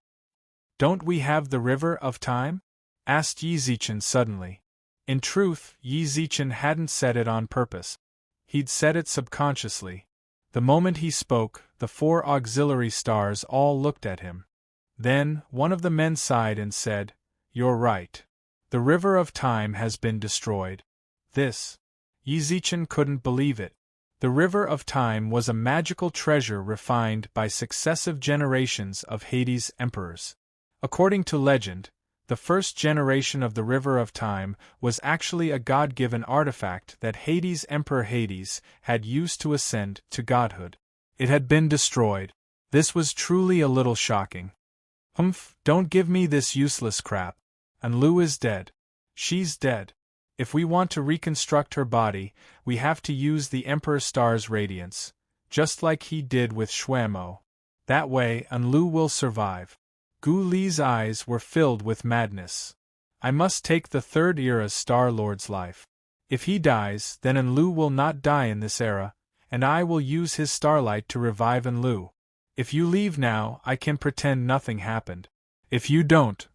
Don't we have the River of Time? Asked Yi Zichen suddenly. In truth, Yi Zichen hadn't said it on purpose. He'd said it subconsciously. The moment he spoke, the 4 auxiliary stars all looked at him. Then, one of the men sighed and said, You're right. The River of Time has been destroyed. This. Yi Zichen couldn't believe it. The River of Time was a magical treasure refined by successive generations of Hades' emperors. According to legend, the first generation of the River of Time was actually a god-given artifact that Hades' Emperor Hades had used to ascend to godhood. It had been destroyed. This was truly a little shocking. Humph, don't give me this useless crap. Enlu is dead. She's dead. If we want to reconstruct her body, we have to use the Emperor Star's radiance, just like he did with Xuemo. That way, Enlu will survive. Gu Li's eyes were filled with madness. I must take the 3rd Era's Star Lord's life. If he dies, then Enlu will not die in this era, and I will use his starlight to revive Enlu. If you leave now, I can pretend nothing happened. If you don't...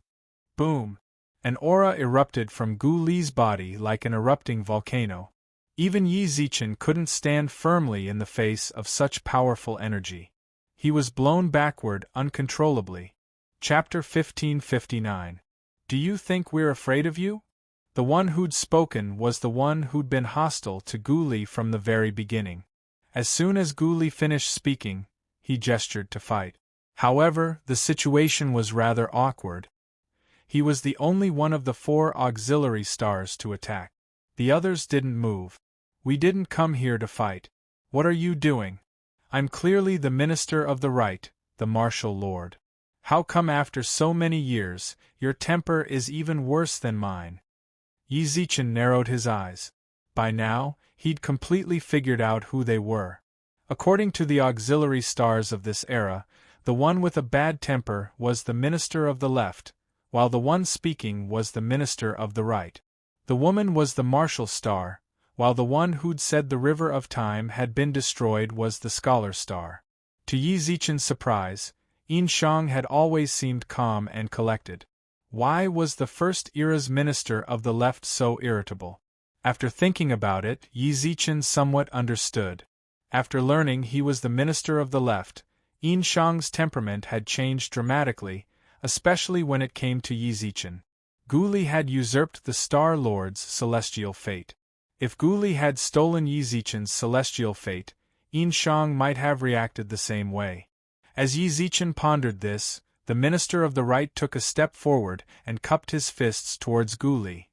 Boom! An aura erupted from Gu Li's body like an erupting volcano. Even Yi Zichen couldn't stand firmly in the face of such powerful energy. He was blown backward uncontrollably. Chapter 1559. Do you think we're afraid of you? The one who'd spoken was the one who'd been hostile to Gu Li from the very beginning. As soon as Gu Li finished speaking, he gestured to fight. However, the situation was rather awkward. He was the only one of the 4 auxiliary stars to attack. The others didn't move. We didn't come here to fight. What are you doing? I'm clearly the Minister of the Right, the Martial Lord. How come after so many years, your temper is even worse than mine? Yi Zichen narrowed his eyes. By now, he'd completely figured out who they were. According to the auxiliary stars of this era, the one with a bad temper was the Minister of the Left, while the one speaking was the Minister of the Right. The woman was the Martial Star, while the one who'd said the River of Time had been destroyed was the Scholar Star. To Yi Zichen's surprise, Yin Shang had always seemed calm and collected. Why was the First Era's Minister of the Left so irritable? After thinking about it, Yi Zichen somewhat understood. After learning he was the Minister of the Left, Yin Shang's temperament had changed dramatically, especially when it came to Yi Zichen. Gu Li had usurped the Star Lord's celestial fate. If Gu Li had stolen Yi Zichen's celestial fate, Yin Shang might have reacted the same way. As Yi Zichen pondered this, the Minister of the Right took a step forward and cupped his fists towards Gu Li.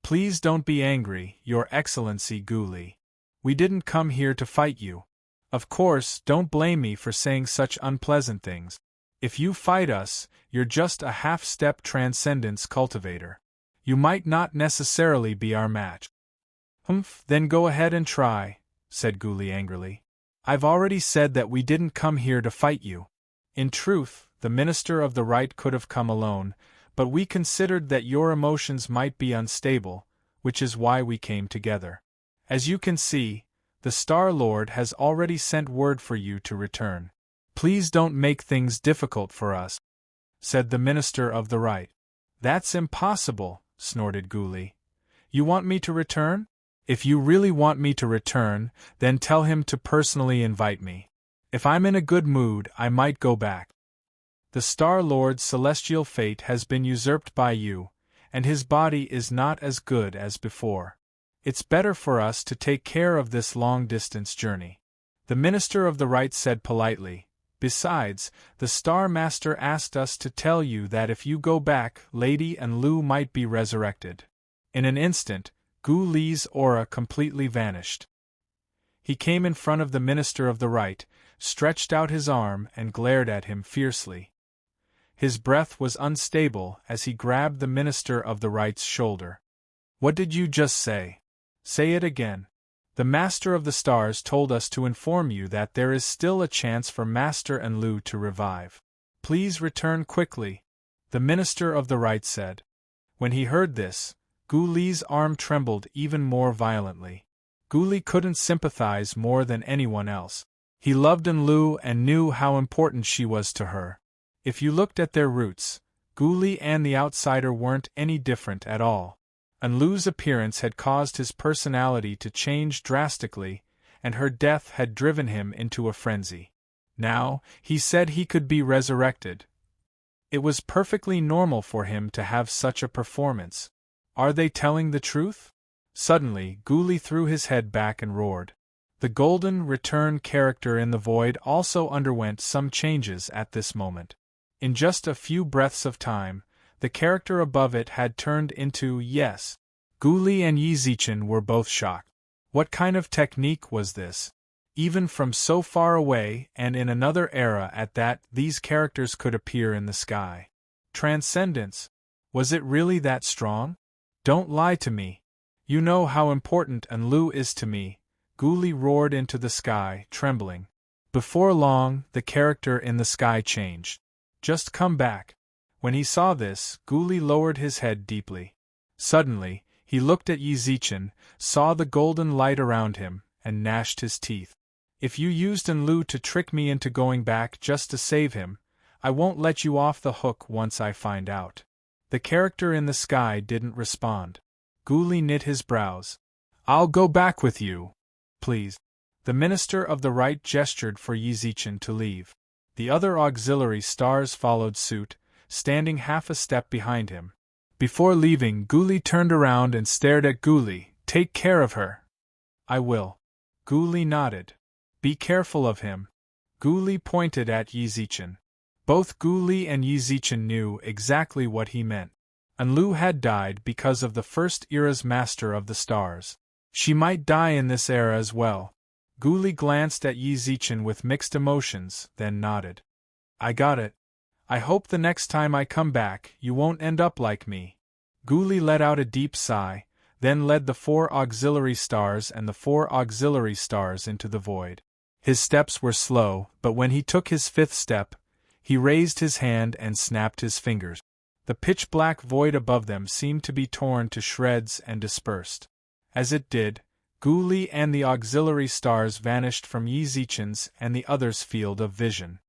Please don't be angry, Your Excellency Gu Li. We didn't come here to fight you. Of course, don't blame me for saying such unpleasant things. If you fight us, you're just a half-step transcendence cultivator. You might not necessarily be our match. Humph, then go ahead and try, said Gu Li angrily. I've already said that we didn't come here to fight you. In truth, the Minister of the Right could have come alone, but we considered that your emotions might be unstable, which is why we came together. As you can see, The Star Lord has already sent word for you to return. Please don't make things difficult for us," said the Minister of the Right. "That's impossible," snorted Guli. "You want me to return? If you really want me to return, then tell him to personally invite me. If I'm in a good mood, I might go back. The Star Lord's celestial fate has been usurped by you, and his body is not as good as before. It's better for us to take care of this long-distance journey." The Minister of the Right said politely, "Besides, the Star Master asked us to tell you that if you go back, Lady and Lu might be resurrected." In an instant, Gu Li's aura completely vanished. He came in front of the Minister of the Right, stretched out his arm and glared at him fiercely. His breath was unstable as he grabbed the Minister of the Right's shoulder. "What did you just say? Say it again." "The Master of the Stars told us to inform you that there is still a chance for Master and Lu to revive. Please return quickly," the Minister of the Right said. When he heard this, Gu Li's arm trembled even more violently. Gu Li couldn't sympathize more than anyone else. He loved An Lu and knew how important she was to her. If you looked at their roots, Gu Li and the outsider weren't any different at all. An Lu's appearance had caused his personality to change drastically, and her death had driven him into a frenzy. Now, he said he could be resurrected. It was perfectly normal for him to have such a performance. Are they telling the truth? Suddenly, Gu Li threw his head back and roared. The Golden Return character in the void also underwent some changes at this moment. In just a few breaths of time, the character above it had turned into yes. Gu Li and Yi Zichen were both shocked. What kind of technique was this? Even from so far away and in another era at that, these characters could appear in the sky. Transcendence. Was it really that strong? Don't lie to me. You know how important An Lu is to me, Gu Li roared into the sky, trembling. Before long, the character in the sky changed. Just come back. When he saw this, Gu Li lowered his head deeply. Suddenly, he looked at Yi Zichen, saw the golden light around him, and gnashed his teeth. If you used An Lu to trick me into going back just to save him, I won't let you off the hook once I find out. The character in the sky didn't respond. Gu Li knit his brows. I'll go back with you. Please. The Minister of the Right gestured for Yi Zichen to leave. The other auxiliary stars followed suit, standing half a step behind him. Before leaving, Gu Li turned around and stared at Gu Li. Take care of her. I will. Gu Li nodded. Be careful of him. Gu Li pointed at Yi Zichen. Both Gu Li and Yi Zichen knew exactly what he meant. An Lu had died because of the First Era's Master of the Stars. She might die in this era as well. Gu Li glanced at Yi Zichen with mixed emotions, then nodded. I got it. I hope the next time I come back, you won't end up like me. Gu Li let out a deep sigh, then led the 4 auxiliary stars and the 4 auxiliary stars into the void. His steps were slow, but when he took his 5th step, he raised his hand and snapped his fingers. The pitch-black void above them seemed to be torn to shreds and dispersed. As it did, Gu Li and the auxiliary stars vanished from Yi Zichen's and the others' field of vision.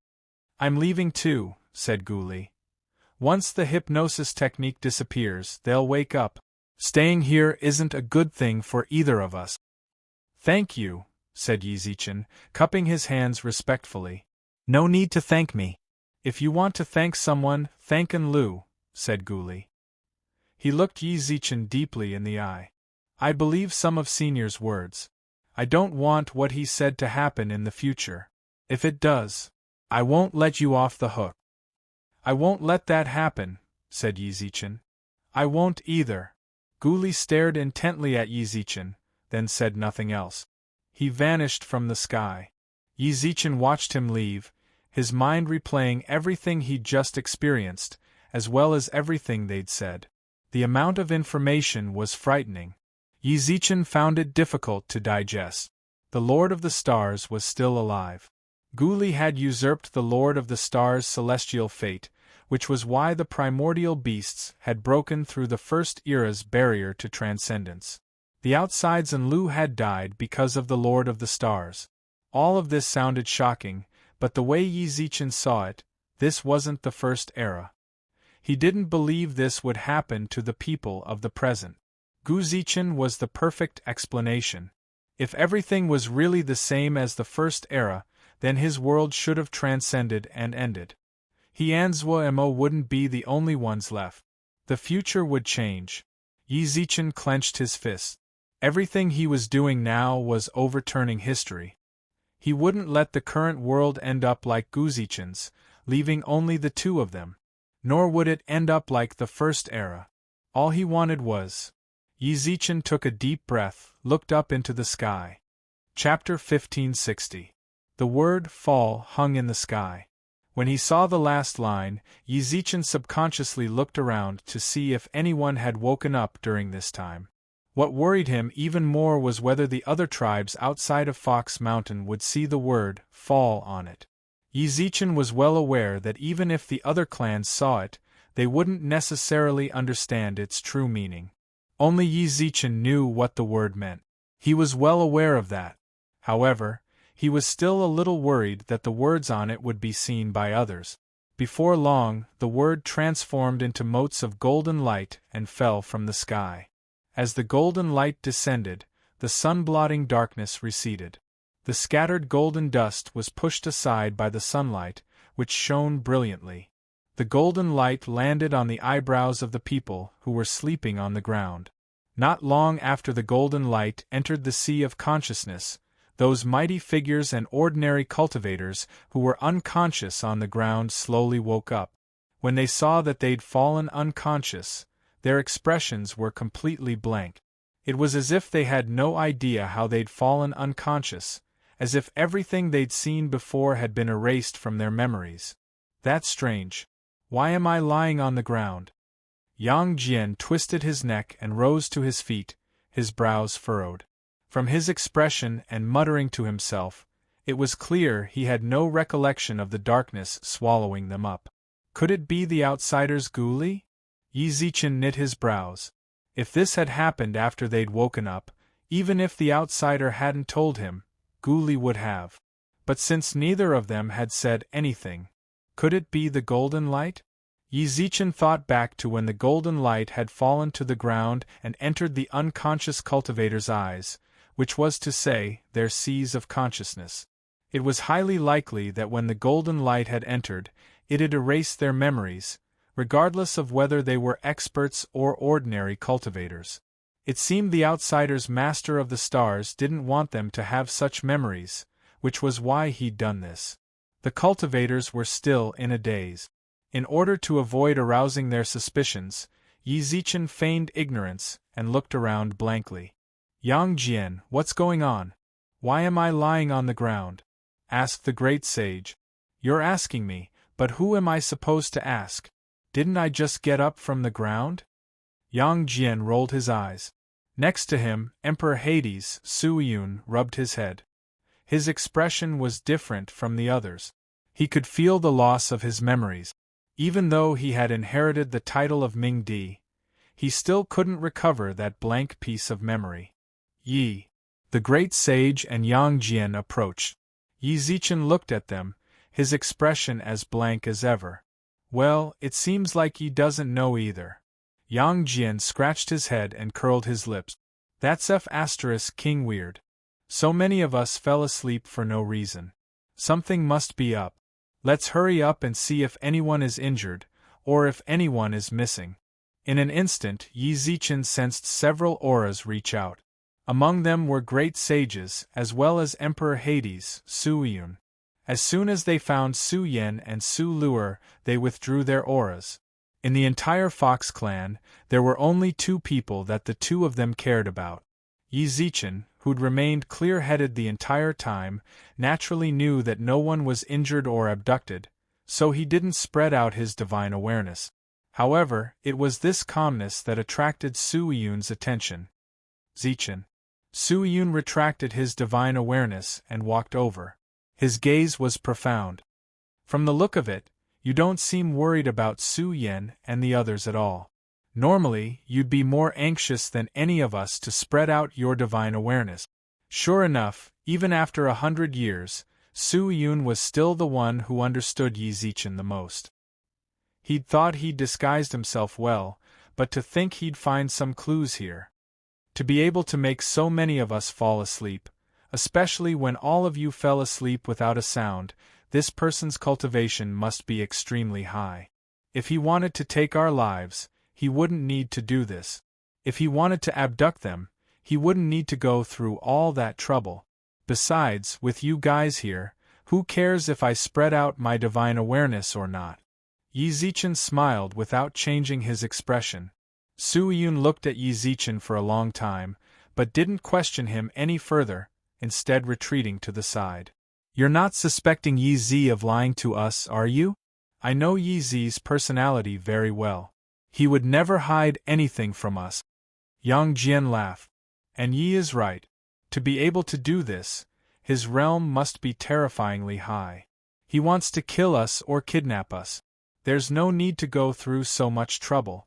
I'm leaving too, said Gu Li. Once the hypnosis technique disappears, they'll wake up. Staying here isn't a good thing for either of us. Thank you, said Yi Zichen, cupping his hands respectfully. No need to thank me. If you want to thank someone, thank An Lu, said Gu Li. He looked Yi Zichen deeply in the eye. I believe some of Senior's words. I don't want what he said to happen in the future. If it does, I won't let you off the hook. I won't let that happen, said Yi Zichen. I won't either. Gu Li stared intently at Yi Zichen, then said nothing else. He vanished from the sky. Yi Zichen watched him leave, his mind replaying everything he'd just experienced, as well as everything they'd said. The amount of information was frightening. Yi Zichen found it difficult to digest. The Lord of the Stars was still alive. Gu Li had usurped the Lord of the Stars' celestial fate, which was why the primordial beasts had broken through the First Era's barrier to transcendence. The outsides and Lu had died because of the Lord of the Stars. All of this sounded shocking, but the way Yi Zichen saw it, this wasn't the first era. He didn't believe this would happen to the people of the present. Gu Zichen was the perfect explanation. If everything was really the same as the first era, then his world should have transcended and ended. He and Zhuo Mo wouldn't be the only ones left. The future would change. Yi Zichen clenched his fist. Everything he was doing now was overturning history. He wouldn't let the current world end up like Gu Zichen's, leaving only the two of them. Nor would it end up like the first era. All he wanted was. Yi Zichen took a deep breath, looked up into the sky. Chapter 1560. The word fall hung in the sky. When he saw the last line, Yi Zichen subconsciously looked around to see if anyone had woken up during this time. What worried him even more was whether the other tribes outside of Fox Mountain would see the word fall on it. Yi Zichen was well aware that even if the other clans saw it, they wouldn't necessarily understand its true meaning. Only Yi Zichen knew what the word meant. He was well aware of that. However, he was still a little worried that the words on it would be seen by others. Before long, the word transformed into motes of golden light and fell from the sky. As the golden light descended, the sun-blotting darkness receded. The scattered golden dust was pushed aside by the sunlight, which shone brilliantly. The golden light landed on the eyebrows of the people who were sleeping on the ground. Not long after the golden light entered the sea of consciousness, those mighty figures and ordinary cultivators who were unconscious on the ground slowly woke up. When they saw that they'd fallen unconscious, their expressions were completely blank. It was as if they had no idea how they'd fallen unconscious, as if everything they'd seen before had been erased from their memories. That's strange. Why am I lying on the ground? Yang Jian twisted his neck and rose to his feet, his brows furrowed. From his expression and muttering to himself, it was clear he had no recollection of the darkness swallowing them up. Could it be the outsiders' Guli? Yi Zichen knit his brows. If this had happened after they'd woken up, even if the outsider hadn't told him, Guli would have. But since neither of them had said anything, could it be the golden light? Yi Zichen thought back to when the golden light had fallen to the ground and entered the unconscious cultivator's eyes, which was to say, their seas of consciousness. It was highly likely that when the golden light had entered, it had erased their memories, regardless of whether they were experts or ordinary cultivators. It seemed the outsider's master of the stars didn't want them to have such memories, which was why he'd done this. The cultivators were still in a daze. In order to avoid arousing their suspicions, Yi Zichen feigned ignorance and looked around blankly. Yang Jian, what's going on? Why am I lying on the ground? Asked the great sage. You're asking me, but who am I supposed to ask? Didn't I just get up from the ground? Yang Jian rolled his eyes. Next to him, Emperor Hades, Su Yun, rubbed his head. His expression was different from the others. He could feel the loss of his memories. Even though he had inherited the title of Ming Di, he still couldn't recover that blank piece of memory. Yi, the great sage, and Yang Jian approached. Yi Zichen looked at them, his expression as blank as ever. Well, it seems like he doesn't know either. Yang Jian scratched his head and curled his lips. That's King weird. So many of us fell asleep for no reason. Something must be up. Let's hurry up and see if anyone is injured, or if anyone is missing. In an instant, Yi Zichen sensed several auras reach out. Among them were great sages, as well as Emperor Hades, Su Yun. As soon as they found Su Yen and Su Luer, they withdrew their auras. In the entire Fox clan, there were only two people that the two of them cared about. Yi Zichen, who'd remained clear-headed the entire time, naturally knew that no one was injured or abducted, so he didn't spread out his divine awareness. However, it was this calmness that attracted Su Yun's attention. Zichen. Su Yun retracted his divine awareness and walked over. His gaze was profound. From the look of it, you don't seem worried about Su Yen and the others at all. Normally, you'd be more anxious than any of us to spread out your divine awareness. Sure enough, even after 100 years, Su Yun was still the one who understood Yi Zichen the most. He'd thought he'd disguised himself well, but to think he'd find some clues here. To be able to make so many of us fall asleep, especially when all of you fell asleep without a sound, this person's cultivation must be extremely high. If he wanted to take our lives, he wouldn't need to do this. If he wanted to abduct them, he wouldn't need to go through all that trouble. Besides, with you guys here, who cares if I spread out my divine awareness or not? Yi Zichen smiled without changing his expression. Su Yun looked at Yi Zichen for a long time, but didn't question him any further, instead retreating to the side. You're not suspecting Yi Zi of lying to us, are you? I know Yi Zi's personality very well. He would never hide anything from us. Yang Jian laughed. And Yi is right. To be able to do this, his realm must be terrifyingly high. He wants to kill us or kidnap us. There's no need to go through so much trouble.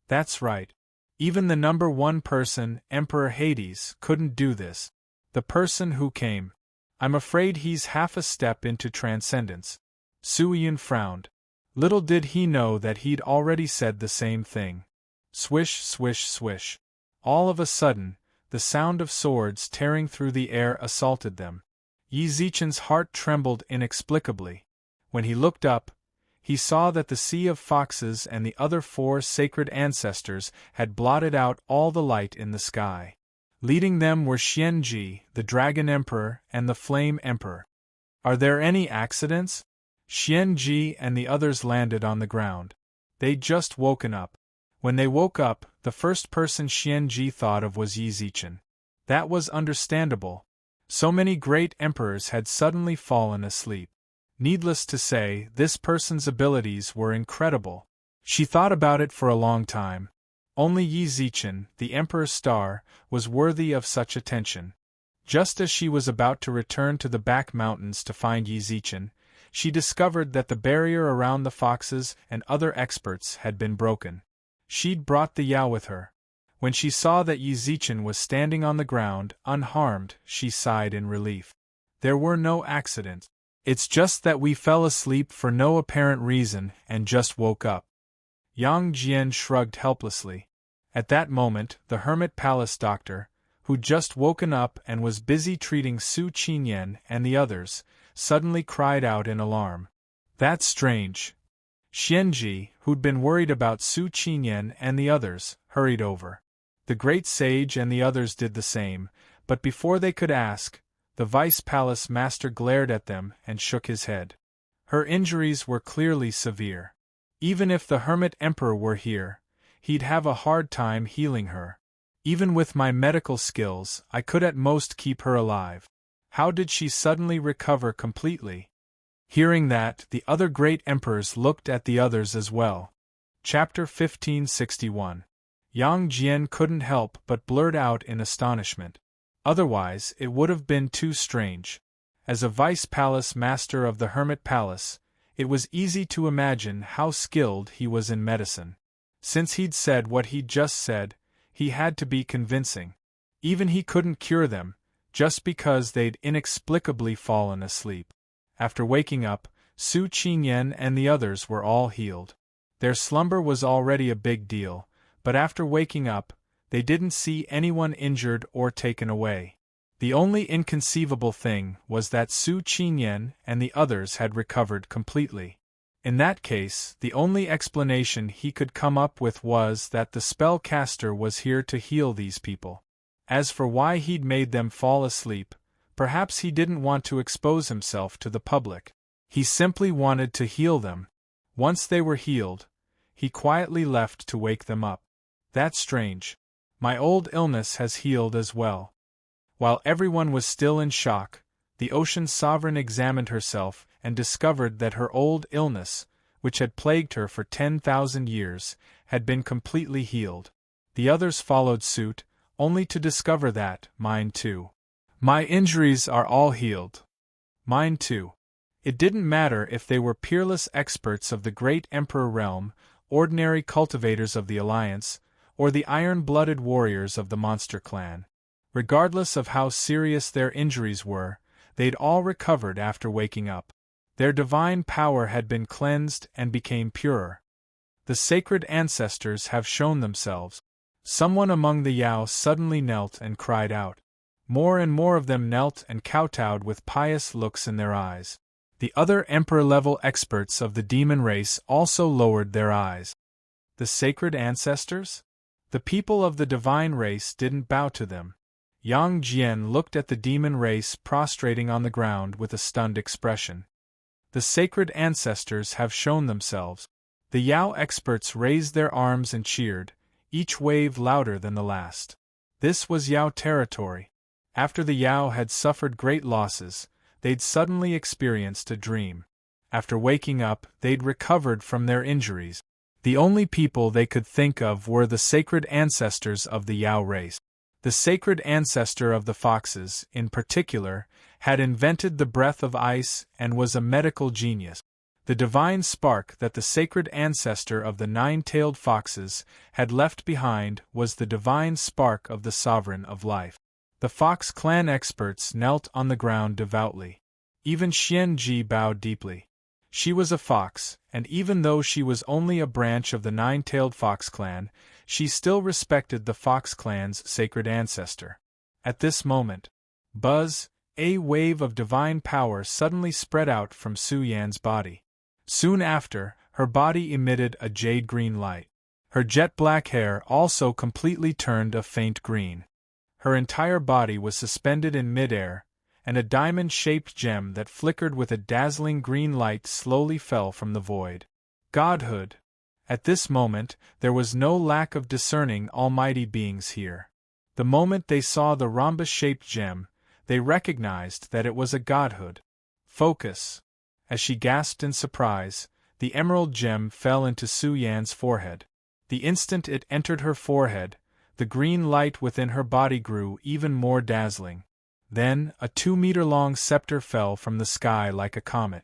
That's right. Even the number one person, Emperor Hades, couldn't do this. The person who came. I'm afraid he's half a step into transcendence. Su Yun frowned. Little did he know that he'd already said the same thing. Swish, swish, swish. All of a sudden, the sound of swords tearing through the air assaulted them. Yi Zichen's heart trembled inexplicably. When he looked up, he saw that the Sea of Foxes and the other 4 sacred ancestors had blotted out all the light in the sky. Leading them were Xianji, the Dragon Emperor, and the Flame Emperor. Are there any accidents? Xianji and the others landed on the ground. They'd just woken up. When they woke up, the first person Xianji thought of was Yi Zichen. That was understandable. So many great emperors had suddenly fallen asleep. Needless to say, this person's abilities were incredible. She thought about it for a long time. Only Yi Zichen, the Emperor's star, was worthy of such attention. Just as she was about to return to the back mountains to find Yi Zichen, she discovered that the barrier around the foxes and other experts had been broken. She'd brought the Yao with her. When she saw that Yi Zichen was standing on the ground, unharmed, she sighed in relief. There were no accidents. It's just that we fell asleep for no apparent reason and just woke up. Yang Jian shrugged helplessly. At that moment, the Hermit Palace doctor, who'd just woken up and was busy treating Su Qinyan and the others, suddenly cried out in alarm. That's strange. Xianji, who'd been worried about Su Qinyan and the others, hurried over. The great sage and the others did the same, but before they could ask, the Vice Palace Master glared at them and shook his head. Her injuries were clearly severe. Even if the Hermit Emperor were here, he'd have a hard time healing her. Even with my medical skills, I could at most keep her alive. How did she suddenly recover completely? Hearing that, the other great emperors looked at the others as well. Chapter 1561. Yang Jian couldn't help but blurt out in astonishment. Otherwise, it would have been too strange. As a Vice Palace Master of the Hermit Palace, it was easy to imagine how skilled he was in medicine. Since he'd said what he'd just said, he had to be convincing. Even he couldn't cure them, just because they'd inexplicably fallen asleep. After waking up, Su Qinyan and the others were all healed. Their slumber was already a big deal, but after waking up, they didn't see anyone injured or taken away. The only inconceivable thing was that Su Qinyan and the others had recovered completely. In that case, the only explanation he could come up with was that the spellcaster was here to heal these people. As for why he'd made them fall asleep, perhaps he didn't want to expose himself to the public. He simply wanted to heal them. Once they were healed, he quietly left to wake them up. That's strange. My old illness has healed as well. While everyone was still in shock, the Ocean Sovereign examined herself and discovered that her old illness, which had plagued her for 10,000 years, had been completely healed. The others followed suit, only to discover that, mine too. My injuries are all healed. Mine too. It didn't matter if they were peerless experts of the great Emperor realm, ordinary cultivators of the Alliance, or the iron-blooded warriors of the Monster Clan. Regardless of how serious their injuries were, they'd all recovered after waking up. Their divine power had been cleansed and became purer. The sacred ancestors have shown themselves. Someone among the Yao suddenly knelt and cried out. More and more of them knelt and kowtowed with pious looks in their eyes. The other Emperor-level experts of the demon race also lowered their eyes. The sacred ancestors? The people of the divine race didn't bow to them. Yang Jian looked at the demon race prostrating on the ground with a stunned expression. The sacred ancestors have shown themselves. The Yao experts raised their arms and cheered, each wave louder than the last. This was Yao territory. After the Yao had suffered great losses, they'd suddenly experienced a dream. After waking up, they'd recovered from their injuries. The only people they could think of were the sacred ancestors of the Yao race. The sacred ancestor of the foxes, in particular, had invented the breath of ice and was a medical genius. The divine spark that the sacred ancestor of the nine-tailed foxes had left behind was the divine spark of the sovereign of life. The Fox Clan experts knelt on the ground devoutly. Even Xian Ji bowed deeply. She was a fox, and even though she was only a branch of the nine-tailed Fox Clan, she still respected the Fox Clan's sacred ancestor. At this moment, buzz, a wave of divine power suddenly spread out from Su Yan's body. Soon after, her body emitted a jade-green light. Her jet-black hair also completely turned a faint green. Her entire body was suspended in mid-air, and a diamond-shaped gem that flickered with a dazzling green light slowly fell from the void. Godhood! At this moment, there was no lack of discerning almighty beings here. The moment they saw the rhombus-shaped gem, they recognized that it was a godhood. Focus! As she gasped in surprise, the emerald gem fell into Su Yan's forehead. The instant it entered her forehead, the green light within her body grew even more dazzling. Then, a 2-meter-long scepter fell from the sky like a comet.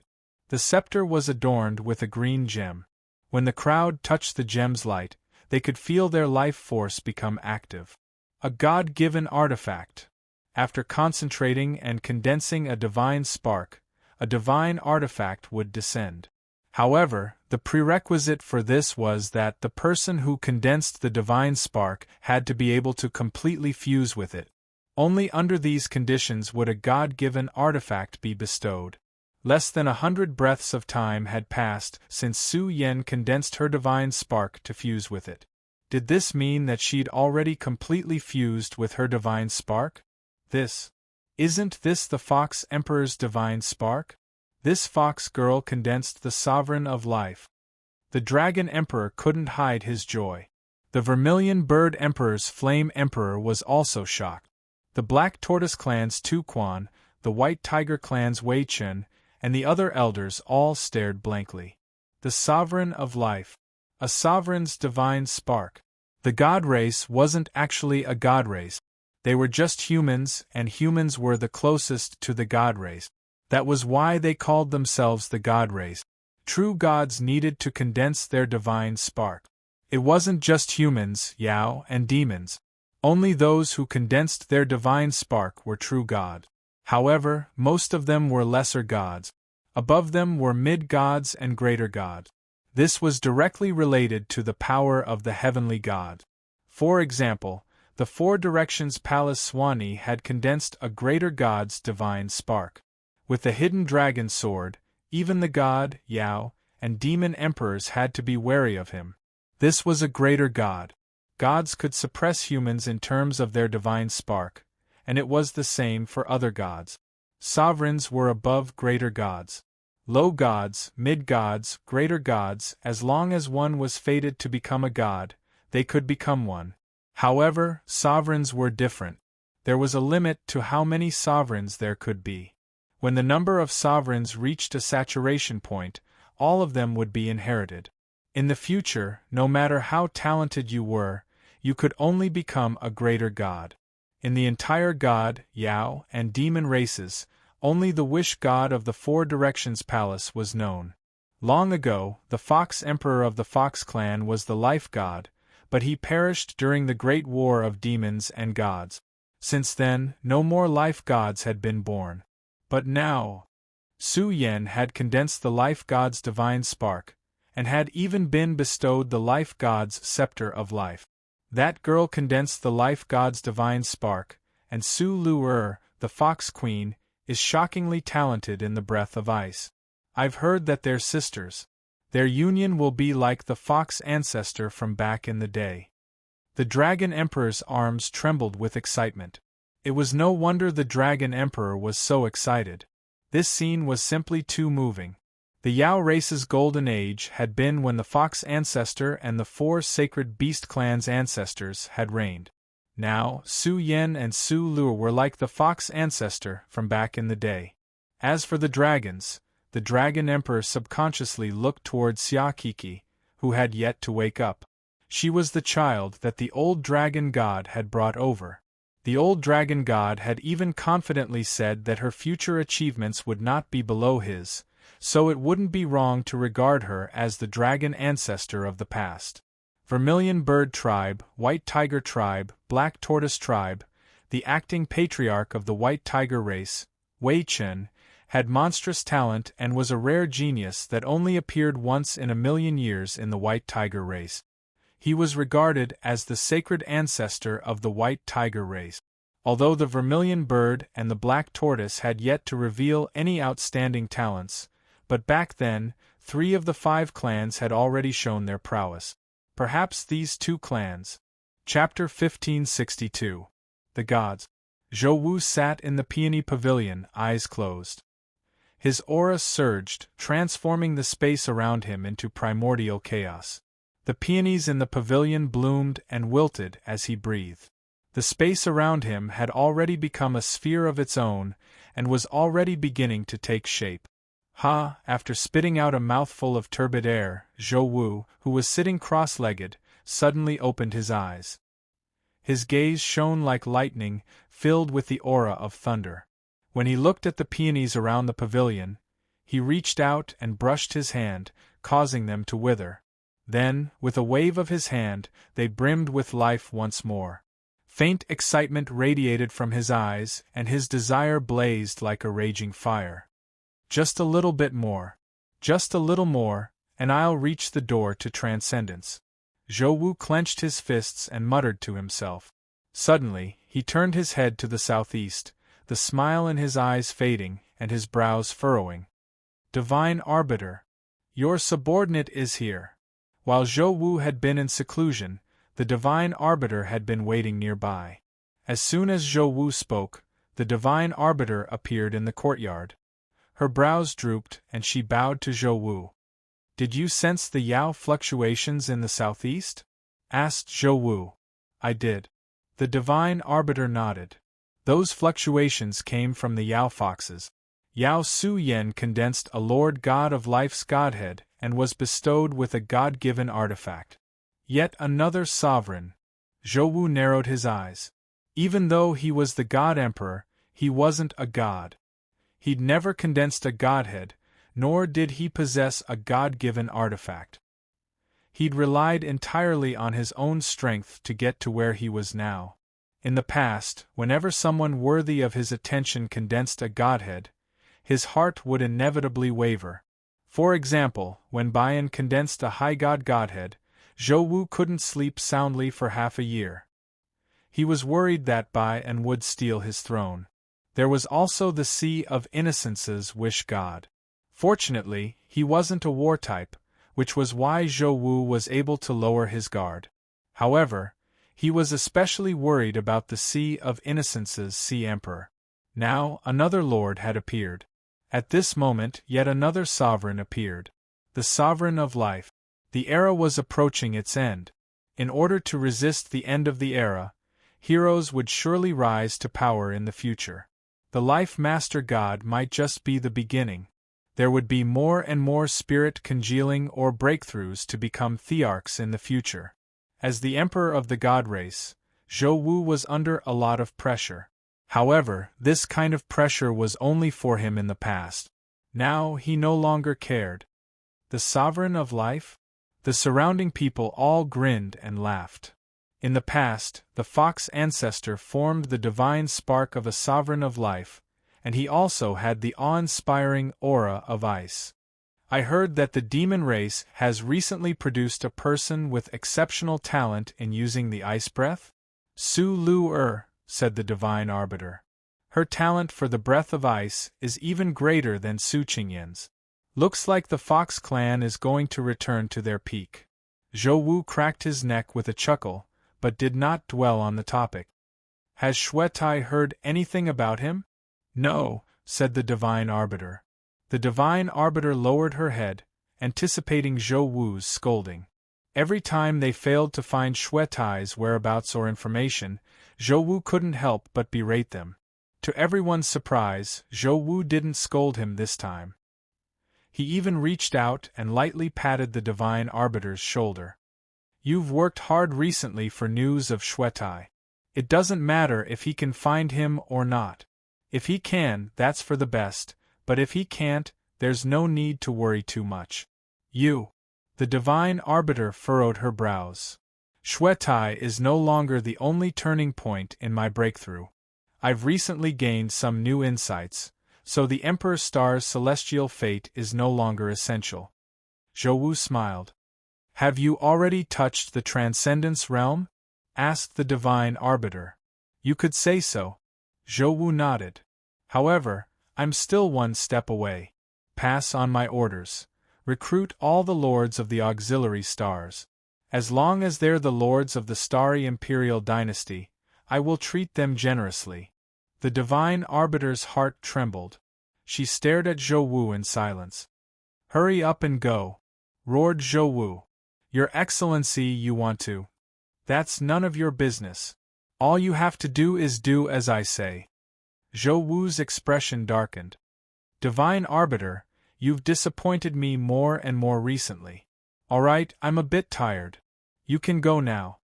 The scepter was adorned with a green gem. When the crowd touched the gem's light, they could feel their life force become active. A God-given artifact. After concentrating and condensing a divine spark, a divine artifact would descend. However, the prerequisite for this was that the person who condensed the divine spark had to be able to completely fuse with it. Only under these conditions would a God-given artifact be bestowed. Less than 100 breaths of time had passed since Su Yan condensed her divine spark to fuse with it. Did this mean that she'd already completely fused with her divine spark? Isn't this the Fox Emperor's divine spark? This fox girl condensed the sovereign of life. The Dragon Emperor couldn't hide his joy. The Vermilion Bird Emperor's Flame Emperor was also shocked. The Black Tortoise Clan's Tu Quan, the White Tiger Clan's Wei Chen, and the other elders all stared blankly. The sovereign of life. A sovereign's divine spark. The god race wasn't actually a god race. They were just humans, and humans were the closest to the god race. That was why they called themselves the god race. True gods needed to condense their divine spark. It wasn't just humans, Yao, and demons. Only those who condensed their divine spark were true gods. However, most of them were lesser gods. Above them were mid-gods and greater gods. This was directly related to the power of the heavenly god. For example, the Four Directions Palace Swanee had condensed a greater god's divine spark. With the hidden dragon sword, even the god, Yao, and demon emperors had to be wary of him. This was a greater god. Gods could suppress humans in terms of their divine spark, and it was the same for other gods. Sovereigns were above greater gods. Low gods, mid-gods, greater gods, as long as one was fated to become a god, they could become one. However, sovereigns were different. There was a limit to how many sovereigns there could be. When the number of sovereigns reached a saturation point, all of them would be inherited. In the future, no matter how talented you were, you could only become a greater god. In the entire god, Yao, and demon races, only the wish god of the Four Directions Palace was known. Long ago, the Fox Emperor of the Fox clan was the life god, but he perished during the Great War of Demons and Gods. Since then, no more life gods had been born. But now, Su Yen had condensed the life god's divine spark, and had even been bestowed the life god's scepter of life. That girl condensed the life god's divine spark, and Su Lu, the Fox Queen, is shockingly talented in the breath of ice. I've heard that they're sisters. Their union will be like the fox ancestor from back in the day. The Dragon Emperor's arms trembled with excitement. It was no wonder the Dragon Emperor was so excited. This scene was simply too moving. The Yao race's golden age had been when the fox ancestor and the 4 sacred beast clans' ancestors had reigned. Now, Su Yen and Su Lu were like the fox ancestor from back in the day. As for the dragons, the Dragon Emperor subconsciously looked toward Xia Kiki, who had yet to wake up. She was the child that the old dragon god had brought over. The old dragon god had even confidently said that her future achievements would not be below his, so it wouldn't be wrong to regard her as the dragon ancestor of the past. Vermilion Bird Tribe, White Tiger Tribe, Black Tortoise Tribe, the acting patriarch of the White Tiger race, Wei Chen, had monstrous talent and was a rare genius that only appeared once in a million years in the White Tiger race. He was regarded as the sacred ancestor of the White Tiger race. Although the Vermilion Bird and the Black Tortoise had yet to reveal any outstanding talents, but back then, 3 of the 5 clans had already shown their prowess. Perhaps these 2 clans. Chapter 1562. The Gods. Zhou Wu sat in the peony pavilion, eyes closed. His aura surged, transforming the space around him into primordial chaos. The peonies in the pavilion bloomed and wilted as he breathed. The space around him had already become a sphere of its own, and was already beginning to take shape. After spitting out a mouthful of turbid air, Zhou Wu, who was sitting cross-legged, suddenly opened his eyes. His gaze shone like lightning, filled with the aura of thunder. When he looked at the peonies around the pavilion, he reached out and brushed his hand, causing them to wither. Then, with a wave of his hand, they brimmed with life once more. Faint excitement radiated from his eyes, and his desire blazed like a raging fire. Just a little bit more. Just a little more, and I'll reach the door to transcendence. Zhou Wu clenched his fists and muttered to himself. Suddenly, he turned his head to the southeast, the smile in his eyes fading, and his brows furrowing. Divine Arbiter, your subordinate is here. While Zhou Wu had been in seclusion, the Divine Arbiter had been waiting nearby. As soon as Zhou Wu spoke, the Divine Arbiter appeared in the courtyard. Her brows drooped, and she bowed to Zhou Wu. Did you sense the Yao fluctuations in the southeast? Asked Zhou Wu. I did. The Divine Arbiter nodded. Those fluctuations came from the Yao foxes. Yao Su Yen condensed a Lord God of Life's Godhead, and was bestowed with a God-given artifact. Yet another sovereign. Zhou Wu narrowed his eyes. Even though he was the God Emperor, he wasn't a god. He'd never condensed a godhead, nor did he possess a God-given artifact. He'd relied entirely on his own strength to get to where he was now. In the past, whenever someone worthy of his attention condensed a godhead, his heart would inevitably waver. For example, when Bian condensed a high god godhead, Zhou Wu couldn't sleep soundly for half a year. He was worried that Bian would steal his throne. There was also the Sea of Innocence's wish god. Fortunately, he wasn't a war type, which was why Zhou Wu was able to lower his guard. However, he was especially worried about the Sea of Innocence's Sea Emperor. Now, another lord had appeared. At this moment, yet another sovereign appeared. The Sovereign of Life. The era was approaching its end. In order to resist the end of the era, heroes would surely rise to power in the future. The Life Master God might just be the beginning. There would be more and more spirit congealing or breakthroughs to become thearchs in the future. As the Emperor of the God race, Zhou Wu was under a lot of pressure. However, this kind of pressure was only for him in the past. Now he no longer cared. The sovereign of life? The surrounding people all grinned and laughed. In the past, the fox ancestor formed the divine spark of a sovereign of life, and he also had the awe-inspiring aura of ice. I heard that the demon race has recently produced a person with exceptional talent in using the ice breath? Su Lu said the divine arbiter. Her talent for the breath of ice is even greater than Su Qingyan's. Looks like the Fox clan is going to return to their peak. Zhou Wu cracked his neck with a chuckle, but did not dwell on the topic. Has Xuetai heard anything about him? No, said the divine arbiter. The divine arbiter lowered her head, anticipating Zhou Wu's scolding. Every time they failed to find Xuetai's whereabouts or information, Zhou Wu couldn't help but berate them. To everyone's surprise, Zhou Wu didn't scold him this time. He even reached out and lightly patted the divine arbiter's shoulder. You've worked hard recently for news of Xuetai. It doesn't matter if he can find him or not. If he can, that's for the best, but if he can't, there's no need to worry too much. The divine arbiter furrowed her brows. Xuetai is no longer the only turning point in my breakthrough. I've recently gained some new insights, so the Emperor Star's celestial fate is no longer essential. Zhou Wu smiled. Have you already touched the Transcendence realm? Asked the divine arbiter. You could say so. Zhou Wu nodded. However, I'm still one step away. Pass on my orders. Recruit all the lords of the auxiliary stars. As long as they're the lords of the starry imperial dynasty, I will treat them generously. The divine arbiter's heart trembled. She stared at Zhou Wu in silence. Hurry up and go, roared Zhou Wu. Your Excellency, you want to. That's none of your business. All you have to do is do as I say. Zhou Wu's expression darkened. Divine arbiter, you've disappointed me more and more recently. All right, I'm a bit tired. You can go now.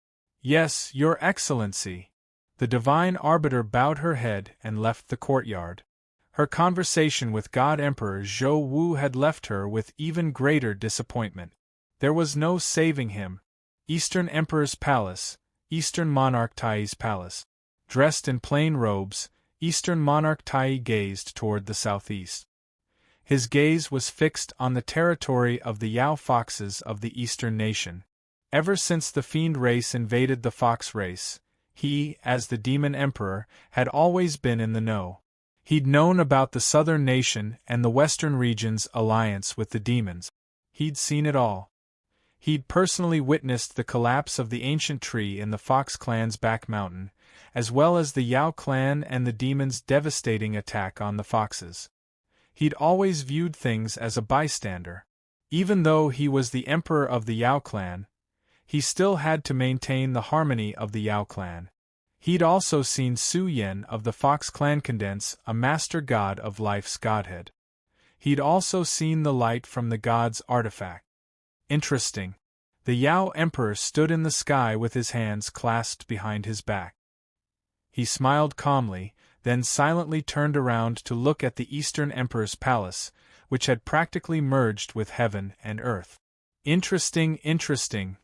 Yes, Your Excellency. The divine arbiter bowed her head and left the courtyard. Her conversation with God Emperor Zhou Wu had left her with even greater disappointment. There was no saving him. Eastern Emperor's palace, Eastern Monarch Tai's palace. Dressed in plain robes, Eastern Monarch Tai gazed toward the southeast. His gaze was fixed on the territory of the Yao foxes of the Eastern nation. Ever since the fiend race invaded the fox race, he, as the demon emperor, had always been in the know. He'd known about the southern nation and the western region's alliance with the demons. He'd seen it all. He'd personally witnessed the collapse of the ancient tree in the Fox clan's back mountain, as well as the Yao clan and the demons' devastating attack on the foxes. He'd always viewed things as a bystander. Even though he was the emperor of the Yao clan, he still had to maintain the harmony of the Yao clan. He'd also seen Su Yan of the Fox clan condense a master god of life's godhead. He'd also seen the light from the god's artifact. Interesting. The Yao emperor stood in the sky with his hands clasped behind his back. He smiled calmly, then silently turned around to look at the Eastern Emperor's palace, which had practically merged with heaven and earth. Interesting,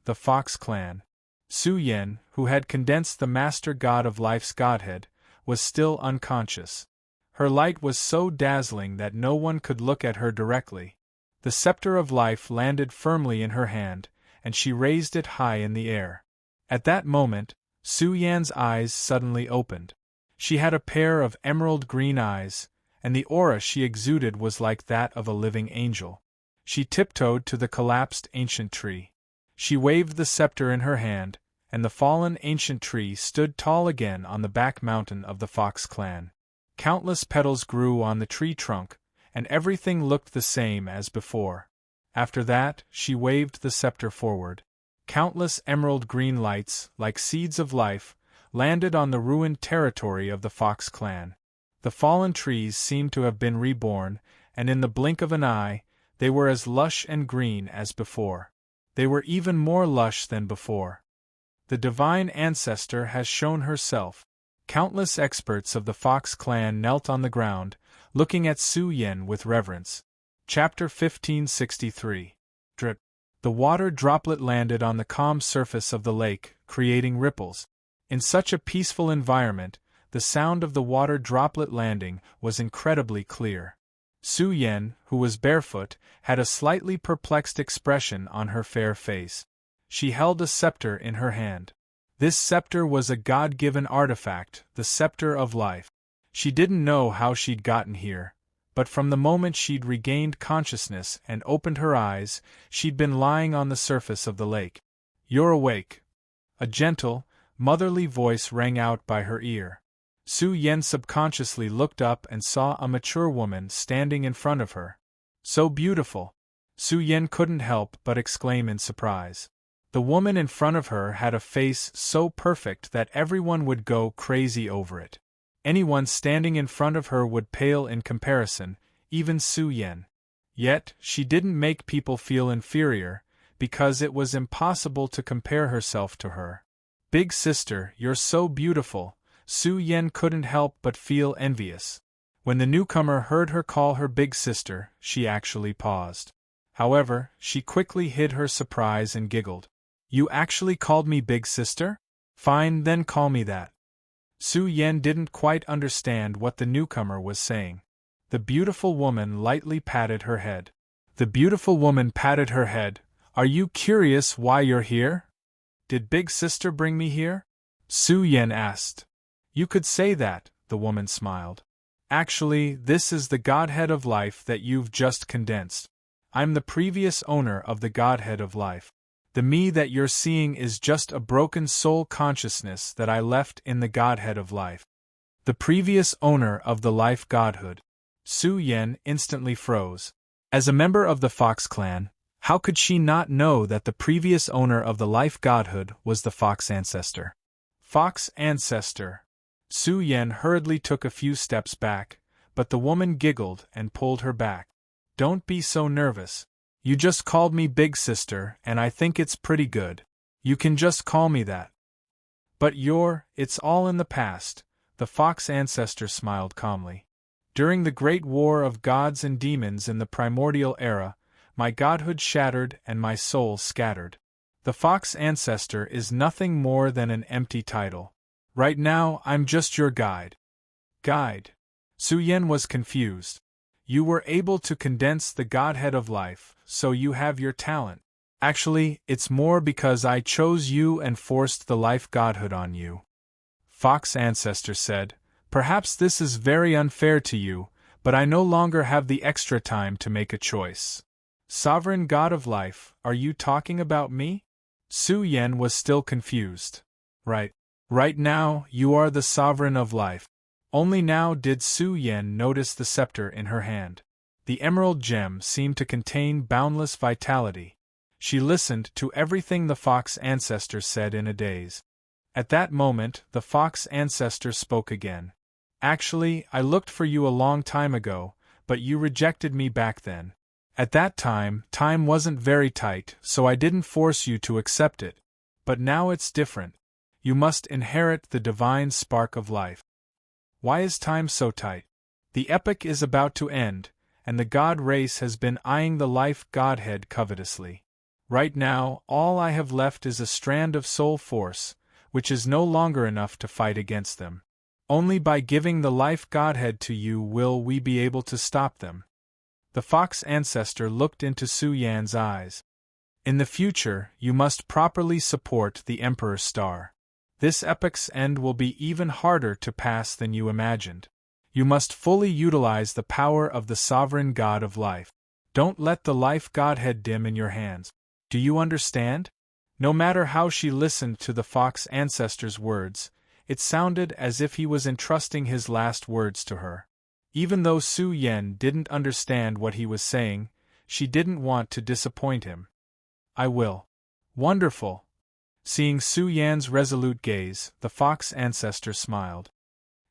the Fox clan. Su Yan, who had condensed the master god of life's godhead, was still unconscious. Her light was so dazzling that no one could look at her directly. The scepter of life landed firmly in her hand, and she raised it high in the air. At that moment, Su Yan's eyes suddenly opened. She had a pair of emerald green eyes, and the aura she exuded was like that of a living angel. She tiptoed to the collapsed ancient tree. She waved the scepter in her hand, and the fallen ancient tree stood tall again on the back mountain of the Fox clan. Countless petals grew on the tree trunk, and everything looked the same as before. After that, she waved the scepter forward. Countless emerald green lights, like seeds of life, landed on the ruined territory of the Fox clan. The fallen trees seemed to have been reborn, and in the blink of an eye, they were as lush and green as before. They were even more lush than before. The divine ancestor has shown herself. Countless experts of the Fox clan knelt on the ground, looking at Su Yan with reverence. Chapter 1563. drip. The water droplet landed on the calm surface of the lake, creating ripples. In such a peaceful environment, the sound of the water droplet landing was incredibly clear. Su Yan, who was barefoot, had a slightly perplexed expression on her fair face. She held a scepter in her hand. This scepter was a God-given artifact, the scepter of life. She didn't know how she'd gotten here, but from the moment she'd regained consciousness and opened her eyes, she'd been lying on the surface of the lake. "You're awake." A gentle, motherly voice rang out by her ear. Su Yan subconsciously looked up and saw a mature woman standing in front of her. So beautiful! Su Yan couldn't help but exclaim in surprise. The woman in front of her had a face so perfect that everyone would go crazy over it. Anyone standing in front of her would pale in comparison, even Su Yan. Yet, she didn't make people feel inferior, because it was impossible to compare herself to her. "Big sister, you're so beautiful." Su Yan couldn't help but feel envious. When the newcomer heard her call her big sister, she actually paused. However, she quickly hid her surprise and giggled. "You actually called me big sister? Fine, then call me that." Su Yan didn't quite understand what the newcomer was saying. The beautiful woman lightly patted her head. The beautiful woman patted her head. "Are you curious why you're here? Did big sister bring me here?" Su Yan asked. "You could say that," the woman smiled. "Actually, this is the Godhead of Life that you've just condensed. I'm the previous owner of the Godhead of Life. The me that you're seeing is just a broken soul consciousness that I left in the Godhead of Life." The previous owner of the Life Godhood. Su Yan instantly froze. As a member of the Fox clan, how could she not know that the previous owner of the Life Godhood was the Fox Ancestor? Fox Ancestor. Su Yan hurriedly took a few steps back, but the woman giggled and pulled her back. "Don't be so nervous. You just called me big sister, and I think it's pretty good. You can just call me that." "But it's all in the past," the Fox Ancestor smiled calmly. "During the great war of gods and demons in the primordial era, my godhood shattered and my soul scattered. The Fox Ancestor is nothing more than an empty title. Right now, I'm just your guide." "Guide?" Su Yan was confused. "You were able to condense the Godhead of Life, so you have your talent. Actually, it's more because I chose you and forced the Life Godhood on you." Fox Ancestor said, "Perhaps this is very unfair to you, but I no longer have the extra time to make a choice." "Sovereign God of Life, are you talking about me?" Su Yan was still confused. Right now, you are the Sovereign of Life." Only now did Su Yan notice the scepter in her hand. The emerald gem seemed to contain boundless vitality. She listened to everything the Fox Ancestor said in a daze. At that moment, the Fox Ancestor spoke again. "Actually, I looked for you a long time ago, but you rejected me back then. At that time wasn't very tight, so I didn't force you to accept it. But now it's different. You must inherit the divine spark of life." "Why is time so tight?" "The epoch is about to end, and the god race has been eyeing the Life Godhead covetously. Right now, all I have left is a strand of soul force, which is no longer enough to fight against them. Only by giving the Life Godhead to you will we be able to stop them." The Fox Ancestor looked into Su Yan's eyes. "In the future, you must properly support the Emperor's star. This epoch's end will be even harder to pass than you imagined. You must fully utilize the power of the Sovereign God of Life. Don't let the Life Godhead dim in your hands. Do you understand?" No matter how she listened to the Fox Ancestor's words, it sounded as if he was entrusting his last words to her. Even though Su Yan didn't understand what he was saying, she didn't want to disappoint him. "I will." "Wonderful." Seeing Su Yan's resolute gaze, the Fox Ancestor smiled.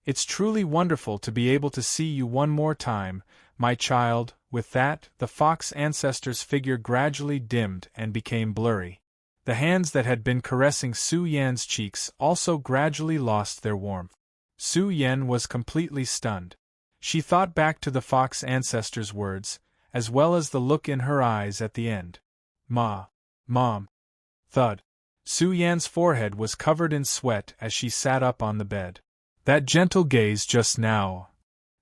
"It's truly wonderful to be able to see you one more time, my child." With that, the Fox Ancestor's figure gradually dimmed and became blurry. The hands that had been caressing Su Yan's cheeks also gradually lost their warmth. Su Yan was completely stunned. She thought back to the Fox Ancestor's words, as well as the look in her eyes at the end. Ma. Mom. Thud. Su Yan's forehead was covered in sweat as she sat up on the bed. That gentle gaze just now.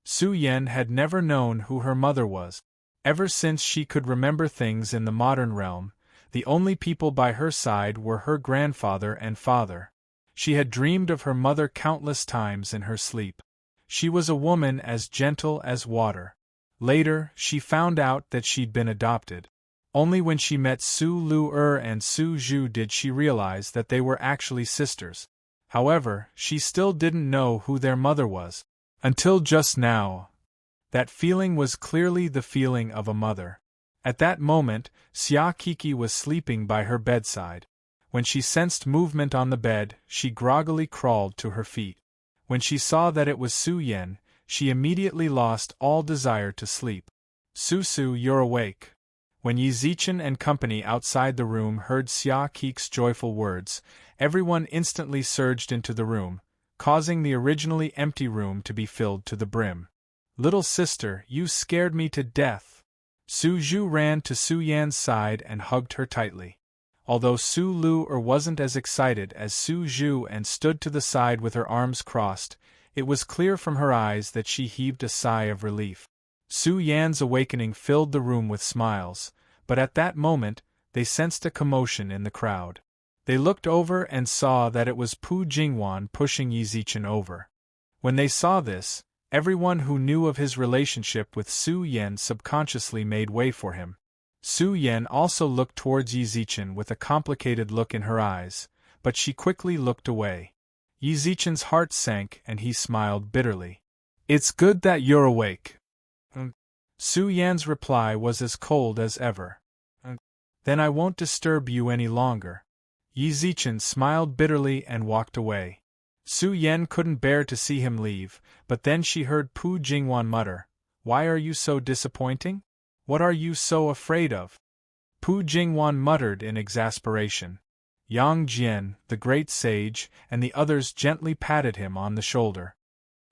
Su Yan had never known who her mother was. Ever since she could remember things in the modern realm, the only people by her side were her grandfather and father. She had dreamed of her mother countless times in her sleep. She was a woman as gentle as water. Later, she found out that she'd been adopted. Only when she met Su Lu and Su Zhu did she realize that they were actually sisters. However, she still didn't know who their mother was. Until just now. That feeling was clearly the feeling of a mother. At that moment, Xia Kiki was sleeping by her bedside. When she sensed movement on the bed, she groggily crawled to her feet. When she saw that it was Su Yan, she immediately lost all desire to sleep. Su, you're awake. When Yi Zichen and company outside the room heard Xia Kiki's joyful words, everyone instantly surged into the room, causing the originally empty room to be filled to the brim. Little sister, you scared me to death. Su Zhu ran to Su Yan's side and hugged her tightly. Although Su Lu wasn't as excited as Su Zhu and stood to the side with her arms crossed, it was clear from her eyes that she heaved a sigh of relief. Su Yan's awakening filled the room with smiles, but at that moment, they sensed a commotion in the crowd. They looked over and saw that it was Pu Jingwan pushing Yi Zichen over. When they saw this, everyone who knew of his relationship with Su Yan subconsciously made way for him. Su Yan also looked towards Yi Zichen with a complicated look in her eyes, but she quickly looked away. Yi Zichen's heart sank and he smiled bitterly. It's good that you're awake. Su Yan's reply was as cold as ever. Then I won't disturb you any longer. Yi Zichen smiled bitterly and walked away. Su Yan couldn't bear to see him leave, but then she heard Pu Jingwan mutter, "Why are you so disappointing? What are you so afraid of?" Pu Jingwan muttered in exasperation. Yang Jian, the great sage, and the others gently patted him on the shoulder.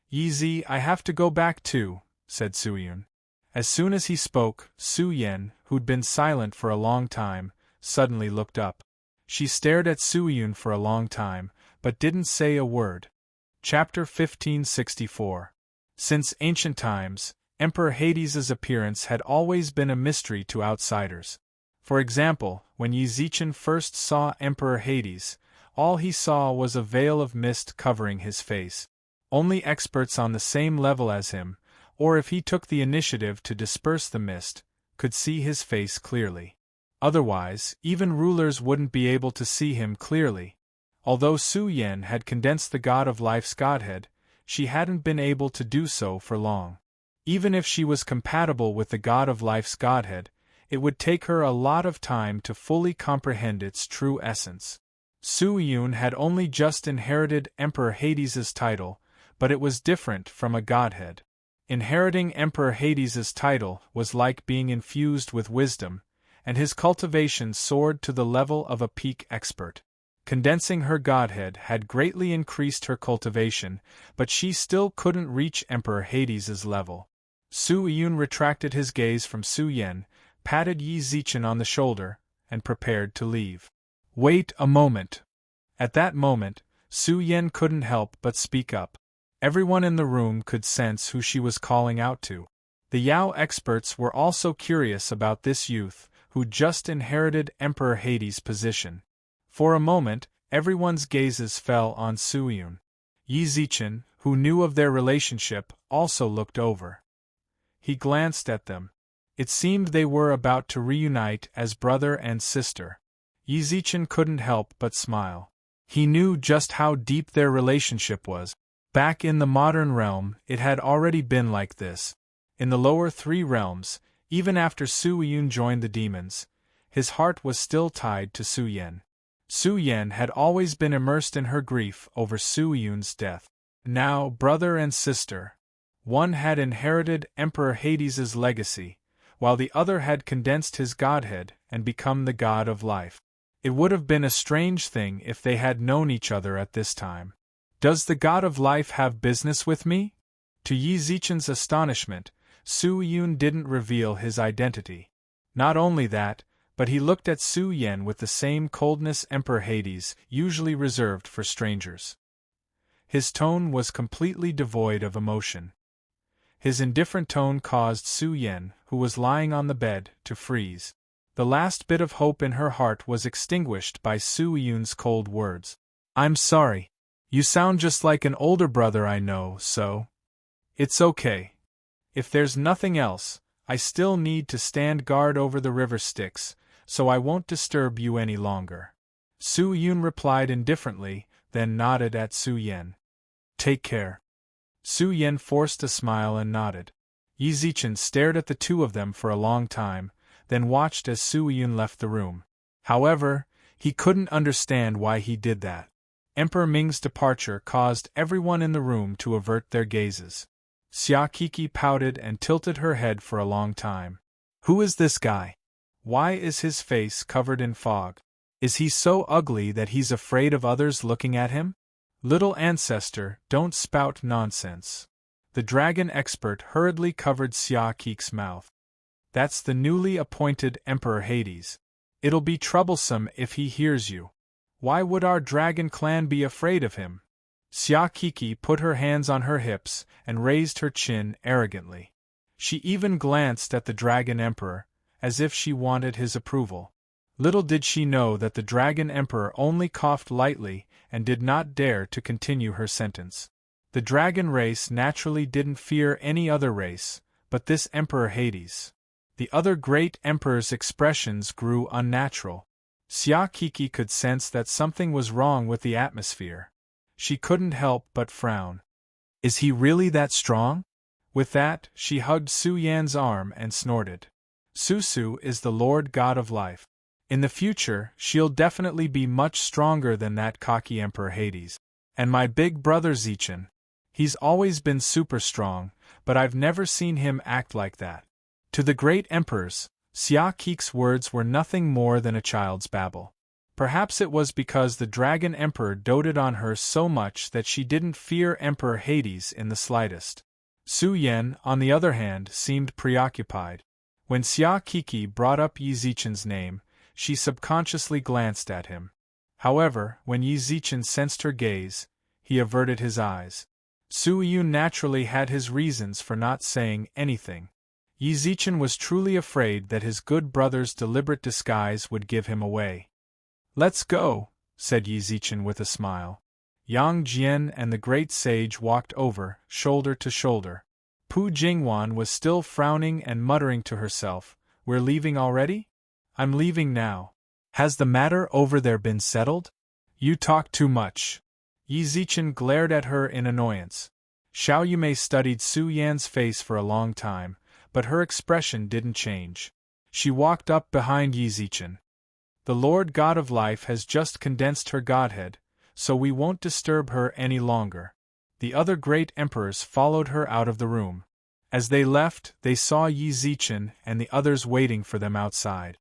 "Yi Zi, I have to go back too," said Su Yun. As soon as he spoke, Su Yan, who'd been silent for a long time, suddenly looked up. She stared at Su Yun for a long time, but didn't say a word. Chapter 1564. Since ancient times, Emperor Hades's appearance had always been a mystery to outsiders. For example, when Yi Zichen first saw Emperor Hades, all he saw was a veil of mist covering his face. Only experts on the same level as him, or if he took the initiative to disperse the mist, could see his face clearly. Otherwise, even rulers wouldn't be able to see him clearly. Although Su Yan had condensed the God of Life's Godhead, she hadn't been able to do so for long. Even if she was compatible with the God of Life's Godhead, it would take her a lot of time to fully comprehend its true essence. Su Yun had only just inherited Emperor Hades's title, but it was different from a godhead. Inheriting Emperor Hades's title was like being infused with wisdom, and his cultivation soared to the level of a peak expert. Condensing her godhead had greatly increased her cultivation, but she still couldn't reach Emperor Hades's level. Su Yun retracted his gaze from Su Yan, patted Yi Zichen on the shoulder, and prepared to leave. "Wait a moment." At that moment, Su Yan couldn't help but speak up. Everyone in the room could sense who she was calling out to. The Yao experts were also curious about this youth, who just inherited Emperor Hades' position. For a moment, everyone's gazes fell on Su Yun. Yi Zichen, who knew of their relationship, also looked over. He glanced at them. It seemed they were about to reunite as brother and sister. Yi Zichen couldn't help but smile. He knew just how deep their relationship was. Back in the modern realm, it had already been like this. In the lower three realms, even after Su Yun joined the demons, his heart was still tied to Su Yan. Su Yan had always been immersed in her grief over Su Yun's death. Now, brother and sister. One had inherited Emperor Hades's legacy, while the other had condensed his godhead and become the god of life. It would have been a strange thing if they had known each other at this time. "Does the god of life have business with me?" To Yi Zichen's astonishment, Su Yun didn't reveal his identity. Not only that, but he looked at Su Yan with the same coldness Emperor Hades usually reserved for strangers. His tone was completely devoid of emotion. His indifferent tone caused Su Yan, who was lying on the bed, to freeze. The last bit of hope in her heart was extinguished by Su Yun's cold words. "I'm sorry. You sound just like an older brother I know, so…" "It's okay. If there's nothing else, I still need to stand guard over the river Styx, so I won't disturb you any longer." Su Yun replied indifferently, then nodded at Su Yan. "Take care." Su Yan forced a smile and nodded. Yi Zichen stared at the two of them for a long time, then watched as Su Yun left the room. However, he couldn't understand why he did that. Emperor Ming's departure caused everyone in the room to avert their gazes. Xia Kiki pouted and tilted her head for a long time. "Who is this guy? Why is his face covered in fog? Is he so ugly that he's afraid of others looking at him? Little ancestor, don't spout nonsense." The dragon expert hurriedly covered Xia Kiki's mouth. "That's the newly appointed Emperor Hades. It'll be troublesome if he hears you. Why would our dragon clan be afraid of him?" Xia Kiki put her hands on her hips and raised her chin arrogantly. She even glanced at the Dragon Emperor, as if she wanted his approval. Little did she know that the Dragon Emperor only coughed lightly and did not dare to continue her sentence. The dragon race naturally didn't fear any other race, but this Emperor Hades. The other great emperor's expressions grew unnatural. Xia Kiki could sense that something was wrong with the atmosphere. She couldn't help but frown. "Is he really that strong?" With that, she hugged Su Yan's arm and snorted. "Su is the Lord God of Life. In the future, she'll definitely be much stronger than that cocky Emperor Hades. And my big brother Zichen. He's always been super strong, but I've never seen him act like that." To the great emperors, Xia Kiki's words were nothing more than a child's babble. Perhaps it was because the Dragon Emperor doted on her so much that she didn't fear Emperor Hades in the slightest. Su Yan, on the other hand, seemed preoccupied. When Xia Kiki brought up Yi Zichen's name, she subconsciously glanced at him. However, when Yi Zichen sensed her gaze, he averted his eyes. Su Yun naturally had his reasons for not saying anything. Yi Zichen was truly afraid that his good brother's deliberate disguise would give him away. "Let's go," said Yi Zichen with a smile. Yang Jian and the great sage walked over, shoulder to shoulder. Pu Jingwan was still frowning and muttering to herself, "We're leaving already? I'm leaving now. Has the matter over there been settled?" "You talk too much." Yi Zichen glared at her in annoyance. Xiao Yumei studied Su Yan's face for a long time, but her expression didn't change. She walked up behind Yi Zichen. "The Lord God of Life has just condensed her godhead, so we won't disturb her any longer." The other great emperors followed her out of the room. As they left, they saw Yi Zichen and the others waiting for them outside.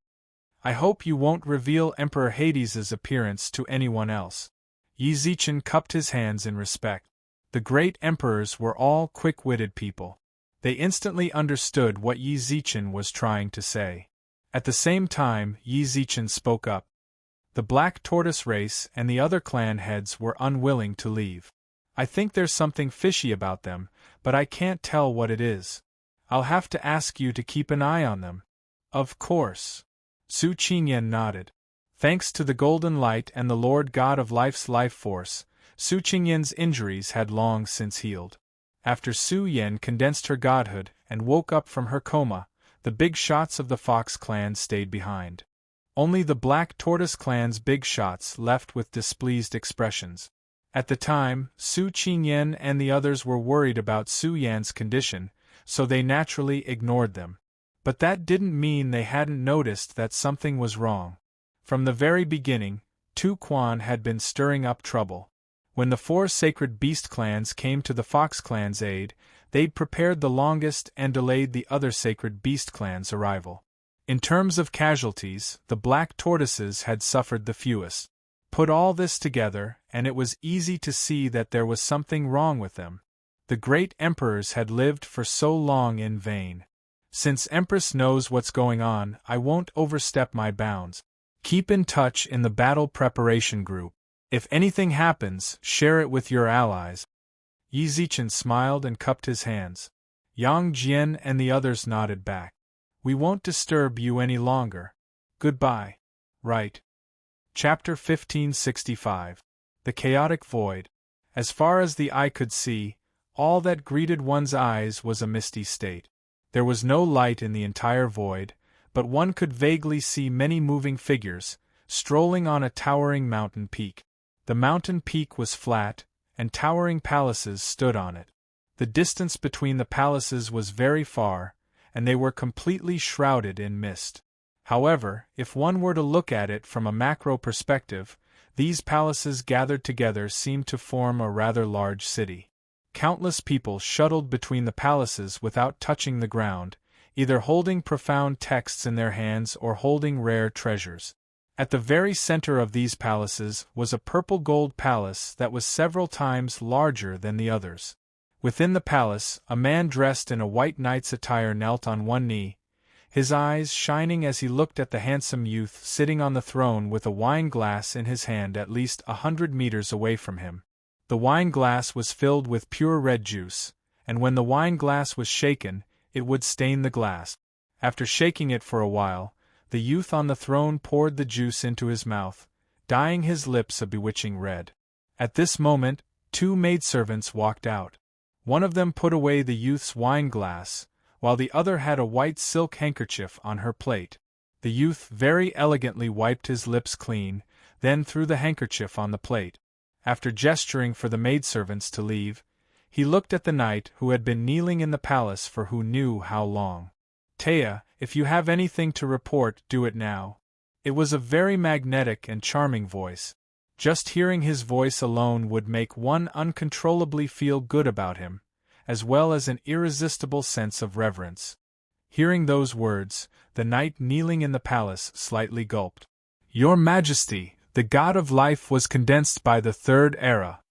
"I hope you won't reveal Emperor Hades's appearance to anyone else." Yi Zichen cupped his hands in respect. The great emperors were all quick-witted people. They instantly understood what Yi Zichen was trying to say. At the same time, Yi Zichen spoke up. The Black Tortoise race and the other clan heads were unwilling to leave. "I think there's something fishy about them, but I can't tell what it is. I'll have to ask you to keep an eye on them." "Of course." Su Qingyan nodded. Thanks to the Golden Light and the Lord God of Life's life force, Su Qingyan's injuries had long since healed. After Su Yan condensed her godhood and woke up from her coma, the big shots of the Fox clan stayed behind. Only the Black Tortoise clan's big shots left with displeased expressions. At the time, Su Qingyan and the others were worried about Su Yan's condition, so they naturally ignored them. But that didn't mean they hadn't noticed that something was wrong. From the very beginning, Tu Quan had been stirring up trouble. When the 4 sacred beast clans came to the Fox clan's aid, they'd prepared the longest and delayed the other sacred beast clan's arrival. In terms of casualties, the Black Tortoises had suffered the fewest. Put all this together, and it was easy to see that there was something wrong with them. The great emperors had lived for so long in vain. Since Empress knows what's going on, I won't overstep my bounds. Keep in touch in the battle preparation group. If anything happens, share it with your allies. Yi Zichen smiled and cupped his hands. Yang Jian and the others nodded back. We won't disturb you any longer. Goodbye. Right. Chapter 1565. The Chaotic Void. As far as the eye could see, all that greeted one's eyes was a misty state. There was no light in the entire void, but one could vaguely see many moving figures, strolling on a towering mountain peak. The mountain peak was flat, and towering palaces stood on it. The distance between the palaces was very far, and they were completely shrouded in mist. However, if one were to look at it from a macro perspective, these palaces gathered together seemed to form a rather large city. Countless people shuttled between the palaces without touching the ground, either holding profound texts in their hands or holding rare treasures. At the very center of these palaces was a purple-gold palace that was several times larger than the others. Within the palace, a man dressed in a white knight's attire knelt on one knee, his eyes shining as he looked at the handsome youth sitting on the throne with a wine glass in his hand at least 100 meters away from him. The wine glass was filled with pure red juice, and when the wine glass was shaken, it would stain the glass. After shaking it for a while, the youth on the throne poured the juice into his mouth, dyeing his lips a bewitching red. At this moment, 2 maidservants walked out. One of them put away the youth's wine glass, while the other had a white silk handkerchief on her plate. The youth very elegantly wiped his lips clean, then threw the handkerchief on the plate. After gesturing for the maidservants to leave, he looked at the knight who had been kneeling in the palace for who knew how long. Taya, if you have anything to report, do it now. It was a very magnetic and charming voice. Just hearing his voice alone would make one uncontrollably feel good about him, as well as an irresistible sense of reverence. Hearing those words, the knight kneeling in the palace slightly gulped. Your Majesty, the God of Life was condensed by the Third Era.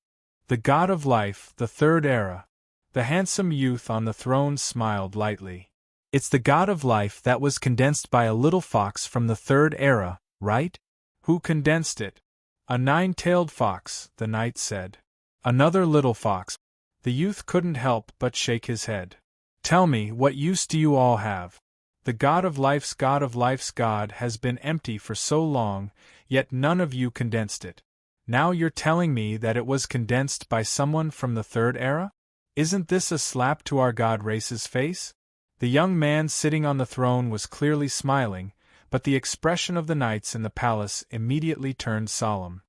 The God of Life, the Third Era. The handsome youth on the throne smiled lightly. It's the God of Life that was condensed by a little fox from the Third Era, right? Who condensed it? A 9-tailed fox, the knight said. Another little fox. The youth couldn't help but shake his head. Tell me, what use do you all have? The God of Life's God has been empty for so long, yet none of you condensed it. Now you're telling me that it was condensed by someone from the Third Era? Isn't this a slap to our God race's face? The young man sitting on the throne was clearly smiling, but the expression of the knights in the palace immediately turned solemn.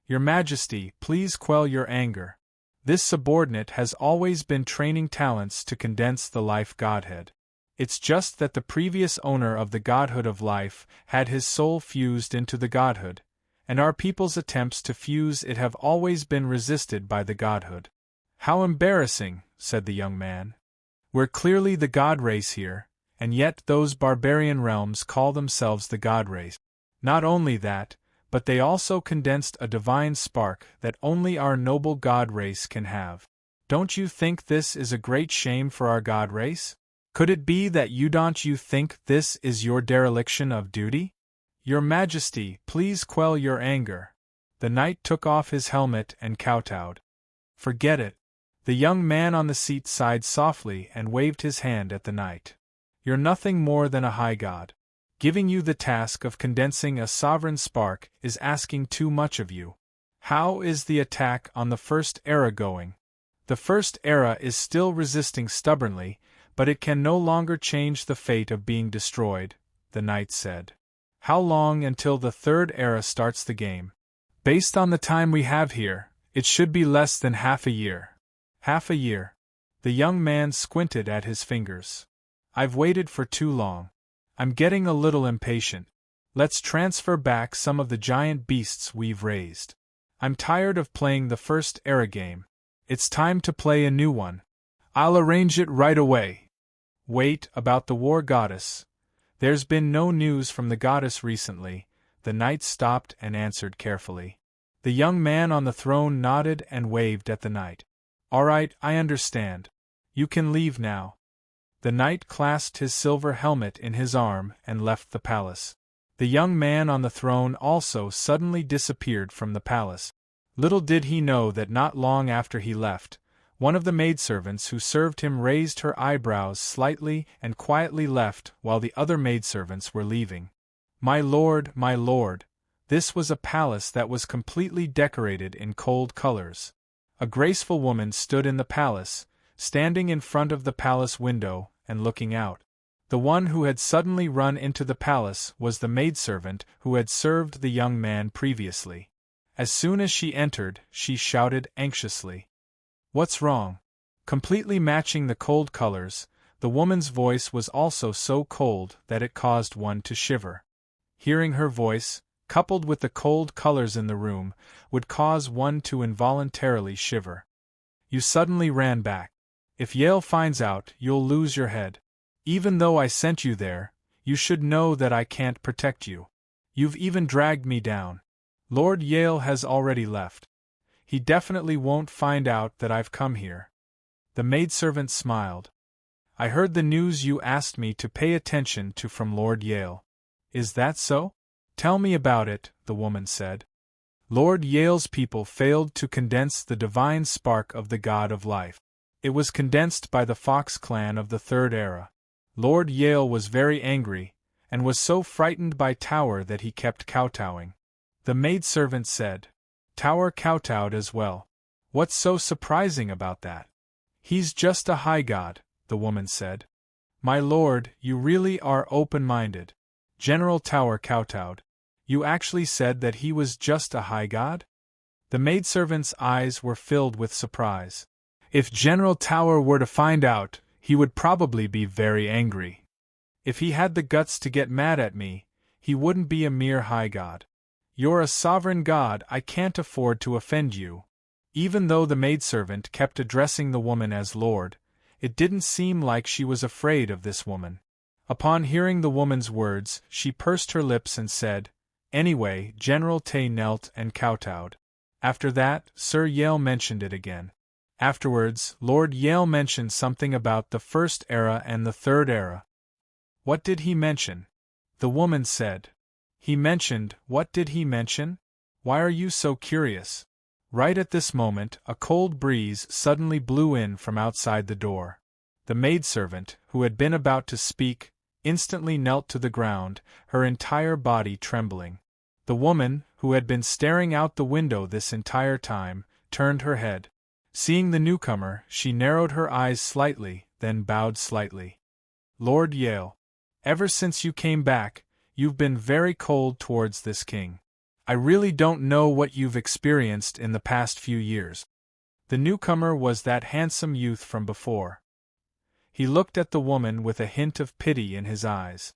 Your Majesty, please quell your anger. This subordinate has always been training talents to condense the life godhead. It's just that the previous owner of the godhood of life had his soul fused into the godhood, and our people's attempts to fuse it have always been resisted by the godhood. How embarrassing, said the young man. We're clearly the god race here, and yet those barbarian realms call themselves the god race. Not only that, but they also condensed a divine spark that only our noble god race can have. Don't you think this is a great shame for our god race? Could it be that don't you think this is your dereliction of duty? Your Majesty, please quell your anger. The knight took off his helmet and kowtowed. Forget it. The young man on the seat sighed softly and waved his hand at the knight. You're nothing more than a high god. Giving you the task of condensing a sovereign spark is asking too much of you. How is the attack on the First Era going? The First Era is still resisting stubbornly, but it can no longer change the fate of being destroyed, the knight said. How long until the Third Era starts the game? Based on the time we have here, it should be less than half a year. Half a year. The young man squinted at his fingers. I've waited for too long. I'm getting a little impatient. Let's transfer back some of the giant beasts we've raised. I'm tired of playing the First Era game. It's time to play a new one. I'll arrange it right away. Wait, about the war goddess. There's been no news from the goddess recently. The knight stopped and answered carefully. The young man on the throne nodded and waved at the knight. All right, I understand. You can leave now. The knight clasped his silver helmet in his arm and left the palace. The young man on the throne also suddenly disappeared from the palace. Little did he know that not long after he left, one of the maidservants who served him raised her eyebrows slightly and quietly left while the other maidservants were leaving. My lord, this was a palace that was completely decorated in cold colors. A graceful woman stood in the palace, standing in front of the palace window and looking out. The one who had suddenly run into the palace was the maidservant who had served the young man previously. As soon as she entered, she shouted anxiously, "What's wrong?" Completely matching the cold colors, the woman's voice was also so cold that it caused one to shiver. Hearing her voice, coupled with the cold colors in the room, would cause one to involuntarily shiver. You suddenly ran back. If Yale finds out, you'll lose your head. Even though I sent you there, you should know that I can't protect you. You've even dragged me down. Lord Yale has already left. He definitely won't find out that I've come here. The maidservant smiled. I heard the news you asked me to pay attention to from Lord Yale. Is that so? Tell me about it, the woman said. Lord Yale's people failed to condense the divine spark of the God of life. It was condensed by the Fox clan of the Third Era. Lord Yale was very angry, and was so frightened by Tower that he kept kowtowing. The maidservant said, Tower kowtowed as well. What's so surprising about that? He's just a high god, the woman said. My lord, you really are open-minded. General Tower kowtowed. You actually said that he was just a high god? The maidservant's eyes were filled with surprise. If General Tower were to find out, he would probably be very angry. If he had the guts to get mad at me, he wouldn't be a mere high god. You're a sovereign god, I can't afford to offend you. Even though the maidservant kept addressing the woman as Lord, it didn't seem like she was afraid of this woman. Upon hearing the woman's words, she pursed her lips and said, Anyway, General Tay knelt and kowtowed. After that, Sir Yale mentioned it again. Afterwards, Lord Yale mentioned something about the First Era and the Third Era. What did he mention? The woman said. What did he mention? Why are you so curious? Right at this moment, a cold breeze suddenly blew in from outside the door. The maidservant, who had been about to speak, instantly knelt to the ground, her entire body trembling. The woman, who had been staring out the window this entire time, turned her head. Seeing the newcomer, she narrowed her eyes slightly, then bowed slightly. Lord Yale, ever since you came back, you've been very cold towards this king. I really don't know what you've experienced in the past few years. The newcomer was that handsome youth from before. He looked at the woman with a hint of pity in his eyes.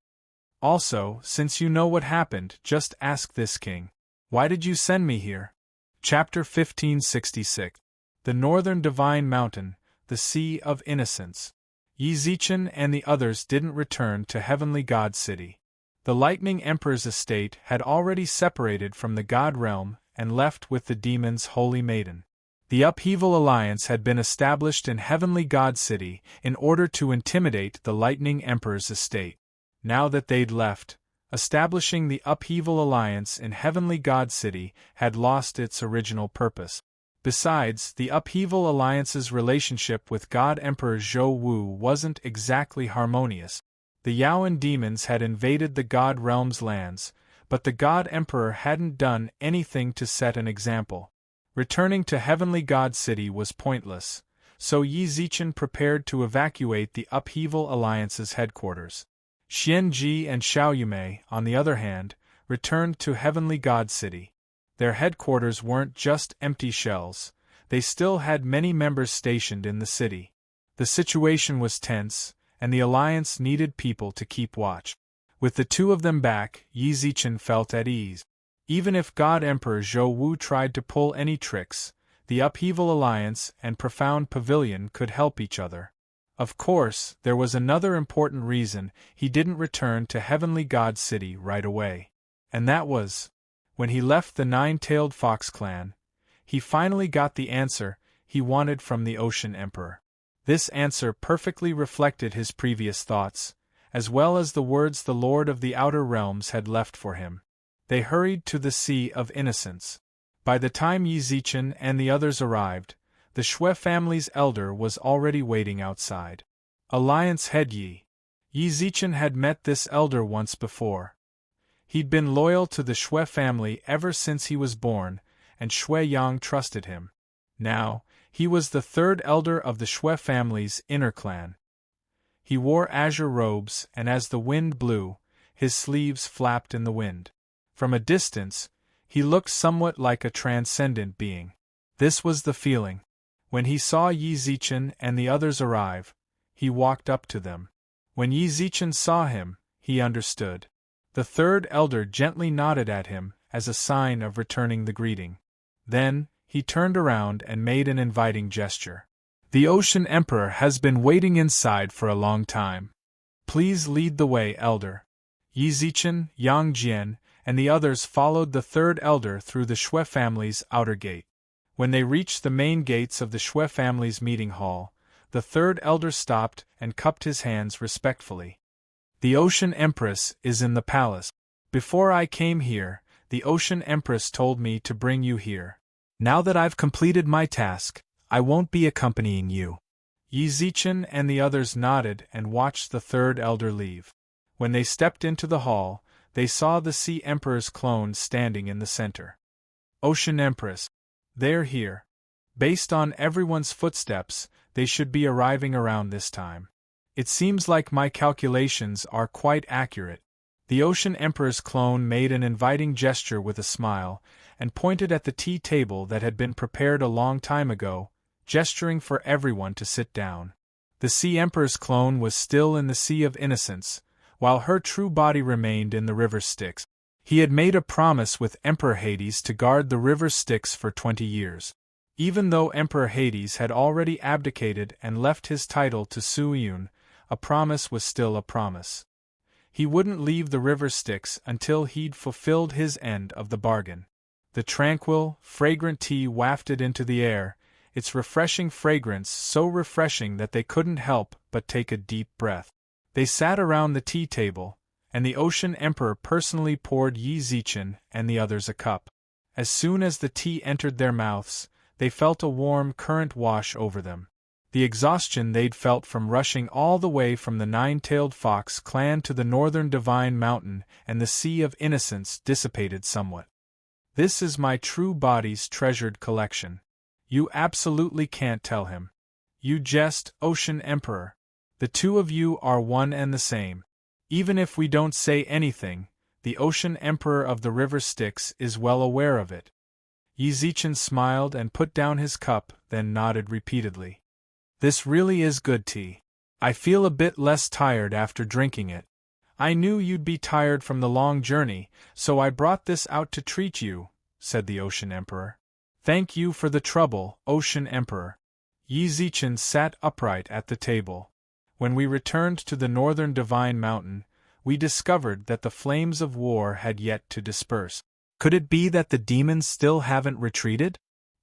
Also, since you know what happened, just ask this king. Why did you send me here? Chapter 1566. The Northern Divine Mountain, the Sea of Innocence. Yi Zichen and the others didn't return to Heavenly God City. The Lightning Emperor's estate had already separated from the God Realm and left with the demon's Holy Maiden. The Upheaval Alliance had been established in Heavenly God City in order to intimidate the Lightning Emperor's estate. Now that they'd left, establishing the Upheaval Alliance in Heavenly God City had lost its original purpose. Besides, the Upheaval Alliance's relationship with God Emperor Zhou Wu wasn't exactly harmonious. The Yaoan demons had invaded the God Realm's lands, but the God Emperor hadn't done anything to set an example. Returning to Heavenly God City was pointless, so Yi Zichen prepared to evacuate the Upheaval Alliance's headquarters. Xian Ji and Xiao Yumei, on the other hand, returned to Heavenly God City. Their headquarters weren't just empty shells, they still had many members stationed in the city. The situation was tense, and the Alliance needed people to keep watch. With the two of them back, Yi Zichen felt at ease. Even if God Emperor Zhou Wu tried to pull any tricks, the Upheaval Alliance and Profound Pavilion could help each other. Of course, there was another important reason he didn't return to Heavenly God City right away. And that was, when he left the Nine-Tailed Fox clan, he finally got the answer he wanted from the Ocean Emperor. This answer perfectly reflected his previous thoughts, as well as the words the Lord of the Outer Realms had left for him. They hurried to the Sea of Innocence. By the time Yi Zichen and the others arrived, the Shui family's elder was already waiting outside. Alliance head Yi. Yi Zichen had met this elder once before. He'd been loyal to the Shui family ever since he was born, and Shui Yang trusted him. Now, he was the third elder of the Shui family's inner clan. He wore azure robes, and as the wind blew, his sleeves flapped in the wind. From a distance, he looked somewhat like a transcendent being. This was the feeling. When he saw Yi Zichen and the others arrive, he walked up to them. When Yi Zichen saw him, he understood. The third elder gently nodded at him as a sign of returning the greeting. Then, he turned around and made an inviting gesture. The Ocean Emperor has been waiting inside for a long time. Please lead the way, elder. Yi Zichen, Yang Jian, and the others followed the third elder through the Shui family's outer gate. When they reached the main gates of the Shui family's meeting hall, the third elder stopped and cupped his hands respectfully. The Ocean Empress is in the palace. Before I came here, the Ocean Empress told me to bring you here. Now that I've completed my task, I won't be accompanying you. Yi Zichen and the others nodded and watched the third elder leave. When they stepped into the hall, they saw the Sea Emperor's clone standing in the center. Ocean Empress. They're here. Based on everyone's footsteps, they should be arriving around this time. It seems like my calculations are quite accurate. The Ocean Emperor's clone made an inviting gesture with a smile, and pointed at the tea table that had been prepared a long time ago, gesturing for everyone to sit down. The Sea Emperor's clone was still in the Sea of Innocence, while her true body remained in the River Styx. He had made a promise with Emperor Hades to guard the River Styx for 20 years. Even though Emperor Hades had already abdicated and left his title to Su Yun, a promise was still a promise. He wouldn't leave the River Styx until he'd fulfilled his end of the bargain. The tranquil, fragrant tea wafted into the air, its refreshing fragrance so refreshing that they couldn't help but take a deep breath. They sat around the tea table, and the Ocean Emperor personally poured Yi Zichen and the others a cup. As soon as the tea entered their mouths, they felt a warm current wash over them. The exhaustion they'd felt from rushing all the way from the Nine-Tailed Fox clan to the northern Divine Mountain and the Sea of Innocence dissipated somewhat. This is my true body's treasured collection. You absolutely can't tell him. You jest, Ocean Emperor. The two of you are one and the same. Even if we don't say anything, the Ocean Emperor of the River Styx is well aware of it. Yi Zichen smiled and put down his cup, then nodded repeatedly. This really is good tea. I feel a bit less tired after drinking it. I knew you'd be tired from the long journey, so I brought this out to treat you, said the Ocean Emperor. Thank you for the trouble, Ocean Emperor. Yi Zichen sat upright at the table. When we returned to the northern Divine Mountain, we discovered that the flames of war had yet to disperse. Could it be that the demons still haven't retreated?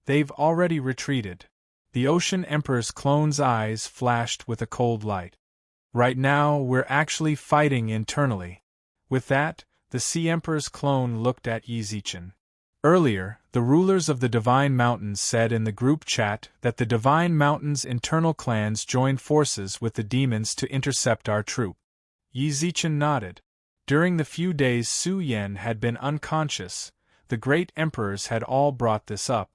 They've already retreated. The Ocean Emperor's clone's eyes flashed with a cold light. Right now, we're actually fighting internally. With that, the Sea Emperor's clone looked at Yi Zichen. Earlier, the rulers of the Divine Mountains said in the group chat that the Divine Mountains' internal clans joined forces with the demons to intercept our troop. Yi Zichen nodded. During the few days Su Yan had been unconscious, the great emperors had all brought this up.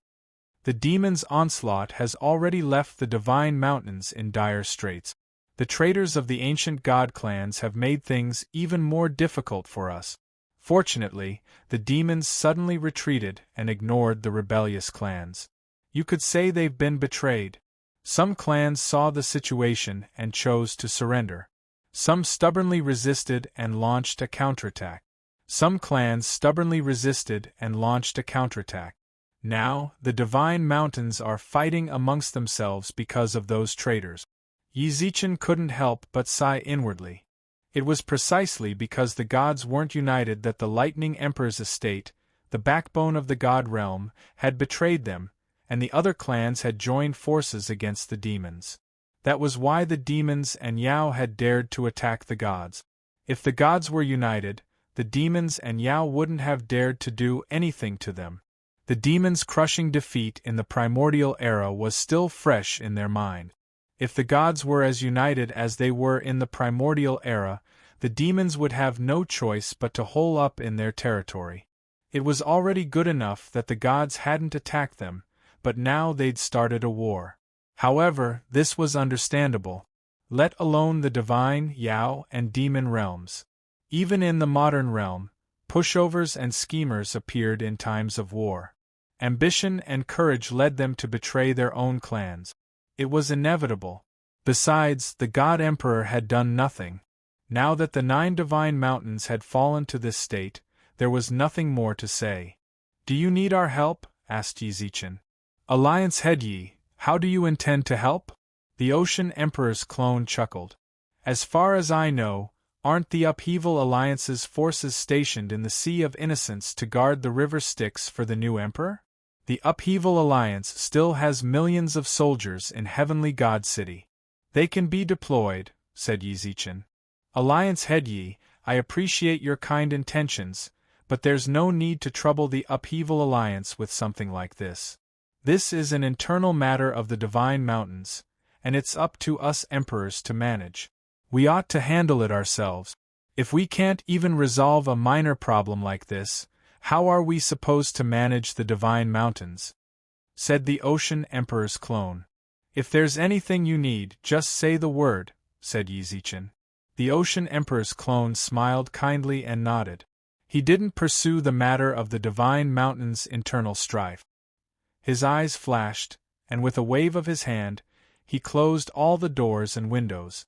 The demon's onslaught has already left the Divine Mountains in dire straits. The traitors of the ancient god clans have made things even more difficult for us. Fortunately, the demons suddenly retreated and ignored the rebellious clans. You could say they've been betrayed. Some clans saw the situation and chose to surrender. Some stubbornly resisted and launched a counterattack. Some clans stubbornly resisted and launched a counterattack. Now, the Divine Mountains are fighting amongst themselves because of those traitors. Yi Zichen couldn't help but sigh inwardly. It was precisely because the gods weren't united that the Lightning Emperor's estate, the backbone of the god realm, had betrayed them, and the other clans had joined forces against the demons. That was why the demons and Yao had dared to attack the gods. If the gods were united, the demons and Yao wouldn't have dared to do anything to them. The demons' crushing defeat in the primordial era was still fresh in their mind. If the gods were as united as they were in the primordial era, the demons would have no choice but to hole up in their territory. It was already good enough that the gods hadn't attacked them, but now they'd started a war. However, this was understandable, let alone the divine, Yao, and demon realms. Even in the modern realm, pushovers and schemers appeared in times of war. Ambition and courage led them to betray their own clans. It was inevitable. Besides, the God Emperor had done nothing. Now that the 9 divine mountains had fallen to this state, there was nothing more to say. "Do you need our help?" asked Yi Zichen. "Alliance head Yi, how do you intend to help?" The Ocean Emperor's clone chuckled. "As far as I know, aren't the Upheaval Alliance's forces stationed in the Sea of Innocence to guard the river Styx for the new emperor? The Upheaval Alliance still has millions of soldiers in Heavenly God City. They can be deployed," said Yi Zichen. "Alliance head Yi, I appreciate your kind intentions, but there's no need to trouble the Upheaval Alliance with something like this. This is an internal matter of the Divine Mountains, and it's up to us emperors to manage. We ought to handle it ourselves. If we can't even resolve a minor problem like this, how are we supposed to manage the Divine Mountains?" said the Ocean Emperor's clone. "If there's anything you need, just say the word," said Yi Zichen. The Ocean Emperor's clone smiled kindly and nodded. He didn't pursue the matter of the Divine Mountain's internal strife. His eyes flashed, and with a wave of his hand, he closed all the doors and windows.